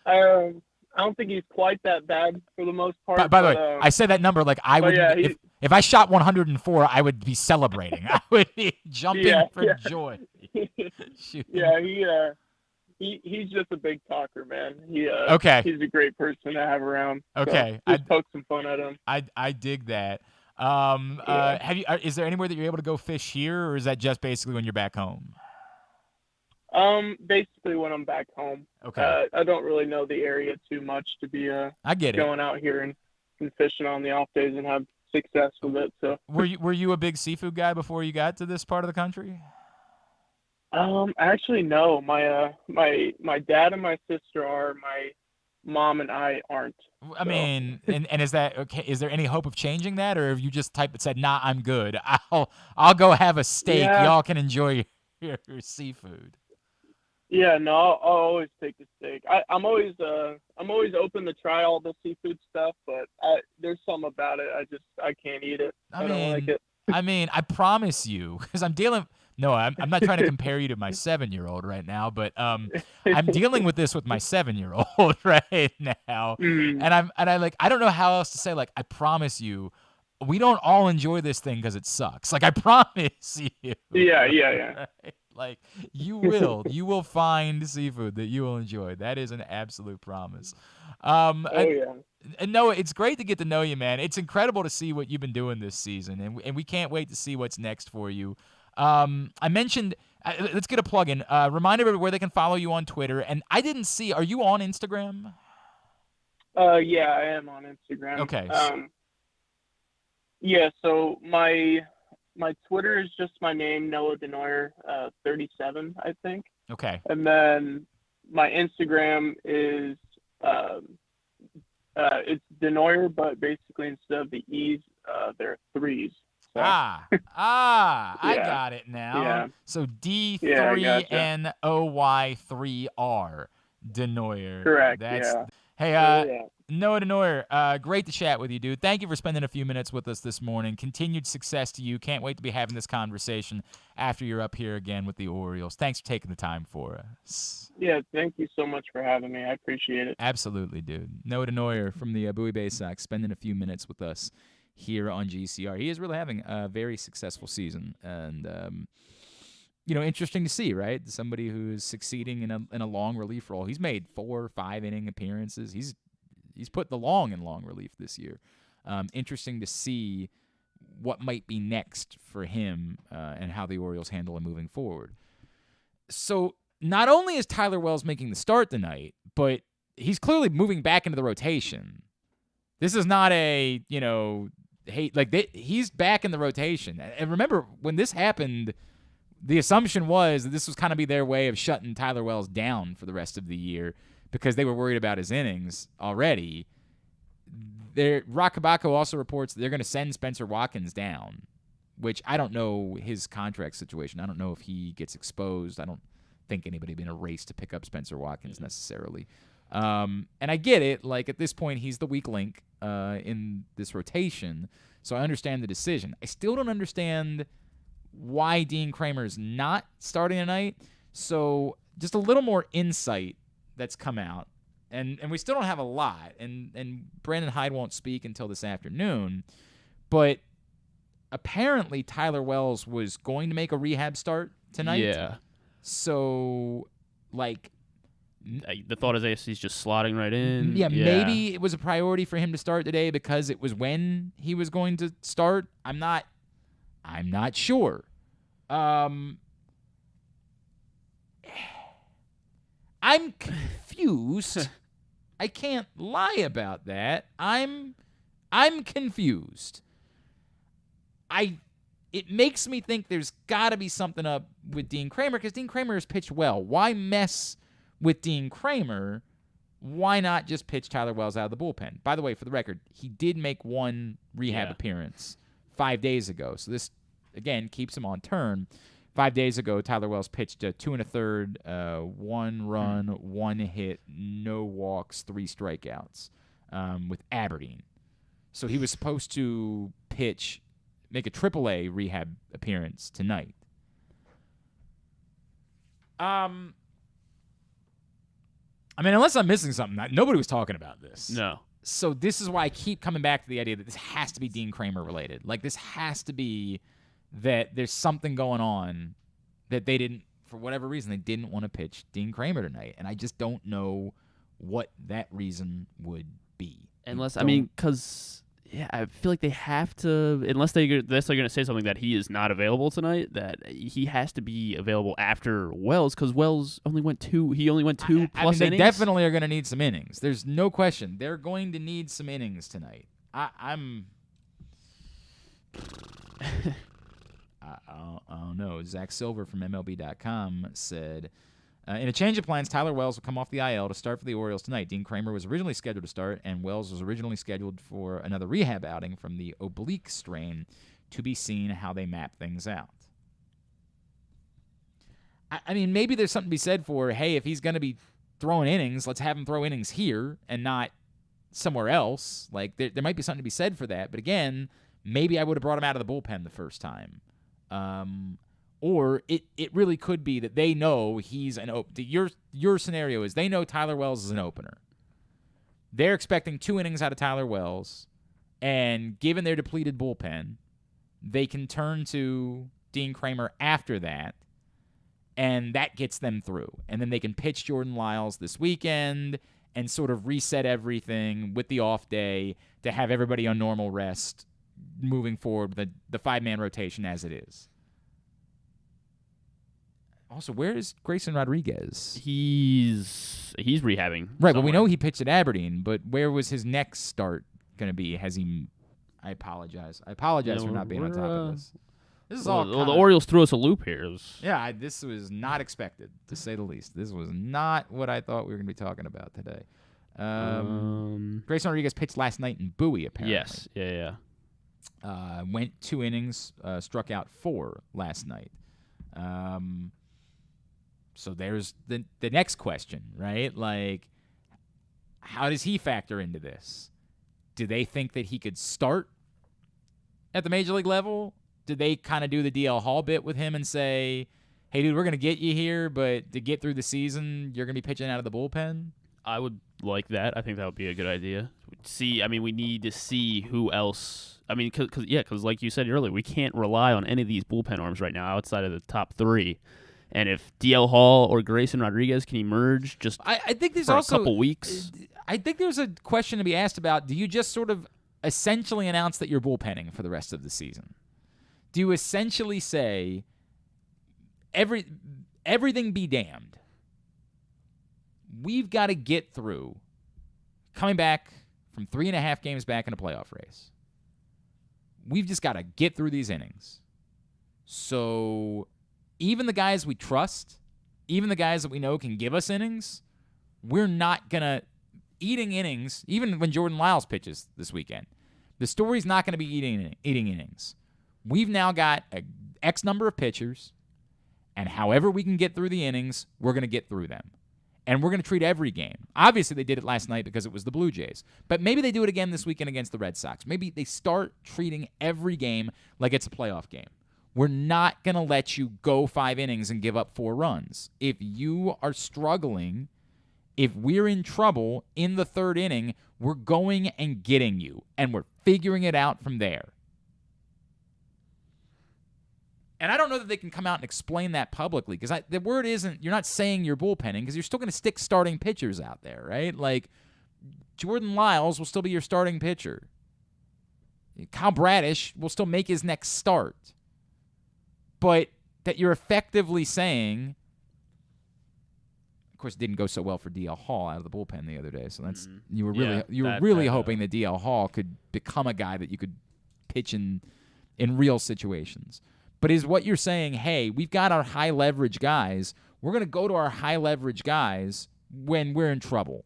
I don't think he's quite that bad for the most part. By the way, I said that number like I would. Yeah, if I shot 104, I would be celebrating. I would be jumping for joy. Yeah, he's just a big talker, man. He's a great person to have around. Okay, so just poke some fun at him. I dig that. Is there anywhere that you're able to go fish here, or is that just basically when you're back home? Basically when I'm back home. Okay. I don't really know the area too much to be I get going out here and fishing on the off days and have success with it. So were you a big seafood guy before you got to this part of the country? Actually no. My dad and my sister are. My mom and I aren't. I mean, and is that okay? Is there any hope of changing that, or have you just said, "Nah, I'm good. I'll go have a steak. Yeah. Y'all can enjoy your seafood." Yeah, no, I'll always take the steak. I'm always open to try all the seafood stuff, but there's something about it. I can't eat it. I don't like it. I promise you, because I'm dealing. No, I'm not trying to compare you to my 7-year-old right now, but I'm dealing with this with my 7-year-old right now, Mm-hmm. and I don't know how else to say. Like, I promise you, we don't all enjoy this thing because it sucks. Like, I promise you. Yeah. Right? Like, you will find seafood that you will enjoy. That is an absolute promise. Yeah. And Noah, it's great to get to know you, man. It's incredible to see what you've been doing this season, and we can't wait to see what's next for you. I mentioned, let's get a plug in. Remind everybody where they can follow you on Twitter. And I didn't see, are you on Instagram? Yeah, I am on Instagram. Okay. Yeah, so my Twitter is just my name, Noah Denoyer, 37, I think. Okay. And then my Instagram is it's Denoyer, but basically instead of the E's, there are 3s. So. I got it now. Yeah. So D3NOY3R Denoyer. Correct. Hey, Noah Denoyer, great to chat with you, dude. Thank you for spending a few minutes with us this morning. Continued success to you. Can't wait to be having this conversation after you're up here again with the Orioles. Thanks for taking the time for us. Yeah, thank you so much for having me. I appreciate it. Absolutely, dude. Noah Denoyer from the Bowie Baysox spending a few minutes with us here on GCR. He is really having a very successful season, and interesting to see, right? Somebody who's succeeding in a long relief role. He's made 4 or 5 inning appearances. He's put the long in long relief this year. Interesting to see what might be next for him and how the Orioles handle him moving forward. So not only is Tyler Wells making the start tonight, but he's clearly moving back into the rotation. This is not a, he's back in the rotation. And remember, when this happened, the assumption was that this was kind of be their way of shutting Tyler Wells down for the rest of the year because they were worried about his innings already. Rockabacco also reports that they're going to send Spencer Watkins down, which I don't know his contract situation. I don't know if he gets exposed. I don't think anybody been in a race to pick up Spencer Watkins necessarily. And I get it. Like, at this point, he's the weak link in this rotation, so I understand the decision. I still don't understand why Dean Kremer is not starting tonight. So just a little more insight that's come out. And we still don't have a lot. And Brandon Hyde won't speak until this afternoon. But apparently Tyler Wells was going to make a rehab start tonight. Yeah. So, like, the thought is he's just slotting right in. Yeah, maybe it was a priority for him to start today because it was when he was going to start. I'm not sure. I'm confused. I can't lie about that. I'm confused. It makes me think there's got to be something up with Dean Kremer because Dean Kremer has pitched well. Why mess with Dean Kremer? Why not just pitch Tyler Wells out of the bullpen? By the way, for the record, he did make one rehab appearance 5 days ago. So this, again, keeps him on turn. 5 days ago, Tyler Wells pitched 2 1/3, 1 run, 1 hit, no walks, 3 strikeouts with Aberdeen. So he was supposed to make a AAA rehab appearance tonight. I mean, unless I'm missing something, nobody was talking about this. No. So this is why I keep coming back to the idea that this has to be Dean Kremer related. Like, this has to be that there's something going on that they didn't, for whatever reason, they didn't want to pitch Dean Kremer tonight. And I just don't know what that reason would be. Unless, I mean, because, yeah, I feel like they have to, unless they're going to say something that he is not available tonight, that he has to be available after Wells, because Wells only went 2 plus they innings. Definitely are going to need some innings. There's no question. They're going to need some innings tonight. I don't know. Zach Silver from MLB.com said, in a change of plans, Tyler Wells will come off the IL to start for the Orioles tonight. Dean Kremer was originally scheduled to start, and Wells was originally scheduled for another rehab outing from the oblique strain, to be seen how they map things out. I mean, maybe there's something to be said for, hey, if he's going to be throwing innings, let's have him throw innings here and not somewhere else. Like, there might be something to be said for that. But again, maybe I would have brought him out of the bullpen the first time. Or it really could be that they know he's an your scenario is they know Tyler Wells is an opener. They're expecting 2 innings out of Tyler Wells, and given their depleted bullpen, they can turn to Dean Kremer after that, and that gets them through. And then they can pitch Jordan Lyles this weekend and sort of reset everything with the off day to have everybody on normal rest moving forward with the 5-man rotation as it is. Also, where is Grayson Rodriguez? He's rehabbing. Right, but we know he pitched at Aberdeen, but where was his next start going to be? I apologize. For not being on top of this. This is all the Orioles threw us a loop here. This was not expected, to say the least. This was not what I thought we were going to be talking about today. Grayson Rodriguez pitched last night in Bowie, apparently. Yes, yeah. Went 2 innings, struck out 4 last night. So there's the next question, right? Like, how does he factor into this? Do they think that he could start at the major league level? Did they kind of do the DL Hall bit with him and say, hey, dude, we're going to get you here, but to get through the season, you're going to be pitching out of the bullpen? I would like that. I think that would be a good idea. We need to see who else. I mean, because like you said earlier, we can't rely on any of these bullpen arms right now outside of the top 3. And if DL Hall or Grayson Rodriguez can emerge I think there's for also a couple weeks. I think there's a question to be asked about, do you just sort of essentially announce that you're bullpenning for the rest of the season? Do you essentially say, everything be damned, we've got to get through coming back from 3.5 games back in a playoff race. We've just got to get through these innings. So even the guys we trust, even the guys that we know can give us innings, we're not going to eating innings, even when Jordan Lyles pitches this weekend. The story's not going to be eating innings. We've now got a X number of pitchers, and however we can get through the innings, we're going to get through them. And we're going to treat every game. Obviously, they did it last night because it was the Blue Jays. But maybe they do it again this weekend against the Red Sox. Maybe they start treating every game like it's a playoff game. We're not going to let you go 5 innings and give up 4 runs. If you are struggling, if we're in trouble in the 3rd inning, we're going and getting you. And we're figuring it out from there. And I don't know that they can come out and explain that publicly because the word isn't, you're not saying you're bullpenning because you're still going to stick starting pitchers out there, right? Like, Jordan Lyles will still be your starting pitcher. Kyle Bradish will still make his next start. But that you're effectively saying, of course, it didn't go so well for DL Hall out of the bullpen the other day. So that's you were really hoping that DL Hall could become a guy that you could pitch in real situations. But is what you're saying, hey, we've got our high-leverage guys. We're going to go to our high-leverage guys when we're in trouble.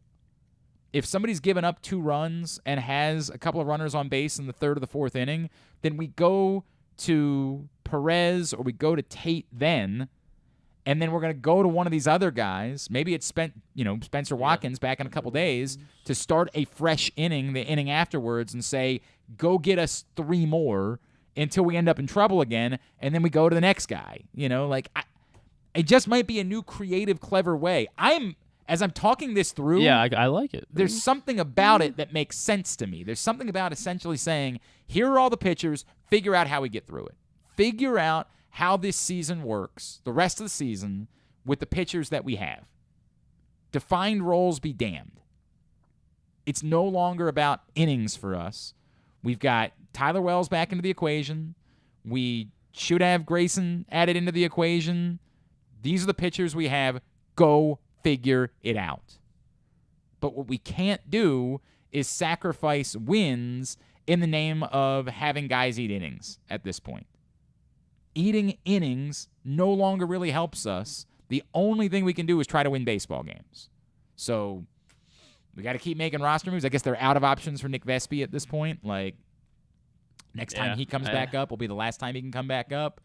If somebody's given up 2 runs and has a couple of runners on base in the 3rd or the 4th inning, then we go to Perez or we go to Tate then, and then we're going to go to one of these other guys. Maybe it's Spencer Watkins back in a couple days to start a fresh inning, the inning afterwards, and say, go get us 3 more until we end up in trouble again, and then we go to the next guy. It just might be a new creative, clever way. As I'm talking this through, I like it. There's something about it that makes sense to me. There's something about essentially saying, here are all the pitchers, figure out how we get through it. Figure out how this season works, the rest of the season, with the pitchers that we have. Defined roles be damned. It's no longer about innings for us. We've got Tyler Wells back into the equation. We should have Grayson added into the equation. These are the pitchers we have. Go figure it out. But what we can't do is sacrifice wins in the name of having guys eat innings at this point. Eating innings no longer really helps us. The only thing we can do is try to win baseball games. So we got to keep making roster moves. I guess they're out of options for Nick Vespi at this point. Next time he comes back up will be the last time he can come back up.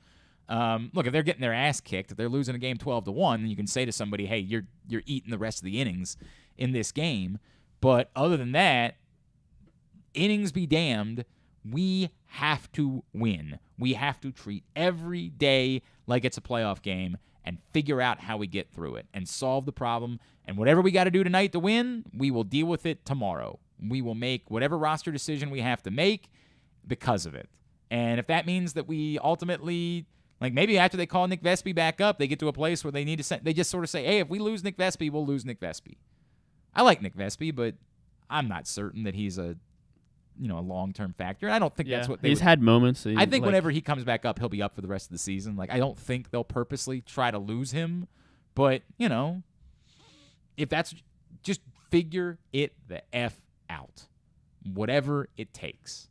Look, if they're getting their ass kicked, if they're losing a game 12-1, then you can say to somebody, hey, you're eating the rest of the innings in this game. But other than that, innings be damned, we have to win. We have to treat every day like it's a playoff game and figure out how we get through it and solve the problem. And whatever we got to do tonight to win, we will deal with it tomorrow. We will make whatever roster decision we have to make because of it. And if that means that we ultimately, maybe after they call Nick Vespi back up, they get to a place where they need to they just sort of say, hey, if we lose Nick Vespi, we'll lose Nick Vespi. I like Nick Vespi, but I'm not certain that he's a long-term factor. And I don't think that's what he's had moments. I think whenever he comes back up, he'll be up for the rest of the season. I don't think they'll purposely try to lose him, but if that's just figure it the F out, whatever it takes.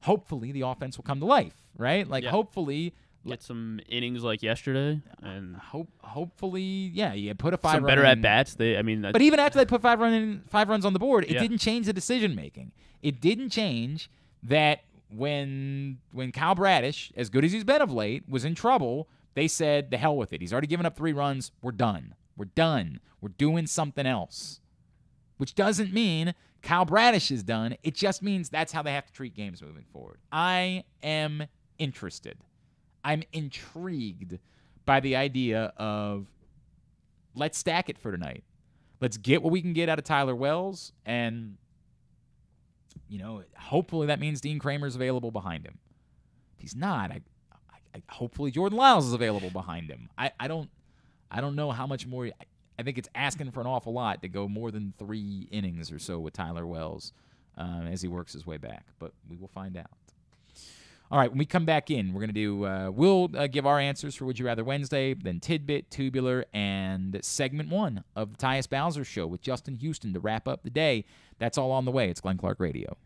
Hopefully the offense will come to life, right? Hopefully get some innings like yesterday, and hopefully, you put a 5 some run better in. at bats. But even after they put 5 runs on the board, it didn't change the decision making. It didn't change that when Kyle Bradish, as good as he's been of late, was in trouble, they said, the hell with it. He's already given up 3 runs. We're done. We're done. We're doing something else. Which doesn't mean Kyle Bradish is done. It just means that's how they have to treat games moving forward. I am interested. I'm intrigued by the idea of let's stack it for tonight. Let's get what we can get out of Tyler Wells, and hopefully that means Dean Kremer's available behind him. If he's not, hopefully Jordan Lyles is available behind him. I don't know how much more. I think it's asking for an awful lot to go more than 3 innings or so with Tyler Wells as he works his way back, but we will find out. All right, when we come back in, we're going to do, we'll give our answers for Would You Rather Wednesday, then Tidbit, Tubular, and segment 1 of the Tyus Bowser Show with Justin Houston to wrap up the day. That's all on the way. It's Glenn Clark Radio.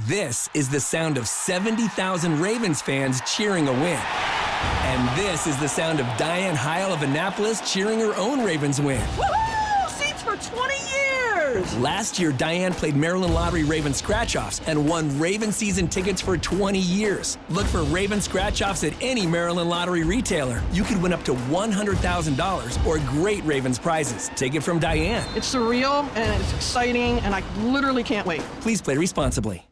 This is the sound of 70,000 Ravens fans cheering a win. And this is the sound of Diane Heil of Annapolis cheering her own Ravens win. Ravens! Last year, Diane played Maryland Lottery Raven Scratch-Offs and won Raven season tickets for 20 years. Look for Raven Scratch-Offs at any Maryland Lottery retailer. You could win up to $100,000 or great Ravens prizes. Take it from Diane. It's surreal, and it's exciting, and I literally can't wait. Please play responsibly.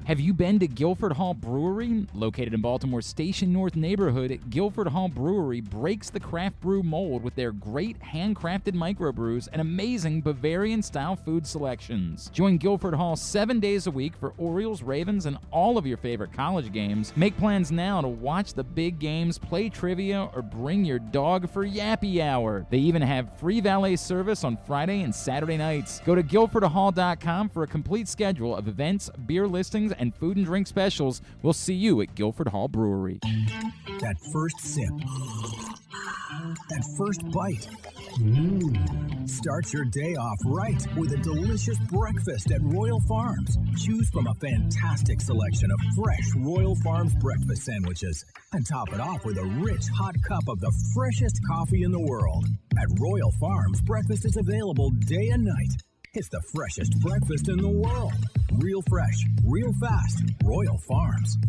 Have you been to Guilford Hall Brewery? Located in Baltimore's Station North neighborhood, Guilford Hall Brewery breaks the craft brew mold with their great handcrafted microbrews and amazing Bavarian-style food selections. Join Guilford Hall 7 days a week for Orioles, Ravens, and all of your favorite college games. Make plans now to watch the big games, play trivia, or bring your dog for Yappy Hour. They even have free valet service on Friday and Saturday nights. Go to guilfordhall.com for a complete schedule of events, beer listings, and food and drink specials. We'll see you at Guilford Hall Brewery. That first sip. That first bite. Start your day off right with a delicious breakfast at Royal Farms. Choose from a fantastic selection of fresh Royal Farms breakfast sandwiches and top it off with a rich hot cup of the freshest coffee in the world. At Royal Farms, breakfast is available day and night. It's the freshest breakfast in the world. Real fresh, real fast. Royal Farms.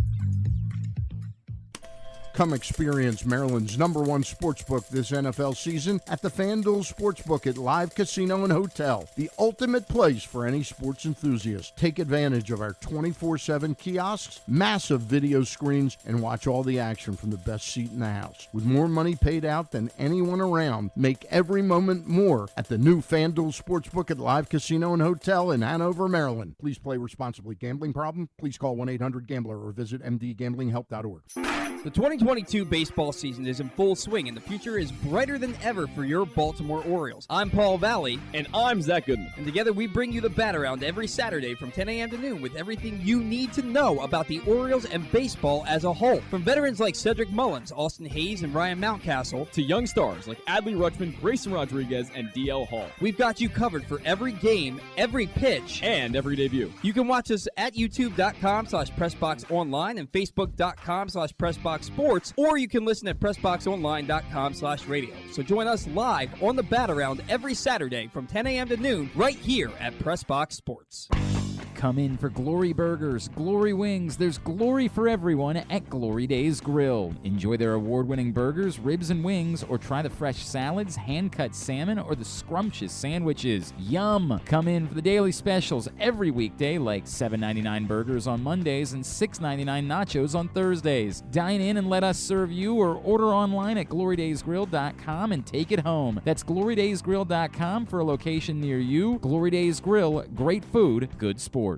Come experience Maryland's #1 sportsbook this NFL season at the FanDuel Sportsbook at Live Casino and Hotel, the ultimate place for any sports enthusiast. Take advantage of our 24/7 kiosks, massive video screens, and watch all the action from the best seat in the house. With more money paid out than anyone around, make every moment more at the new FanDuel Sportsbook at Live Casino and Hotel in Hanover, Maryland. Please play responsibly. Gambling problem? Please call 1-800-GAMBLER or visit mdgamblinghelp.org. The 2022 baseball season is in full swing, and the future is brighter than ever for your Baltimore Orioles. I'm Paul Valley. And I'm Zach Goodman. And together we bring you the Bat Around every Saturday from 10 a.m. to noon with everything you need to know about the Orioles and baseball as a whole. From veterans like Cedric Mullins, Austin Hayes, and Ryan Mountcastle, to young stars like Adley Rutschman, Grayson Rodriguez, and DL Hall. We've got you covered for every game, every pitch, and every debut. You can watch us at youtube.com/PressBoxOnline and Facebook.com/PressBoxSports, or you can listen at PressBoxOnline.com/radio. So join us live on the Bat Around every Saturday from 10 a.m. to noon right here at PressBox Sports. Come in for Glory Burgers, Glory Wings. There's glory for everyone at Glory Days Grill. Enjoy their award-winning burgers, ribs, and wings, or try the fresh salads, hand-cut salmon, or the scrumptious sandwiches. Yum! Come in for the daily specials every weekday, like $7.99 burgers on Mondays and $6.99 nachos on Thursdays. Dine in and let us serve you, or order online at glorydaysgrill.com and take it home. That's glorydaysgrill.com for a location near you. Glory Days Grill, great food, good sports.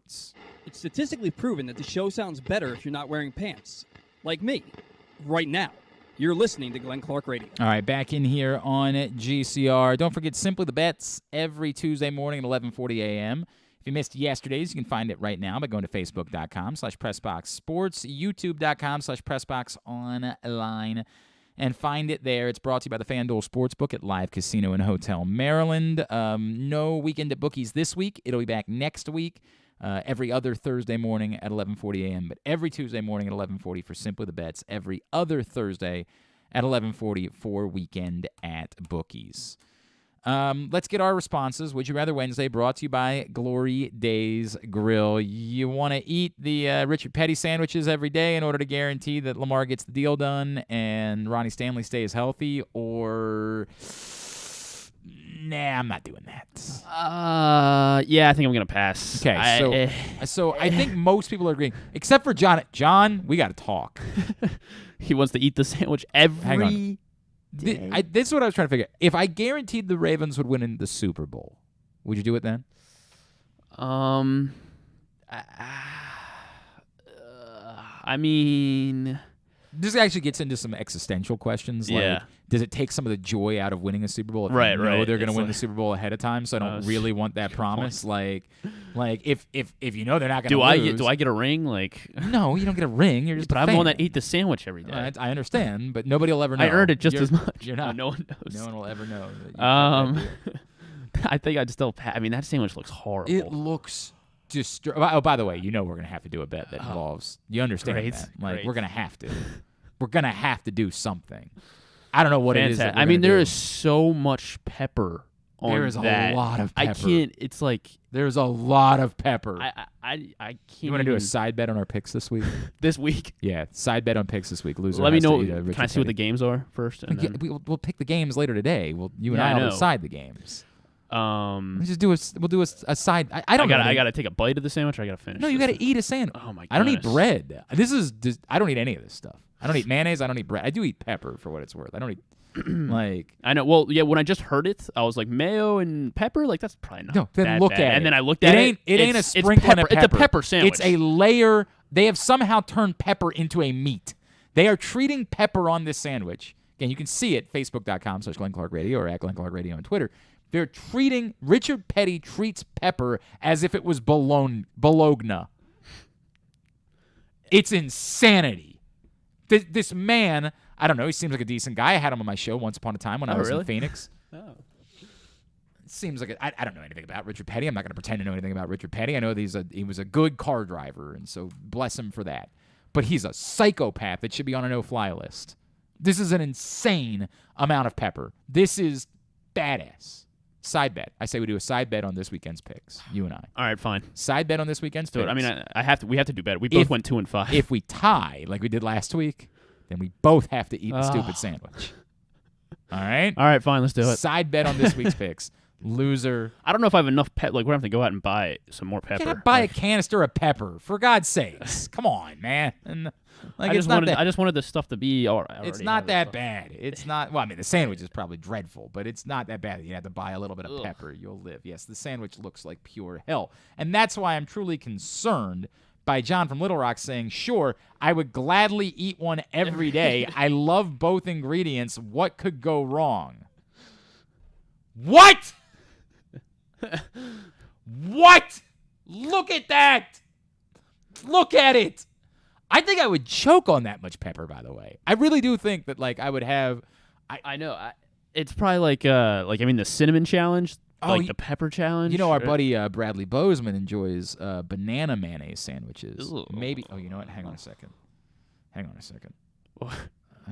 It's statistically proven that the show sounds better if you're not wearing pants. Like me, right now. You're listening to Glenn Clark Radio. All right, back in here on GCR. Don't forget Simply the Bets every Tuesday morning at 11:40 a.m. If you missed yesterday's, you can find it right now by going to Facebook.com/PressBoxSports, YouTube.com/PressBoxOnline, and find it there. It's brought to you by the FanDuel Sportsbook at Live Casino and Hotel Maryland. No weekend at bookies this week. It'll be back next week. Every other Thursday morning at 11:40 a.m., but every Tuesday morning at 11:40 for Simply the Bets, every other Thursday at 11:40 for Weekend at Bookies. Let's get our responses. Would You Rather Wednesday, brought to you by Glory Days Grill. You want to eat the Richard Petty sandwiches every day in order to guarantee that Lamar gets the deal done and Ronnie Stanley stays healthy, or... Nah, I'm not doing that. Yeah, I think I'm going to pass. Okay, so I think most people are agreeing, except for John. John, we got to talk. He wants to eat the sandwich every day. This is what I was trying to figure. If I guaranteed the Ravens would win in the Super Bowl, would you do it then? I mean... This actually gets into some existential questions. Like, does it take some of the joy out of winning a Super Bowl if you know they're going to win the Super Bowl ahead of time? So I don't really want that promise. Like if you know they're not going to lose. Do I get a ring? Like, no, you don't get a ring. You're just but I'm the one that eat the sandwich every day. I understand, but nobody will ever know. I earned it just as much. You're not. No one knows. No one will ever know. I think I'd still pass. I mean, that sandwich looks horrible. It looks... Oh, by the way, you know we're going to have to do a bet that involves... You understand that. Like, we're going to have to. We're going to have to do something. I don't know what it is. I mean, there is so much pepper on There is that. a lot of pepper. I can't. It's like there's a lot of pepper. I can't. You want to do a side bet on our picks this week? This week? Yeah, side bet on picks this week. Loser. Let me has to know. eat a Can Richard I see what Petty. the games are first? And Yeah, then, we'll pick the games later today. You and Yeah, I I will know. decide the games. Let's just do we'll do a side. I don't know. I gotta take a bite of the sandwich. Or I gotta finish. No, you got to eat a sandwich. Oh my! I don't eat goodness. bread. I don't eat any of this stuff. I don't eat mayonnaise. I don't eat bread. I do eat pepper for what it's worth. I don't eat like. I know. Well, yeah. When I just heard it, I was like mayo and pepper. Like that's probably not. No, then that look bad. at it. And then I looked at it. It ain't a It's sprinkling of pepper. It's a pepper sandwich. It's a layer. They have somehow turned pepper into a meat. They are treating pepper on this sandwich. Again, you can see it Facebook.com/Glenn Clark Radio or at Glenn Clark Radio on Twitter. They're treating Richard Petty treats pepper as if it was Bologna. It's insanity. This man, I don't know. He seems like a decent guy. I had him on my show once upon a time when I was in Phoenix. Oh. Seems like I don't know anything about Richard Petty. I'm not going to pretend to know anything about Richard Petty. I know he was a good car driver, and so bless him for that. But he's a psychopath that should be on a no-fly list. This is an insane amount of pepper. This is badass. Side bet. I say we do a side bet on this weekend's picks. You and I. All right, fine. Side bet on this weekend's picks. I mean, we have to do better. We both went 2 and 5. If we tie like we did last week, then we both have to eat the stupid sandwich. All right. All right, fine. Let's do it. Side bet on this week's picks. Loser. I don't know if I have enough pepper. Like, we're going to have to go out and buy some more pepper. You gotta buy a canister of pepper, for God's sakes. Come on, man. And, like, I just wanted the stuff to be all right. It's not that bad. It's not. Well, I mean, the sandwich is probably dreadful, but it's not that bad. You have to buy a little bit of pepper. You'll live. Yes, the sandwich looks like pure hell, and that's why I'm truly concerned by John from Little Rock saying, "Sure, I would gladly eat one every day. I love both ingredients. What could go wrong?" What? What? Look at that. Look at it. I think I would choke on that much pepper, by the way. I really do think that, like, I would have... I know. It's probably like the cinnamon challenge, the pepper challenge. You know, our buddy Bradley Bozeman enjoys banana mayonnaise sandwiches. Ooh. Maybe... Oh, you know what? Hang on a second. I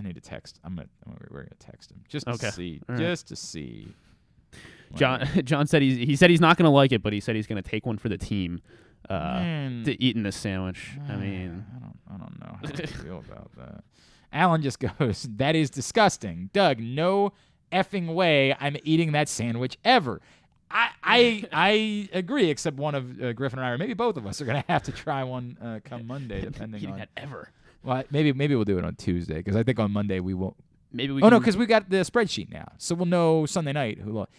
need to text. We're going to text him. Just to see. All Just to see. John said he said he's not going to like it, but he said he's going to take one for the team to eat in this sandwich. I mean, I don't know how I feel about that. Alan just goes, "That is disgusting, Doug. No effing way I'm eating that sandwich ever." I agree, except one of Griffin and I, or maybe both of us, are going to have to try one come Monday, depending eating on that ever. Well, maybe we'll do it on Tuesday, because I think on Monday we won't. Maybe we. Oh no, because we got the spreadsheet now, so we'll know Sunday night who lost.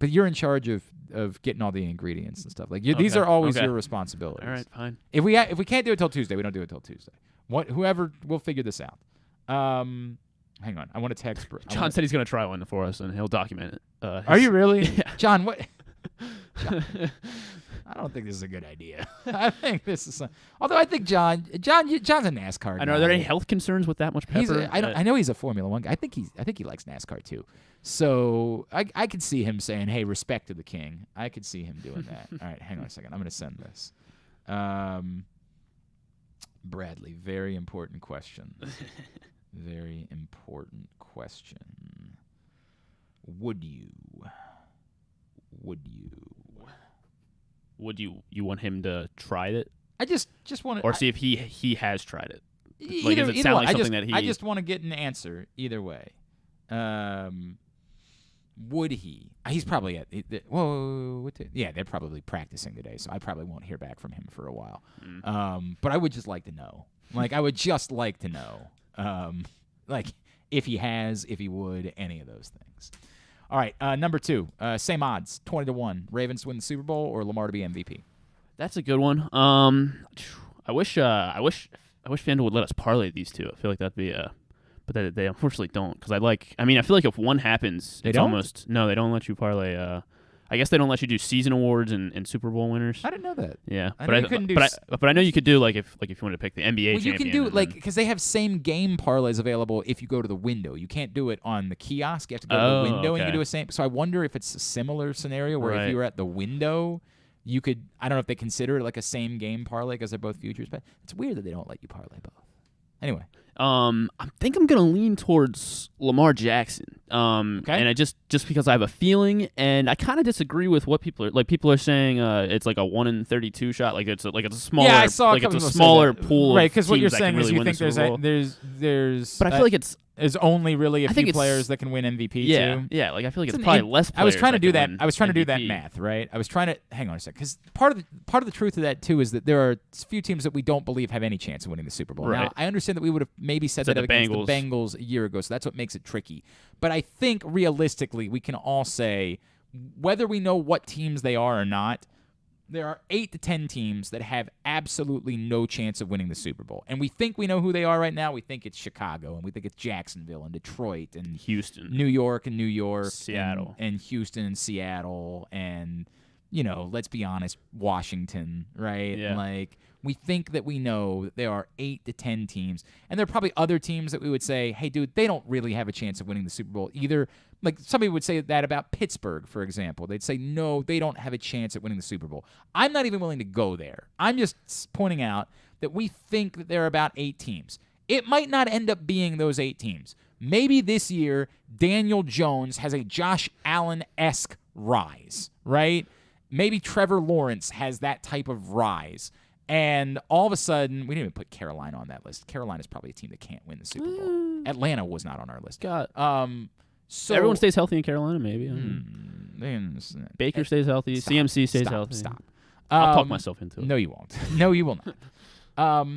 But you're in charge of getting all the ingredients and stuff. Like these are always your responsibilities. All right, fine. If we can't do it till Tuesday, we don't do it till Tuesday. Whoever we'll figure this out. Hang on, I want to text. John said he's going to try one for us, and he'll document it. Are you really, yeah. John? What? John, I don't think this is a good idea. I think this is. Although I think John's a NASCAR guy. I know. Are there any health concerns with that much pepper? I know he's a Formula One guy. I think he likes NASCAR too. So I could see him saying, "Hey, respect to the king." I could see him doing that. All right, hang on a second. I'm going to send this. Bradley, very important question. Very important question. Would you want him to try it? I just want to, or see if he has tried it. Like, does it sound like something that he? I just want to get an answer either way. Would he? He's probably at. Yeah, they're probably practicing today, so I probably won't hear back from him for a while. But I would just like to know. Like, I would just like to know. Like, if he would, any of those things. All right, number 2, same odds, 20-1. Ravens to win the Super Bowl or Lamar to be MVP? That's a good one. I wish FanDuel would let us parlay these two. I feel like that'd be but they unfortunately don't, because I feel like if one happens, they it's don't? almost no, they don't let you parlay. I guess they don't let you do season awards and Super Bowl winners. I didn't know that. Yeah, I know you could do if you wanted to pick the NBA. Well, you champion can do because they have same game parlays available if you go to the window. You can't do it on the kiosk. You have to go to the window and you can do a same. So I wonder if it's a similar scenario where if you were at the window, you could. I don't know if they consider it like a same game parlay because they're both futures, but it's weird that they don't let you parlay both. Anyway. I think I'm gonna lean towards Lamar Jackson. Okay. And I just because I have a feeling, and I kind of disagree with what people are like. People are saying it's like a 1 in 32 shot. Like it's a smaller. Yeah, I saw like it's a smaller pool. Right, because what you're saying is you think there's. But I feel like there's only really a few players that can win MVP too. Yeah. Like I feel like it's probably less. I was trying to do that. MVP. I was trying to do that math. Right. I was trying to hang on a sec, because part of the truth of that too is that there are few teams that we don't believe have any chance of winning the Super Bowl. Right. Now I understand that we would have maybe said that against the Bengals a year ago, so that's what makes it tricky. But I think realistically, we can all say, whether we know what teams they are or not, there are 8 to 10 teams that have absolutely no chance of winning the Super Bowl. And we think we know who they are right now. We think it's Chicago, and we think it's Jacksonville and Detroit and Houston, New York, Seattle, and Houston and Seattle, and, let's be honest, Washington, right? Yeah. Like, we think that we know that there are 8 to 10 teams, and there are probably other teams that we would say, hey, dude, they don't really have a chance of winning the Super Bowl either. Like, somebody would say that about Pittsburgh, for example. They'd say, no, they don't have a chance at winning the Super Bowl. I'm not even willing to go there. I'm just pointing out that we think that there are about 8 teams. It might not end up being those 8 teams. Maybe this year, Daniel Jones has a Josh Allen-esque rise, right? Maybe Trevor Lawrence has that type of rise. And all of a sudden, we didn't even put Carolina on that list. Carolina's probably a team that can't win the Super Bowl. Atlanta was not on our list. So everyone stays healthy in Carolina, maybe. Baker stays healthy. CMC stays healthy. Stop. I'll talk myself into it. No, you won't. No, you will not.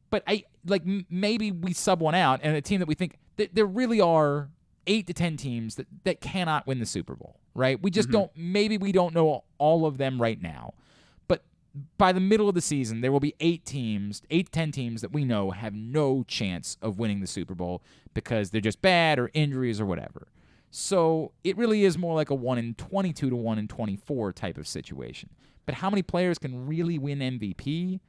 But maybe we sub one out, and a team that we think that there really are 8 to 10 teams that cannot win the Super Bowl, right? We just don't. Maybe we don't know all of them right now. By the middle of the season, there will be 8 to 10 teams that we know have no chance of winning the Super Bowl because they're just bad or injuries or whatever. So it really is more like a 1 in 22 to 1 in 24 type of situation. But how many players can really win MVP?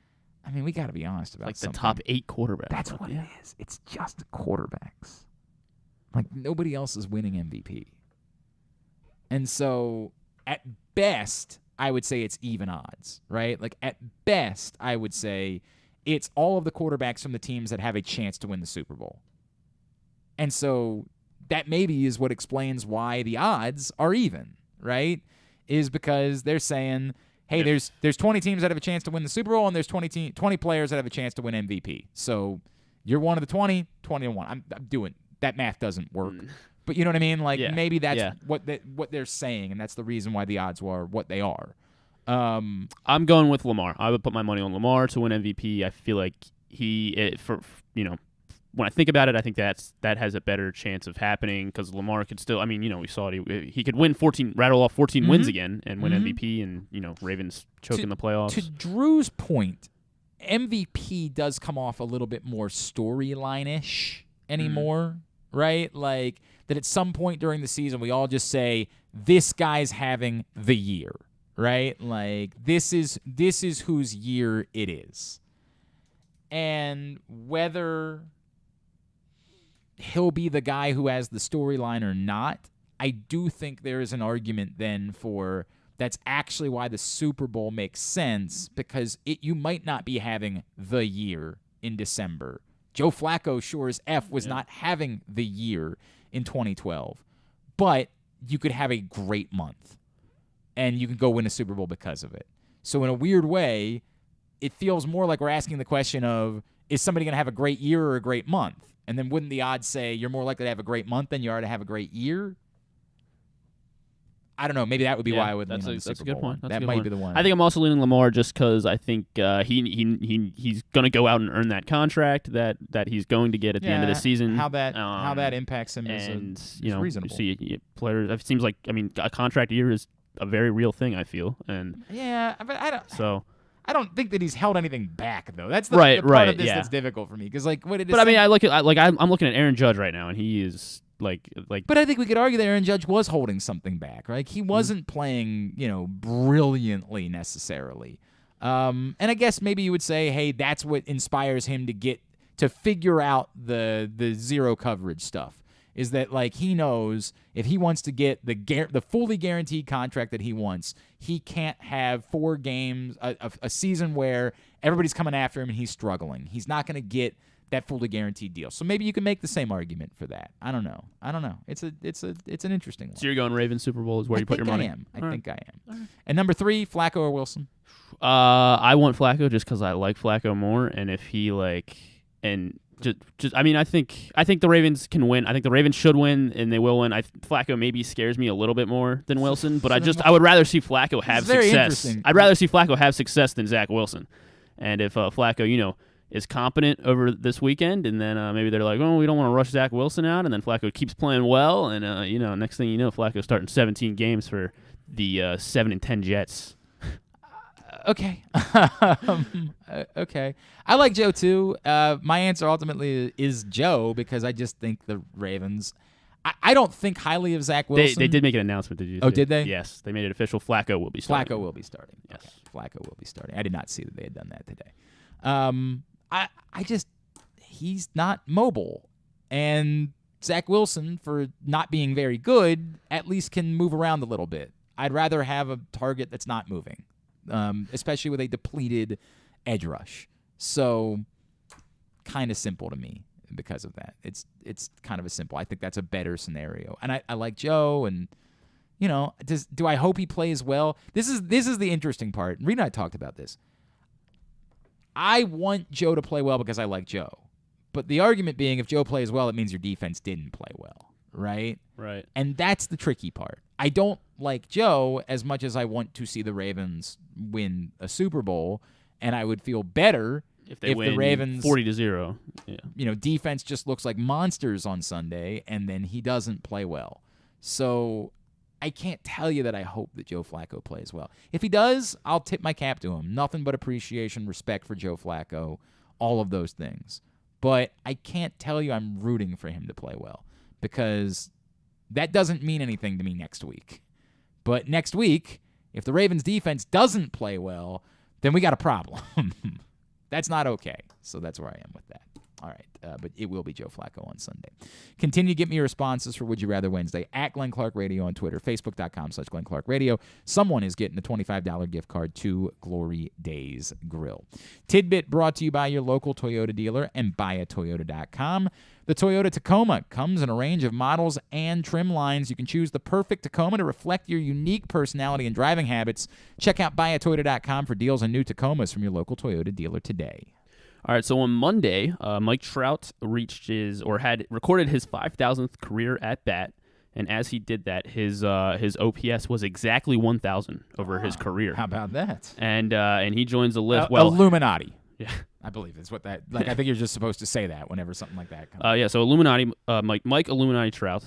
I mean, we got to be honest about like something. The top 8 quarterbacks. That's what it is. It's just quarterbacks. Like, nobody else is winning MVP. And so, at best, I would say it's even odds, right? Like, at best, I would say it's all of the quarterbacks from the teams that have a chance to win the Super Bowl. And so that maybe is what explains why the odds are even, right? Is because they're saying, hey, there's 20 teams that have a chance to win the Super Bowl, and there's 20 players that have a chance to win MVP. So you're one of the 20 to 1. I'm doing that math doesn't work. But you know what I mean? Like, maybe that's what they're saying, and that's the reason why the odds are what they are. I'm going with Lamar. I would put my money on Lamar to win MVP. I feel like when I think about it, I think that has a better chance of happening because Lamar could still. I mean, we saw it. He could win 14, rattle off 14 wins again, and win MVP, and Ravens choke in the playoffs. To Drew's point, MVP does come off a little bit more storyline-ish anymore, right? Like, that at some point during the season, we all just say, this guy's having the year, right? Like, this is whose year it is. And whether he'll be the guy who has the storyline or not, I do think there is an argument then for that's actually why the Super Bowl makes sense, because you might not be having the year in December. Joe Flacco, sure as F, was not having the year in 2012, but you could have a great month, and you can go win a Super Bowl because of it. So in a weird way, it feels more like we're asking the question of, is somebody going to have a great year or a great month? And then wouldn't the odds say you're more likely to have a great month than you are to have a great year? I don't know. Maybe that would be why I would lean on the Super Bowl. That's a good point. That might be the one. I think I'm also leaning Lamar just because I think he's going to go out and earn that contract that he's going to get at the end of the season. How that impacts him is reasonable. You see players. It seems like a contract year is a very real thing. I feel but I don't. So. I don't think that he's held anything back, though. That's the part of this that's difficult for me. Because, what it is. But I mean, I'm looking at Aaron Judge right now, and he is like. But I think we could argue that Aaron Judge was holding something back, right? He wasn't playing, brilliantly necessarily. And I guess maybe you would say, hey, that's what inspires him to figure out the zero coverage stuff. Is that, he knows if he wants to get the fully guaranteed contract that he wants, he can't have 4 games, a season where everybody's coming after him and he's struggling. He's not going to get that fully guaranteed deal. So maybe you can make the same argument for that. I don't know. It's an interesting one. So you're going Ravens Super Bowl is where you put your money? I think I am. And number 3, Flacco or Wilson? I want Flacco just because I like Flacco more, and if he I think the Ravens can win. I think the Ravens should win, and they will win. Flacco maybe scares me a little bit more than Wilson, but I would rather see Flacco have success. I'd rather see Flacco have success than Zach Wilson. And if Flacco, is competent over this weekend, and then maybe they're like, oh, we don't want to rush Zach Wilson out, and then Flacco keeps playing well, and next thing you know, Flacco's starting 17 games for the 7-10 Jets. Okay. Okay. I like Joe too. My answer ultimately is Joe because I just think the Ravens. I don't think highly of Zach Wilson. They did make an announcement. Did you? Oh, did they? Yes, they made it official. Flacco will be starting. Flacco will be starting. Yes, okay. Flacco will be starting. I did not see that they had done that today. He's not mobile, and Zach Wilson, for not being very good, at least can move around a little bit. I'd rather have a target that's not moving. Especially with a depleted edge rush. So kind of simple to me because of that. It's kind of a simple. I think that's a better scenario. And I like Joe, and do I hope he plays well? This is the interesting part. Reed and I talked about this. I want Joe to play well because I like Joe. But the argument being if Joe plays well, it means your defense didn't play well, right? Right. And that's the tricky part. I don't like Joe as much as I want to see the Ravens win a Super Bowl, and I would feel better if win the Ravens 40-0. Yeah. Defense just looks like monsters on Sunday, and then he doesn't play well. So I can't tell you that I hope that Joe Flacco plays well. If he does, I'll tip my cap to him. Nothing but appreciation, respect for Joe Flacco, all of those things. But I can't tell you I'm rooting for him to play well because that doesn't mean anything to me next week. But next week, if the Ravens defense doesn't play well, then we got a problem. That's not okay. So that's where I am with that. All right. But it will be Joe Flacco on Sunday. Continue to get me your responses for Would You Rather Wednesday at Glenn Clark Radio on Twitter, Facebook.com/Glenn Clark Radio. Someone is getting a $25 gift card to Glory Days Grill. Tidbit brought to you by your local Toyota dealer and buyatoyota.com. The Toyota Tacoma comes in a range of models and trim lines. You can choose the perfect Tacoma to reflect your unique personality and driving habits. Check out buyatoyota.com for deals on new Tacomas from your local Toyota dealer today. All right, so on Monday, Mike Trout had recorded his 5,000th career at bat, and as he did that, his OPS was exactly 1,000 over his career. How about that? And he joins the list. Illuminati. Yeah, I believe that's what that. I think you're just supposed to say that whenever something like that comes. Yeah. So Illuminati, Mike Illuminati Trout.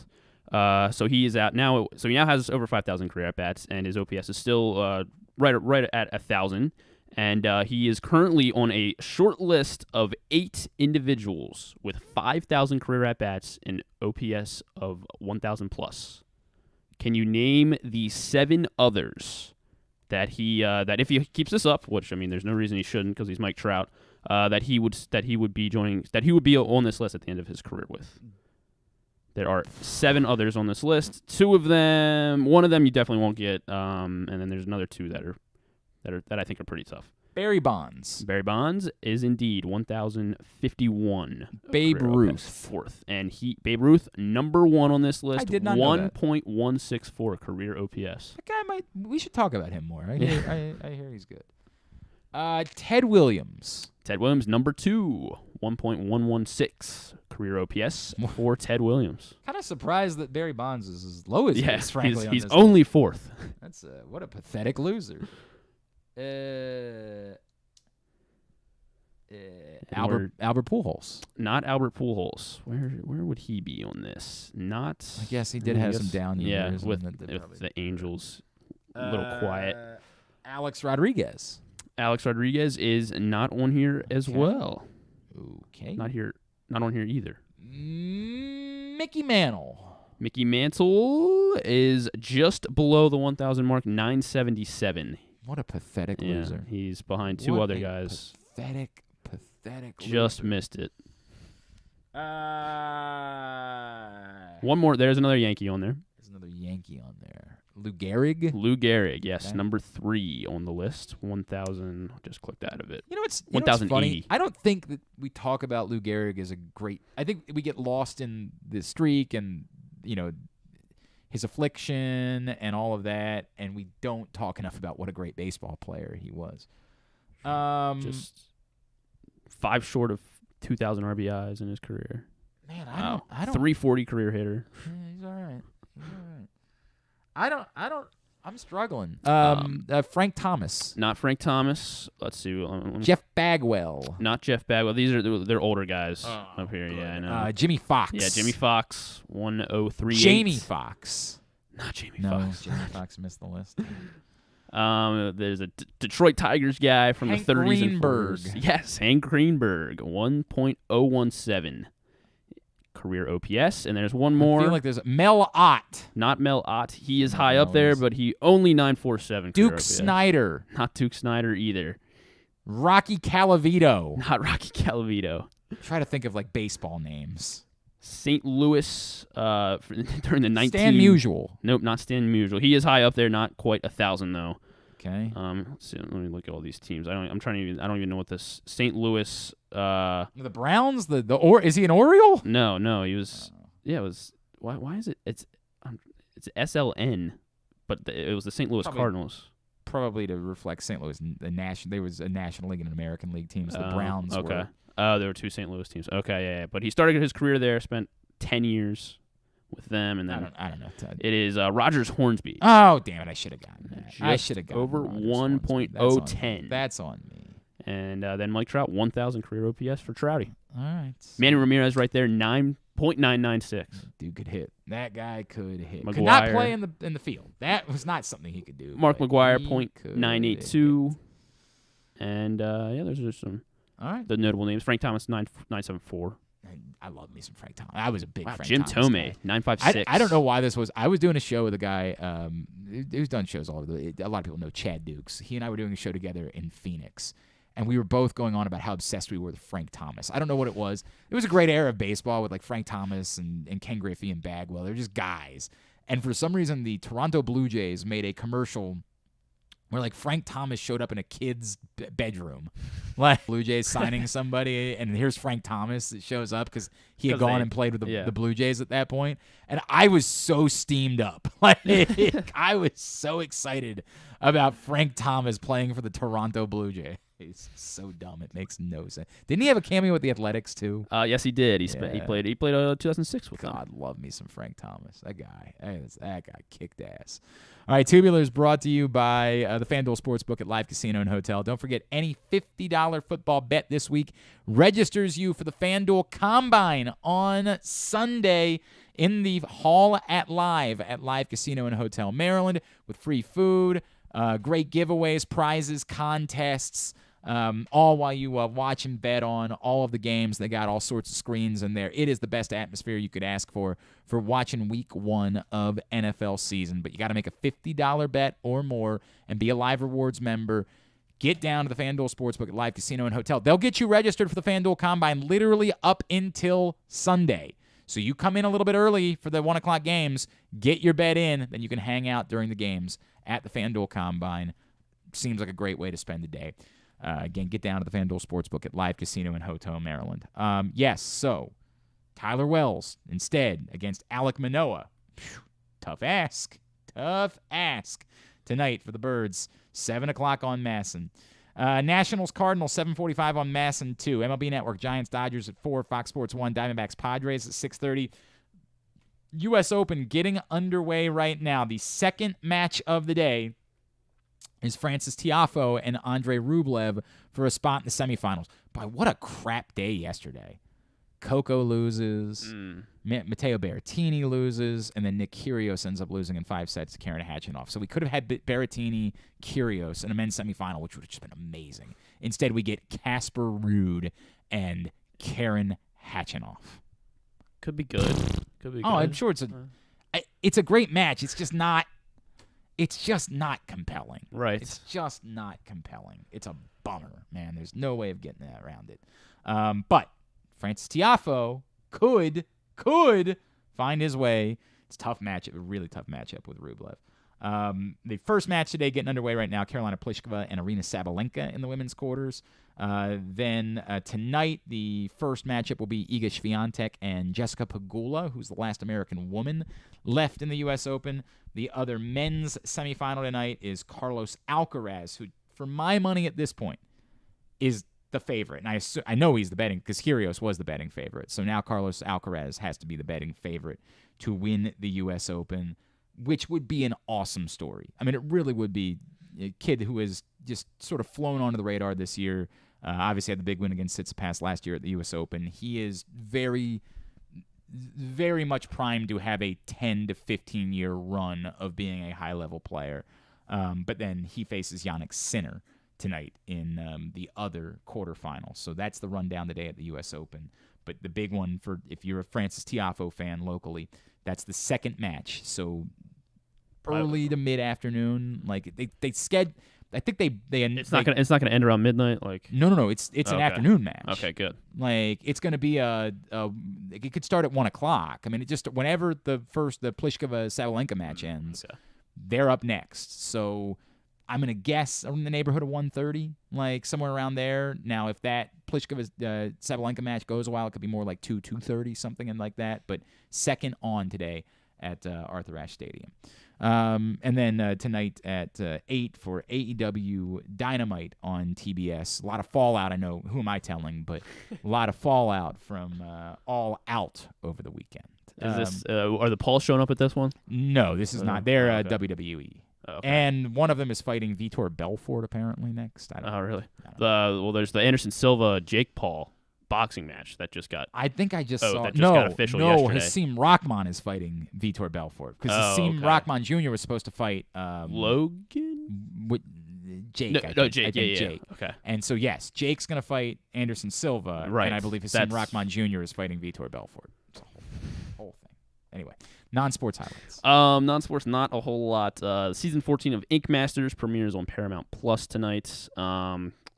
So he is out now. So he now has over 5,000 career at bats, and his OPS is still right at 1,000. And he is currently on a short list of 8 individuals with 5,000 career at-bats and OPS of 1,000 plus. Can you name the 7 others that that if he keeps this up, which I mean, there's no reason he shouldn't because he's Mike Trout, that he would be on this list at the end of his career with? There are 7 others on this list. 2 of them, one of them you definitely won't get, and then there's another 2 that I think are pretty tough. Barry Bonds. Barry Bonds is indeed 1,051. Babe Ruth. 4th. And Babe Ruth, number 1 on this list. I did not know that. 1.164 career OPS. That guy we should talk about him more. I hear he's good. Ted Williams. Ted Williams, number 2. 1.116 career OPS for Ted Williams. Kind of surprised that Barry Bonds is as low as he is, frankly. He's only 4th. That's what a pathetic loser. Albert Pujols. Not Albert Pujols. Where would he be on this? Not. I guess he did have some down years. Yeah, with the Angels, a little quiet. Alex Rodriguez. Alex Rodriguez is not on here as well. Okay. Not on here either. Mickey Mantle. Mickey Mantle is just below the 1,000 mark, 977. What a pathetic loser. He's behind 2 other guys. Pathetic Just loser. missed it. One more. There's another Yankee on there. There's another Yankee on there. Lou Gehrig? Lou Gehrig, yes, Okay. number 3 on the list. 1,000. Just clicked out of it. You know what's 1,080. funny? I don't think that we talk about Lou Gehrig as a great. I think we get lost in the streak and his affliction and all of that, and we don't talk enough about what a great baseball player he was. Just 5 short of 2,000 RBIs in his career. Man, I don't. 340 career hitter. Yeah, he's all right. I'm struggling. Frank Thomas. Not Frank Thomas. Let's see. Jeff Bagwell. Not Jeff Bagwell. They're older guys up here. Yeah, I know. Jimmy Fox. Yeah, Jimmy Fox. 103. Jamie Fox. Not Jamie No, Fox. Jamie Fox missed the list. There's a Detroit Tigers guy from Hank the 30s Greenberg. and 40s. Yes, Hank Greenberg. 1.017 career OPS. And there's one more. I feel like there's Mel Ott. Not Mel Ott. He is high up there, but he only 947. Duke career OPS. Snyder. Not Duke Snyder either. Rocky Calavito. Not Rocky Calavito. Try to think of baseball names. St. Louis during the 19... Stan Musial. Nope, not Stan Musial. He is high up there, not quite 1,000 though. Okay. Let's see. Let me look at all these teams. I don't even know what this St. Louis. The Browns. Is he an Oriole? No. He was. Yeah, it was. Why is it? It's SLN, but it was the St. Louis Cardinals. Probably to reflect St. Louis. There was a National League and an American League teams. The Browns. Okay. were. There were 2 St. Louis teams. Okay, yeah. But he started his career there. Spent 10 years with them, and then I don't know. It is Rogers Hornsby. Oh, damn it! I should have gotten that. I Just should have gotten over Rogers 1.010. That's on me. And then Mike Trout, 1,000 career OPS for Trouty. All right. Manny Ramirez right there, 9.996. Dude could hit. That guy could hit. McGuire. Could not play in the field. That was not something he could do. Mark but McGuire, he .982. And those are some all right. the notable names. Frank Thomas, 974. I love me some Frank Thomas. I was a big Frank Jim Thomas Tomei, guy. 956. I don't know why this was. I was doing a show with a guy who's done shows all over. A lot of people know Chad Dukes. He and I were doing a show together in Phoenix, and we were both going on about how obsessed we were with Frank Thomas. I don't know what it was. It was a great era of baseball with Frank Thomas and Ken Griffey and Bagwell. They're just guys. And for some reason, the Toronto Blue Jays made a commercial where Frank Thomas showed up in a kid's bedroom. Blue Jays signing somebody, and here's Frank Thomas that shows up because he had gone and played with the Blue Jays at that point. And I was so steamed up. I was so excited about Frank Thomas playing for the Toronto Blue Jays. It's so dumb. It makes no sense. Didn't he have a cameo with the Athletics too? Yes, he did. He played 2006 with them. God, love me some Frank Thomas. That guy kicked ass. All right, Tubular is brought to you by the FanDuel Sportsbook at Live Casino and Hotel. Don't forget, any $50 football bet this week registers you for the FanDuel Combine on Sunday in the hall at Live Casino and Hotel, Maryland, with free food, great giveaways, prizes, contests, all while you watch and bet on all of the games. They got all sorts of screens in there. It is the best atmosphere you could ask for watching week 1 of NFL season. But you got to make a $50 bet or more and be a Live Rewards member. Get down to the FanDuel Sportsbook at Live Casino and Hotel. They'll get you registered for the FanDuel Combine literally up until Sunday. So you come in a little bit early for the 1 o'clock games, get your bet in, then you can hang out during the games at the FanDuel Combine. Seems like a great way to spend the day. Again, get down to the FanDuel Sportsbook at Live Casino in Hotel, Maryland. So Tyler Wells instead against Alek Manoah. Tough ask tonight for the Birds. 7 o'clock on Masson. Nationals, Cardinals, 7:45 on Masson 2. MLB Network, Giants, Dodgers at 4. Fox Sports 1, Diamondbacks, Padres at 6:30. U.S. Open getting underway right now. The second match of the day is Francis Tiafoe and Andre Rublev for a spot in the semifinals. Boy, what a crap day yesterday. Coco loses, Matteo Berrettini loses, and then Nick Kyrgios ends up losing in 5 sets to Karen Khachanov. So we could have had Berrettini, Kyrgios in a men's semifinal, which would have just been amazing. Instead, we get Casper Ruud and Karen Khachanov. Could be good. I'm sure it's a great match. It's just not compelling. Right. It's just not compelling. It's a bummer, man. There's no way of getting that around it. But Francis Tiafoe could find his way. It's a tough matchup, a really tough matchup with Rublev. The first match today getting underway right now, Karolina Pliskova and Aryna Sabalenka in the women's quarters. Then tonight, the first matchup will be Iga Swiatek and Jessica Pegula, who's the last American woman left in the U.S. Open. The other men's semifinal tonight is Carlos Alcaraz, who, for my money at this point, is the favorite. And I know he's the betting, because Kyrgios was the betting favorite. So now Carlos Alcaraz has to be the betting favorite to win the U.S. Open, which would be an awesome story. I mean, it really would be. A kid who has just sort of flown onto the radar this year. Obviously had the big win against Tsitsipas last year at the U.S. Open. He is very, very much primed to have a 10 to 15-year run of being a high-level player. But then he faces Jannik Sinner tonight in the other quarterfinal. So that's the rundown today at the U.S. Open. But the big one for if you're a Francis Tiafoe fan locally, that's the second match. So early to mid-afternoon, like they schedule. I think they It's not gonna end around midnight. Like no. It's an afternoon match. Okay, good. Like it's gonna be it could start at 1:00. I mean, it just whenever the Pliskova Sabalenka match ends, they're up next. So I'm gonna guess in the neighborhood of 1:30, like somewhere around there. Now, if that Pliskova Sabalenka match goes a while, it could be more like 2:30, something like that. But second on today at Arthur Ashe Stadium. And then tonight at 8 for AEW Dynamite on TBS. A lot of fallout, I know. Who am I telling? But a lot of fallout from All Out over the weekend. Is this are the Pauls showing up at this one? No, this is not. They're WWE. Oh, okay. And one of them is fighting Vitor Belfort apparently next. I don't know. Really? Well, there's the Anderson Silva Jake Paul boxing match that just got. I think I just saw. That just got official yesterday. Hasim Rahman is fighting Vitor Belfort because Hasim Rahman Jr. was supposed to fight Logan. With Jake. Jake. Jake. Okay. And so yes, Jake's gonna fight Anderson Silva, right? And I believe Hasim Rahman Jr. is fighting Vitor Belfort. It's a whole thing. Anyway. Non-sports highlights. Non-sports, not a whole lot. Season 14 of Ink Masters premieres on Paramount Plus tonight.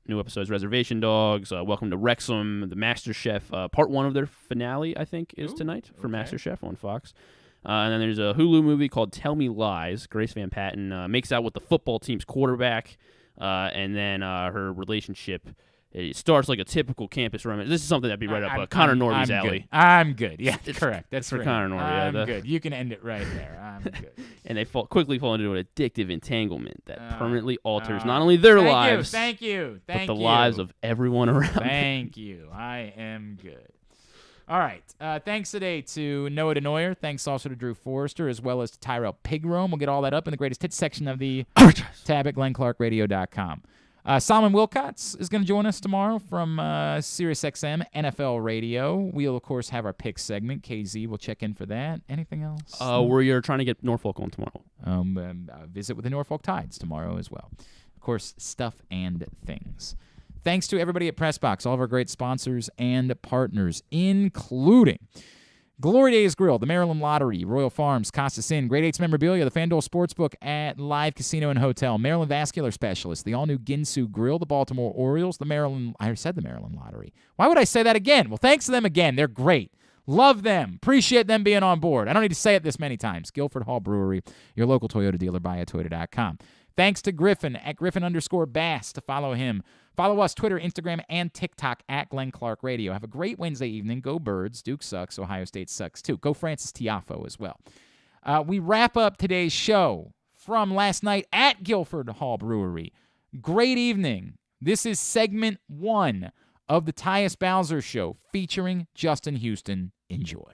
New episodes, Reservation Dogs, Welcome to Wrexham, The Master Chef. Part 1 of their finale, I think, is tonight for Master Chef on Fox. And then there's a Hulu movie called Tell Me Lies. Grace Van Patten makes out with the football team's quarterback, and then her relationship. It starts like a typical campus romance. This is something that'd be right up Connor Norby's alley. I'm good. Yeah, correct. That's for right. Connor Norby. I'm good. You can end it right there. I'm good. And they quickly fall into an addictive entanglement that permanently alters not only their lives, thank you, but the lives of everyone around. Thank you. I am good. All right. Thanks today to Noah Denoyer. Thanks also to Drew Forrester, as well as to Tyrrell Pigrome. We'll get all that up in the greatest hits section of the tab at GlennClarkRadio.com. Solomon Wilcots is going to join us tomorrow from SiriusXM NFL Radio. We'll, of course, have our picks segment. KZ will check in for that. Anything else? We're trying to get Norfolk on tomorrow. Visit with the Norfolk Tides tomorrow as well. Of course, stuff and things. Thanks to everybody at PressBox, all of our great sponsors and partners, including Glory Days Grill, the Maryland Lottery, Royal Farms, Costas Inn, Great 8's Memorabilia, the FanDuel Sportsbook at Live Casino and Hotel, Maryland Vascular Specialist, the all-new Ginsu Grill, the Baltimore Orioles, I said the Maryland Lottery. Why would I say that again? Well, thanks to them again. They're great. Love them. Appreciate them being on board. I don't need to say it this many times. Guilford Hall Brewery, your local Toyota dealer, buyatoyota.com. Thanks to Griffin at Griffin_Bass to follow him. Follow us, Twitter, Instagram, and TikTok at Glenn Clark Radio. Have a great Wednesday evening. Go Birds. Duke sucks. Ohio State sucks, too. Go Francis Tiafoe as well. We wrap up today's show from last night at Guilford Hall Brewery. Great evening. This is segment 1 of the Tyus Bowser Show featuring Justin Houston. Enjoy.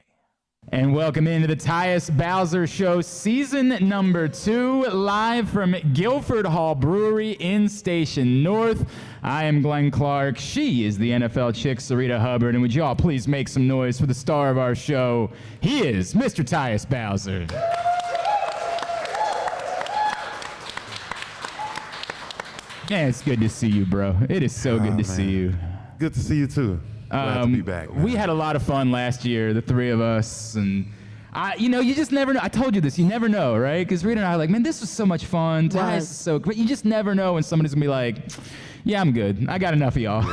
And welcome into the Tyus Bowser Show, season number 2, live from Guilford Hall Brewery in Station North. I am Glenn Clark. She is the NFL chick, Sarita Hubbard. And would you all please make some noise for the star of our show? He is Mr. Tyus Bowser. Yeah, it's good to see you, bro. It is so good to see you. Good to see you, too. Glad to be back, man. We had a lot of fun last year, the three of us, and you just never know. I told you this, you never know, right? Because Rita and I are like, man, this was so much fun. Tyus is so great. You just never know when somebody's gonna be like, Yeah, I'm good. I got enough of y'all.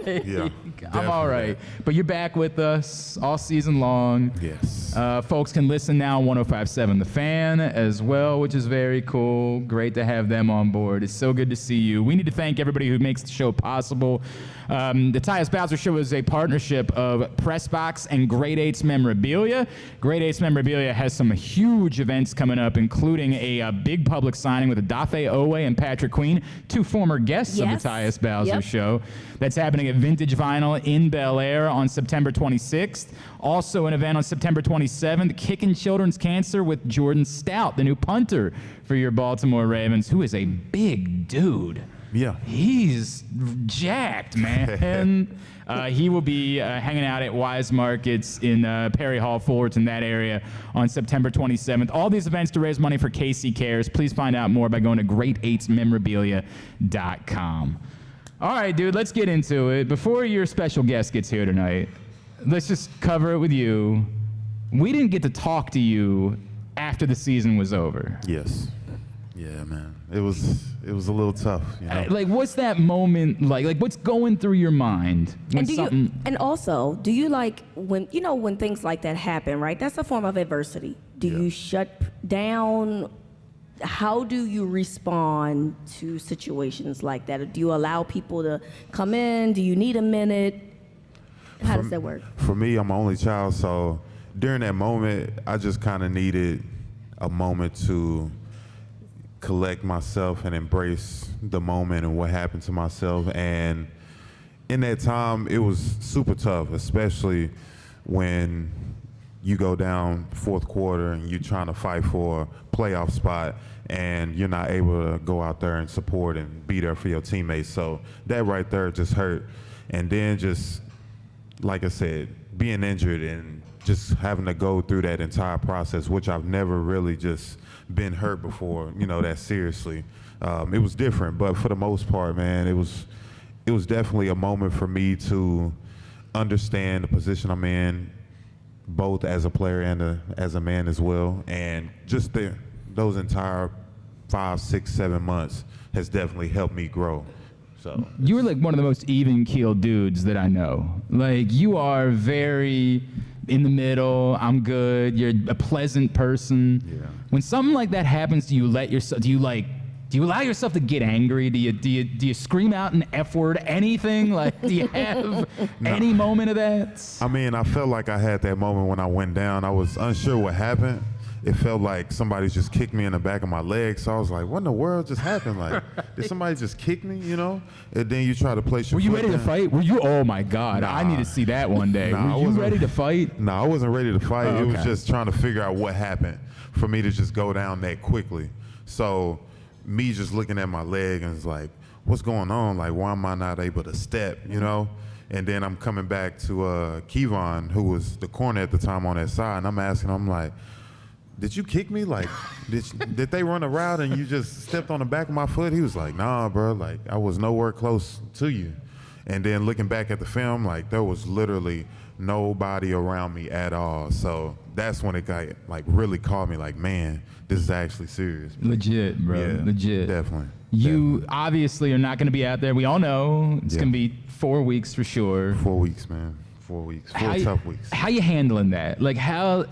Yeah, I'm all right. But you're back with us all season long. Yes. Folks can listen now on 105.7 The Fan as well, which is very cool. Great to have them on board. It's so good to see you. We need to thank everybody who makes the show possible. The Tyus Bowser Show is a partnership of Pressbox and Grade 8's Memorabilia. Grade 8's Memorabilia has some huge events coming up, including a big public signing with Adafe Owe and Patrick Queen, two former guests of the Tyus Bowser Show. That's happening at Vintage Vinyl in Bel Air on September 26th. Also an event on September 27th, Kicking Children's Cancer with Jordan Stout, the new punter for your Baltimore Ravens, who is a big dude. Yeah. He's jacked, man. He will be hanging out at Wise Markets in Perry Hall, Fullerton, that area on September 27th. All these events to raise money for KC Cares. Please find out more by going to great8smemorabilia.com. All right, dude, let's get into it. Before your special guest gets here tonight, let's just cover it with you. We didn't get to talk to you after the season was over. Yes. Yeah, man. It was a little tough, you know. Like, what's that moment like? Like, what's going through your mind when And also, do you like when things like that happen, right? That's a form of adversity. Do you shut down? How do you respond to situations like that? Do you allow people to come in? Do you need a minute? How does that work? For me, I'm an only child, so during that moment, I just kind of needed a moment to collect myself and embrace the moment and what happened to myself. And in that time, it was super tough, especially when you go down fourth quarter and you're trying to fight for a playoff spot and you're not able to go out there and support and be there for your teammates. So that right there just hurt. And then just, like I said, being injured and just having to go through that entire process, which I've never really just been hurt before, that seriously. It was different, but for the most part, man, it was definitely a moment for me to understand the position I'm in, both as a player and as a man as well. And just those entire 5, 6, 7 months has definitely helped me grow. So you were like one of the most even-keeled dudes that I know. Like, you are very in the middle. I'm good. You're a pleasant person. Yeah. When something like that happens, do you allow yourself to get angry? Do you scream out an F word? Anything? Like, do you have any moment of that? I mean, I felt like I had that moment when I went down. I was unsure what happened. It felt like somebody just kicked me in the back of my leg. So I was like, what in the world just happened? Like, did somebody just kick me, And then you try to place your Were you ready to fight? Were you? Oh, my God. Nah. I need to see that one day. Were you ready to fight? No, I wasn't ready to fight. Oh, okay. It was just trying to figure out what happened for me to just go down that quickly. So me just looking at my leg and it's like, what's going on? Like, why am I not able to step, And then I'm coming back to Kevon, who was the corner at the time on that side, and I'm asking him, like, did you kick me? Like, did they run a route and you just stepped on the back of my foot? He was like, nah, bro. Like, I was nowhere close to you. And then looking back at the film, like, there was literally nobody around me at all. So that's when it got, like, really caught me, like, man, this is actually serious. Legit, bro. Yeah, legit. Definitely. You obviously are not going to be out there. We all know it's going to be 4 weeks for sure. 4 weeks, man. 4 weeks. 4 tough weeks. How you handling that? Like, how...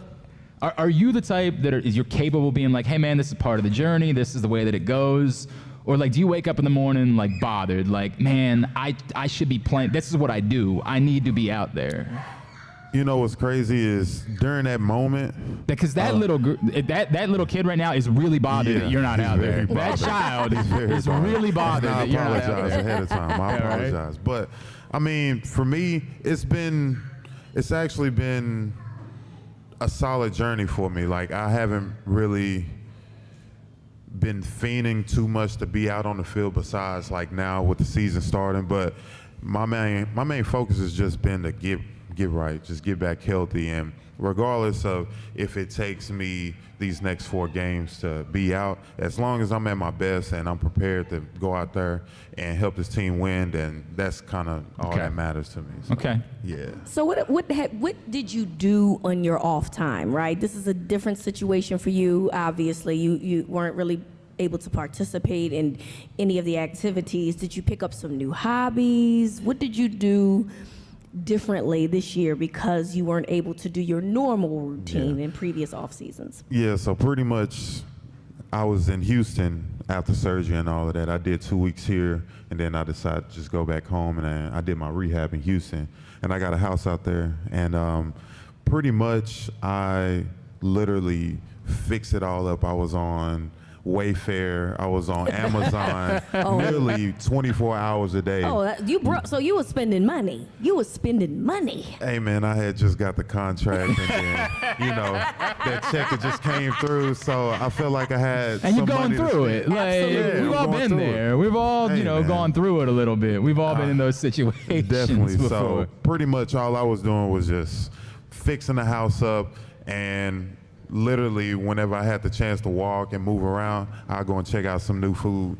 Are you the type that you're capable of being like, hey, man, this is part of the journey. This is the way that it goes? Or, like, do you wake up in the morning, like, bothered? Like, man, I should be playing. This is what I do. I need to be out there. You know what's crazy is during that moment. Because that little kid right now is really bothered that you're not out there. That child is really bothered that you're not out there. I apologize ahead of time. I apologize. But, I mean, for me, it's actually been a solid journey for me. Like, I haven't really been fiending too much to be out on the field besides like now with the season starting. But my main focus has just been to get right, just get back healthy, and regardless of if it takes me these next 4 games to be out, as long as I'm at my best and I'm prepared to go out there and help this team win, then that's kind of all that matters to me. So, okay. Yeah. So what did you do on your off time, right? This is a different situation for you, obviously. You weren't really able to participate in any of the activities? Did you pick up some new hobbies? What did you do differently this year because you weren't able to do your normal routine in previous off seasons? Yeah, so pretty much I was in Houston after surgery and all of that. I did 2 weeks here, and then I decided to just go back home, and I did my rehab in Houston. And I got a house out there, and pretty much I literally fixed it all up. I was on Wayfair, I was on Amazon, nearly 24 hours a day. So you were spending money. You were spending money. Hey man, I had just got the contract, and then that check it just came through. So I felt like I had. And you're some going money through it. Like we've all been there. We've all gone through it a little bit. We've all been in those situations. Definitely. Before. So pretty much all I was doing was just fixing the house up, and literally whenever I had the chance to walk and move around, I'd go and check out some new food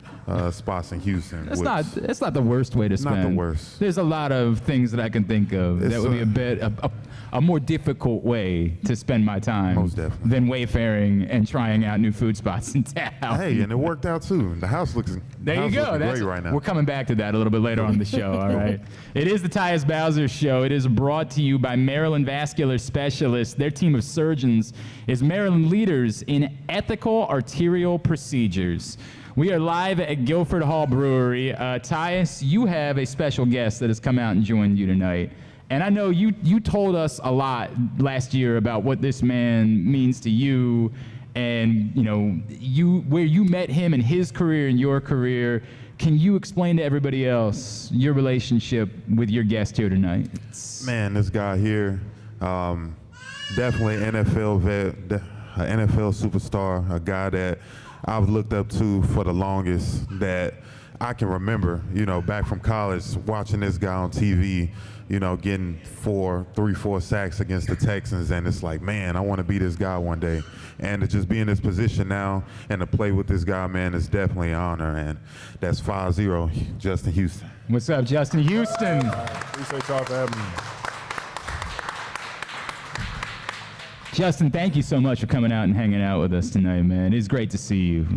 spots in Houston. That's not the worst way to spend. Not the worst. There's a lot of things that I can think of that would be a more difficult way to spend my time than wayfaring and trying out new food spots in town. Hey, and it worked out too. The house looks great right now. We're coming back to that a little bit later on in the show, all right? It is the Tyus Bowser Show. It is brought to you by Maryland Vascular Specialists. Their team of surgeons is Maryland leaders in ethical arterial procedures. We are live at Guilford Hall Brewery. Tyus, you have a special guest that has come out and joined you tonight. And I know you told us a lot last year about what this man means to you, and where you met him in his career and your career. Can you explain to everybody else your relationship with your guest here tonight? Man, this guy here, definitely NFL vet, an NFL superstar, a guy that I've looked up to for the longest that I can remember, back from college, watching this guy on TV, getting 3-4 sacks against the Texans, and it's like, man, I want to be this guy one day. And to just be in this position now and to play with this guy, man, is definitely an honor, and that's 5-0, Justin Houston. What's up, Justin Houston? Appreciate y'all for having me. Justin, thank you so much for coming out and hanging out with us tonight, man. It's great to see you.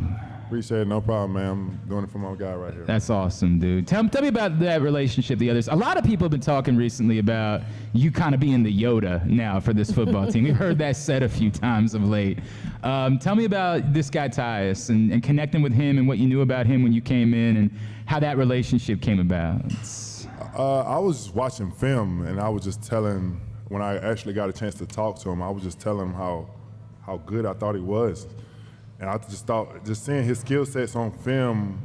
Appreciate it. No problem, man. I'm doing it for my guy right here. That's awesome, dude. Tell me about that relationship. A lot of people have been talking recently about you kind of being the Yoda now for this football team. We've heard that said a few times of late. Tell me about this guy, Tyus, and connecting with him and what you knew about him when you came in and how that relationship came about. I was watching film, and I was just telling, when I actually got a chance to talk to him, I was just telling him how good I thought he was. And I just thought, just seeing his skill sets on film,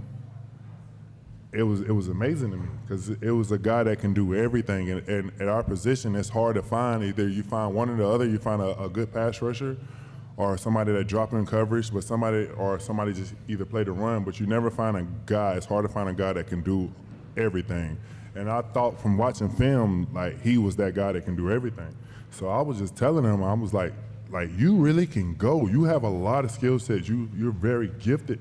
it was amazing to me, because it was a guy that can do everything. And at our position, it's hard to find. Either you find one or the other. You find a good pass rusher, or somebody that drop in coverage, but somebody just either play the run. But you never find a guy. It's hard to find a guy that can do everything. And I thought from watching film, like, he was that guy that can do everything. So I was just telling him, I was like, you really can go. You have a lot of skill sets. You're very gifted.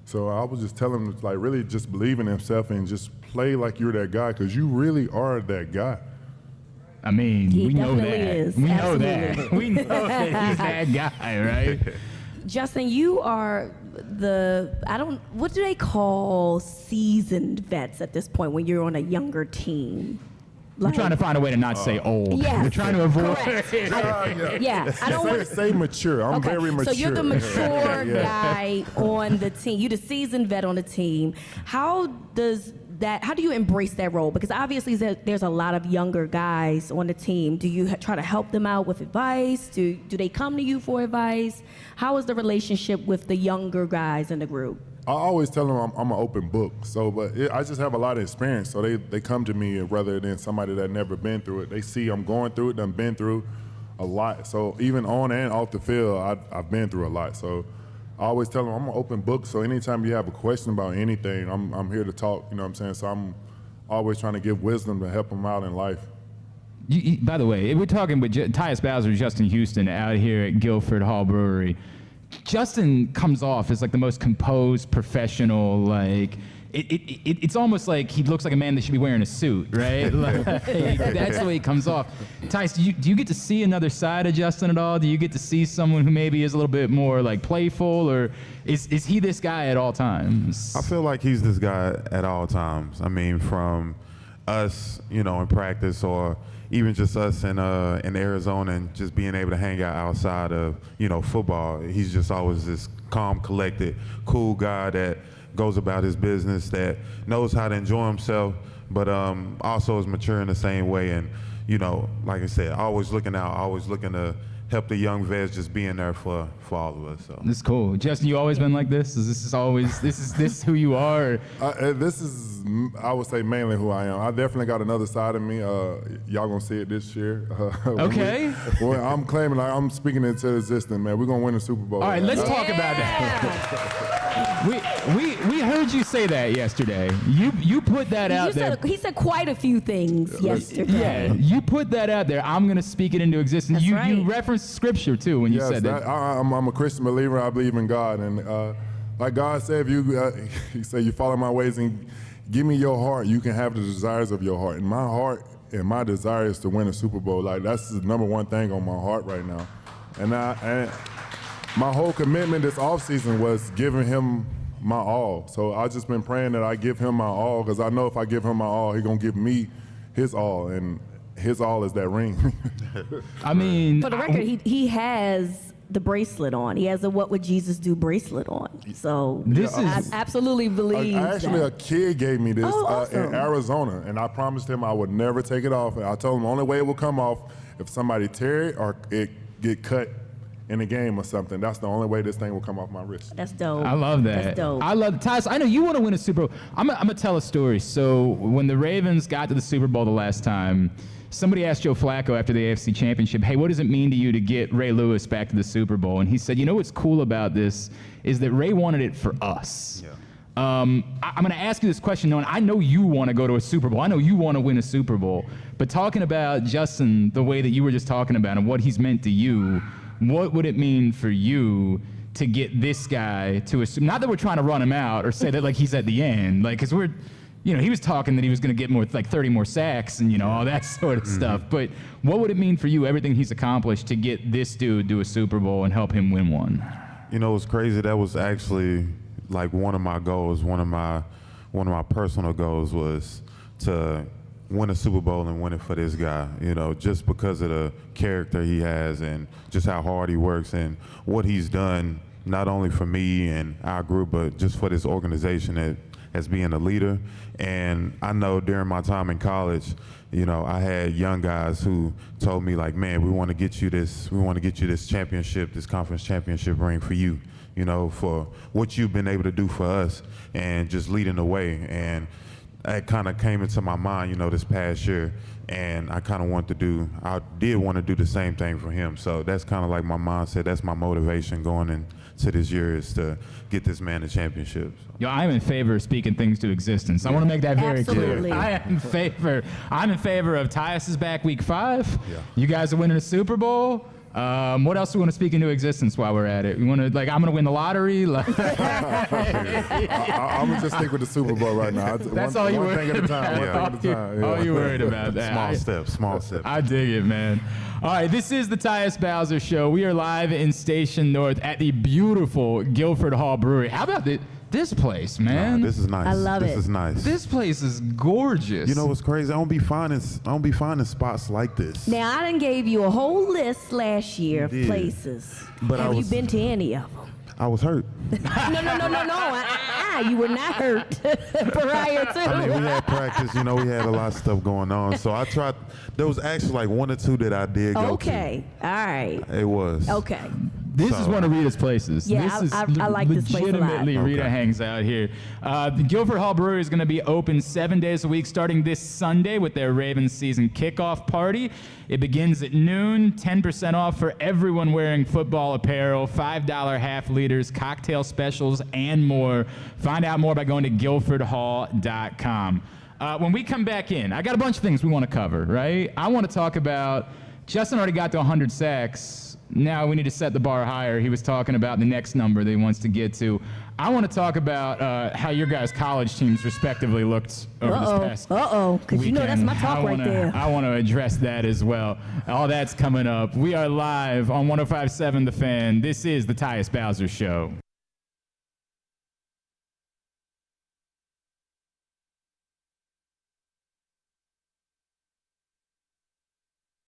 So I was just telling him, like, really just believe in himself and just play like you're that guy, because you really are that guy. I mean, we know that. Is. We know that. We know that he's that guy, right? Justin, you are what do they call seasoned vets at this point when you're on a younger team? We're trying to find a way to not say old. Yes. We're trying to avoid. I don't want to say mature. I'm very mature. So you're the mature guy on the team. You're the seasoned vet on the team. How do you embrace that role? Because obviously there's a lot of younger guys on the team. Do you try to help them out with advice? Do they come to you for advice? How is the relationship with the younger guys in the group? I always tell them I'm an open book. I just have a lot of experience. So they come to me rather than somebody that never been through it. They see I'm going through it, done been through a lot. So even on and off the field, I've been through a lot. So I always tell them I'm an open book. So anytime you have a question about anything, I'm here to talk. You know what I'm saying? So I'm always trying to give wisdom to help them out in life. By the way, we're talking with Tyus Bowser, Justin Houston, out here at Guilford Hall Brewery. Justin comes off as like the most composed, professional, like it's almost like he looks like a man that should be wearing a suit, right? Like, that's the way he comes off. Tice, do you get to see another side of Justin at all? Do you get to see someone who maybe is a little bit more like playful, or is he this guy at all times? I feel like he's this guy at all times. I mean, from us, in practice, or even just us in Arizona, and just being able to hang out outside of, football. He's just always this calm, collected, cool guy that goes about his business, that knows how to enjoy himself, but also is mature in the same way. And, like I said, always looking out, always looking to help the young vets, just being there for all of us. So. This is cool. Justin, you always been like this? Is this who you are? This is, I would say, mainly who I am. I definitely got another side of me. Y'all gonna see it this year. Okay. When I'm claiming, I'm speaking into existence, man. We're gonna win the Super Bowl. All right, let's talk about that. We heard you say that yesterday. You put that out there. He said quite a few things yesterday. Yeah, you put that out there. I'm gonna speak it into existence. That's right. You referenced scripture too when you said that. I'm a Christian believer. I believe in God, and like God said, if He said, "You follow my ways and give me your heart, you can have the desires of your heart." And my heart and my desire is to win a Super Bowl. Like, that's the number one thing on my heart right now. And my whole commitment this offseason was giving Him my all. So I just been praying that I give Him my all, because I know if I give Him my all, He gonna give me His all, and His all is that ring. I mean, for the record, he has the bracelet on. He has a "What Would Jesus Do" bracelet on. So I absolutely believe actually, that. a kid gave me this awesome. in Arizona, and I promised him I would never take it off. And I told him the only way it will come off if somebody tear it or it get cut in a game or something. That's the only way this thing will come off my wrist. That's dope. I love that. That's dope. I love it. Tyus, I know you want to win a Super Bowl. I'm gonna tell a story. So when the Ravens got to the Super Bowl the last time, somebody asked Joe Flacco after the AFC Championship, "Hey, what does it mean to you to get Ray Lewis back to the Super Bowl?" And he said, "You know what's cool about this is that Ray wanted it for us." Yeah. I'm going to ask you this question, knowing I know you want to go to a Super Bowl. I know you want to win a Super Bowl. But talking about Justin the way that you were just talking about and what he's meant to you, what would it mean for you to get this guy to a, not that we're trying to run him out or say that like he's at the end, like, because we're, he was talking that he was going to get more, like 30 more sacks and, all that sort of stuff. But what would it mean for you, everything he's accomplished, to get this dude to a Super Bowl and help him win one? It's crazy. That was actually like one of my goals, one of my personal goals was to win a Super Bowl and win it for this guy, just because of the character he has and just how hard he works and what he's done, not only for me and our group, but just for this organization as being a leader. And I know during my time in college, I had young guys who told me, like, "Man, we want to get you this championship, this conference championship ring for you, for what you've been able to do for us and just leading the way." And that kind of came into my mind, this past year, and I did want to do the same thing for him. So that's kind of like my mindset. That's my motivation going into this year, is to get this man a championship. So. Yo, I'm in favor of speaking things to existence. I want to make that very Absolutely. clear. I'm in favor of Tyus is back week 5. Yeah. You guys are winning a Super Bowl. What else do we want to speak into existence while we're at it? We want to, like, I'm going to win the lottery. I'm going to just stick with the Super Bowl right now. That's all you worried about. All you worried about. Small steps. I dig it, man. All right, this is the Tyus Bowser Show. We are live in Station North at the beautiful Guilford Hall Brewery. How about this place, man? This is nice. I love it. This is nice. This place is gorgeous. You know what's crazy? I don't be finding spots like this. Now, I done gave you a whole list last year of places. But have you been to any of them? I was hurt. No. You were not hurt prior to. I mean, we had practice. We had a lot of stuff going on. So I tried. There was actually like 1 or 2 that I did go to. Okay. All right. It was. Okay. This is one of Rita's places. Yeah, this is I like this place a lot. Legitimately, Rita hangs out here. The Guilford Hall Brewery is going to be open 7 days a week, starting this Sunday with their Ravens season kickoff party. It begins at noon. 10% off for everyone wearing football apparel. $5 half liters, cocktail specials, and more. Find out more by going to guilfordhall.com. When we come back in, I got a bunch of things we want to cover, right? I want to talk about Justin already got to 100 sacks. Now we need to set the bar higher. He was talking about the next number that he wants to get to. I want to talk about how your guys' college teams respectively looked over this past because you know that's my talk right there. I want to address that as well. All that's coming up. We are live on 105.7 The Fan. This is the Tyus Bowser Show.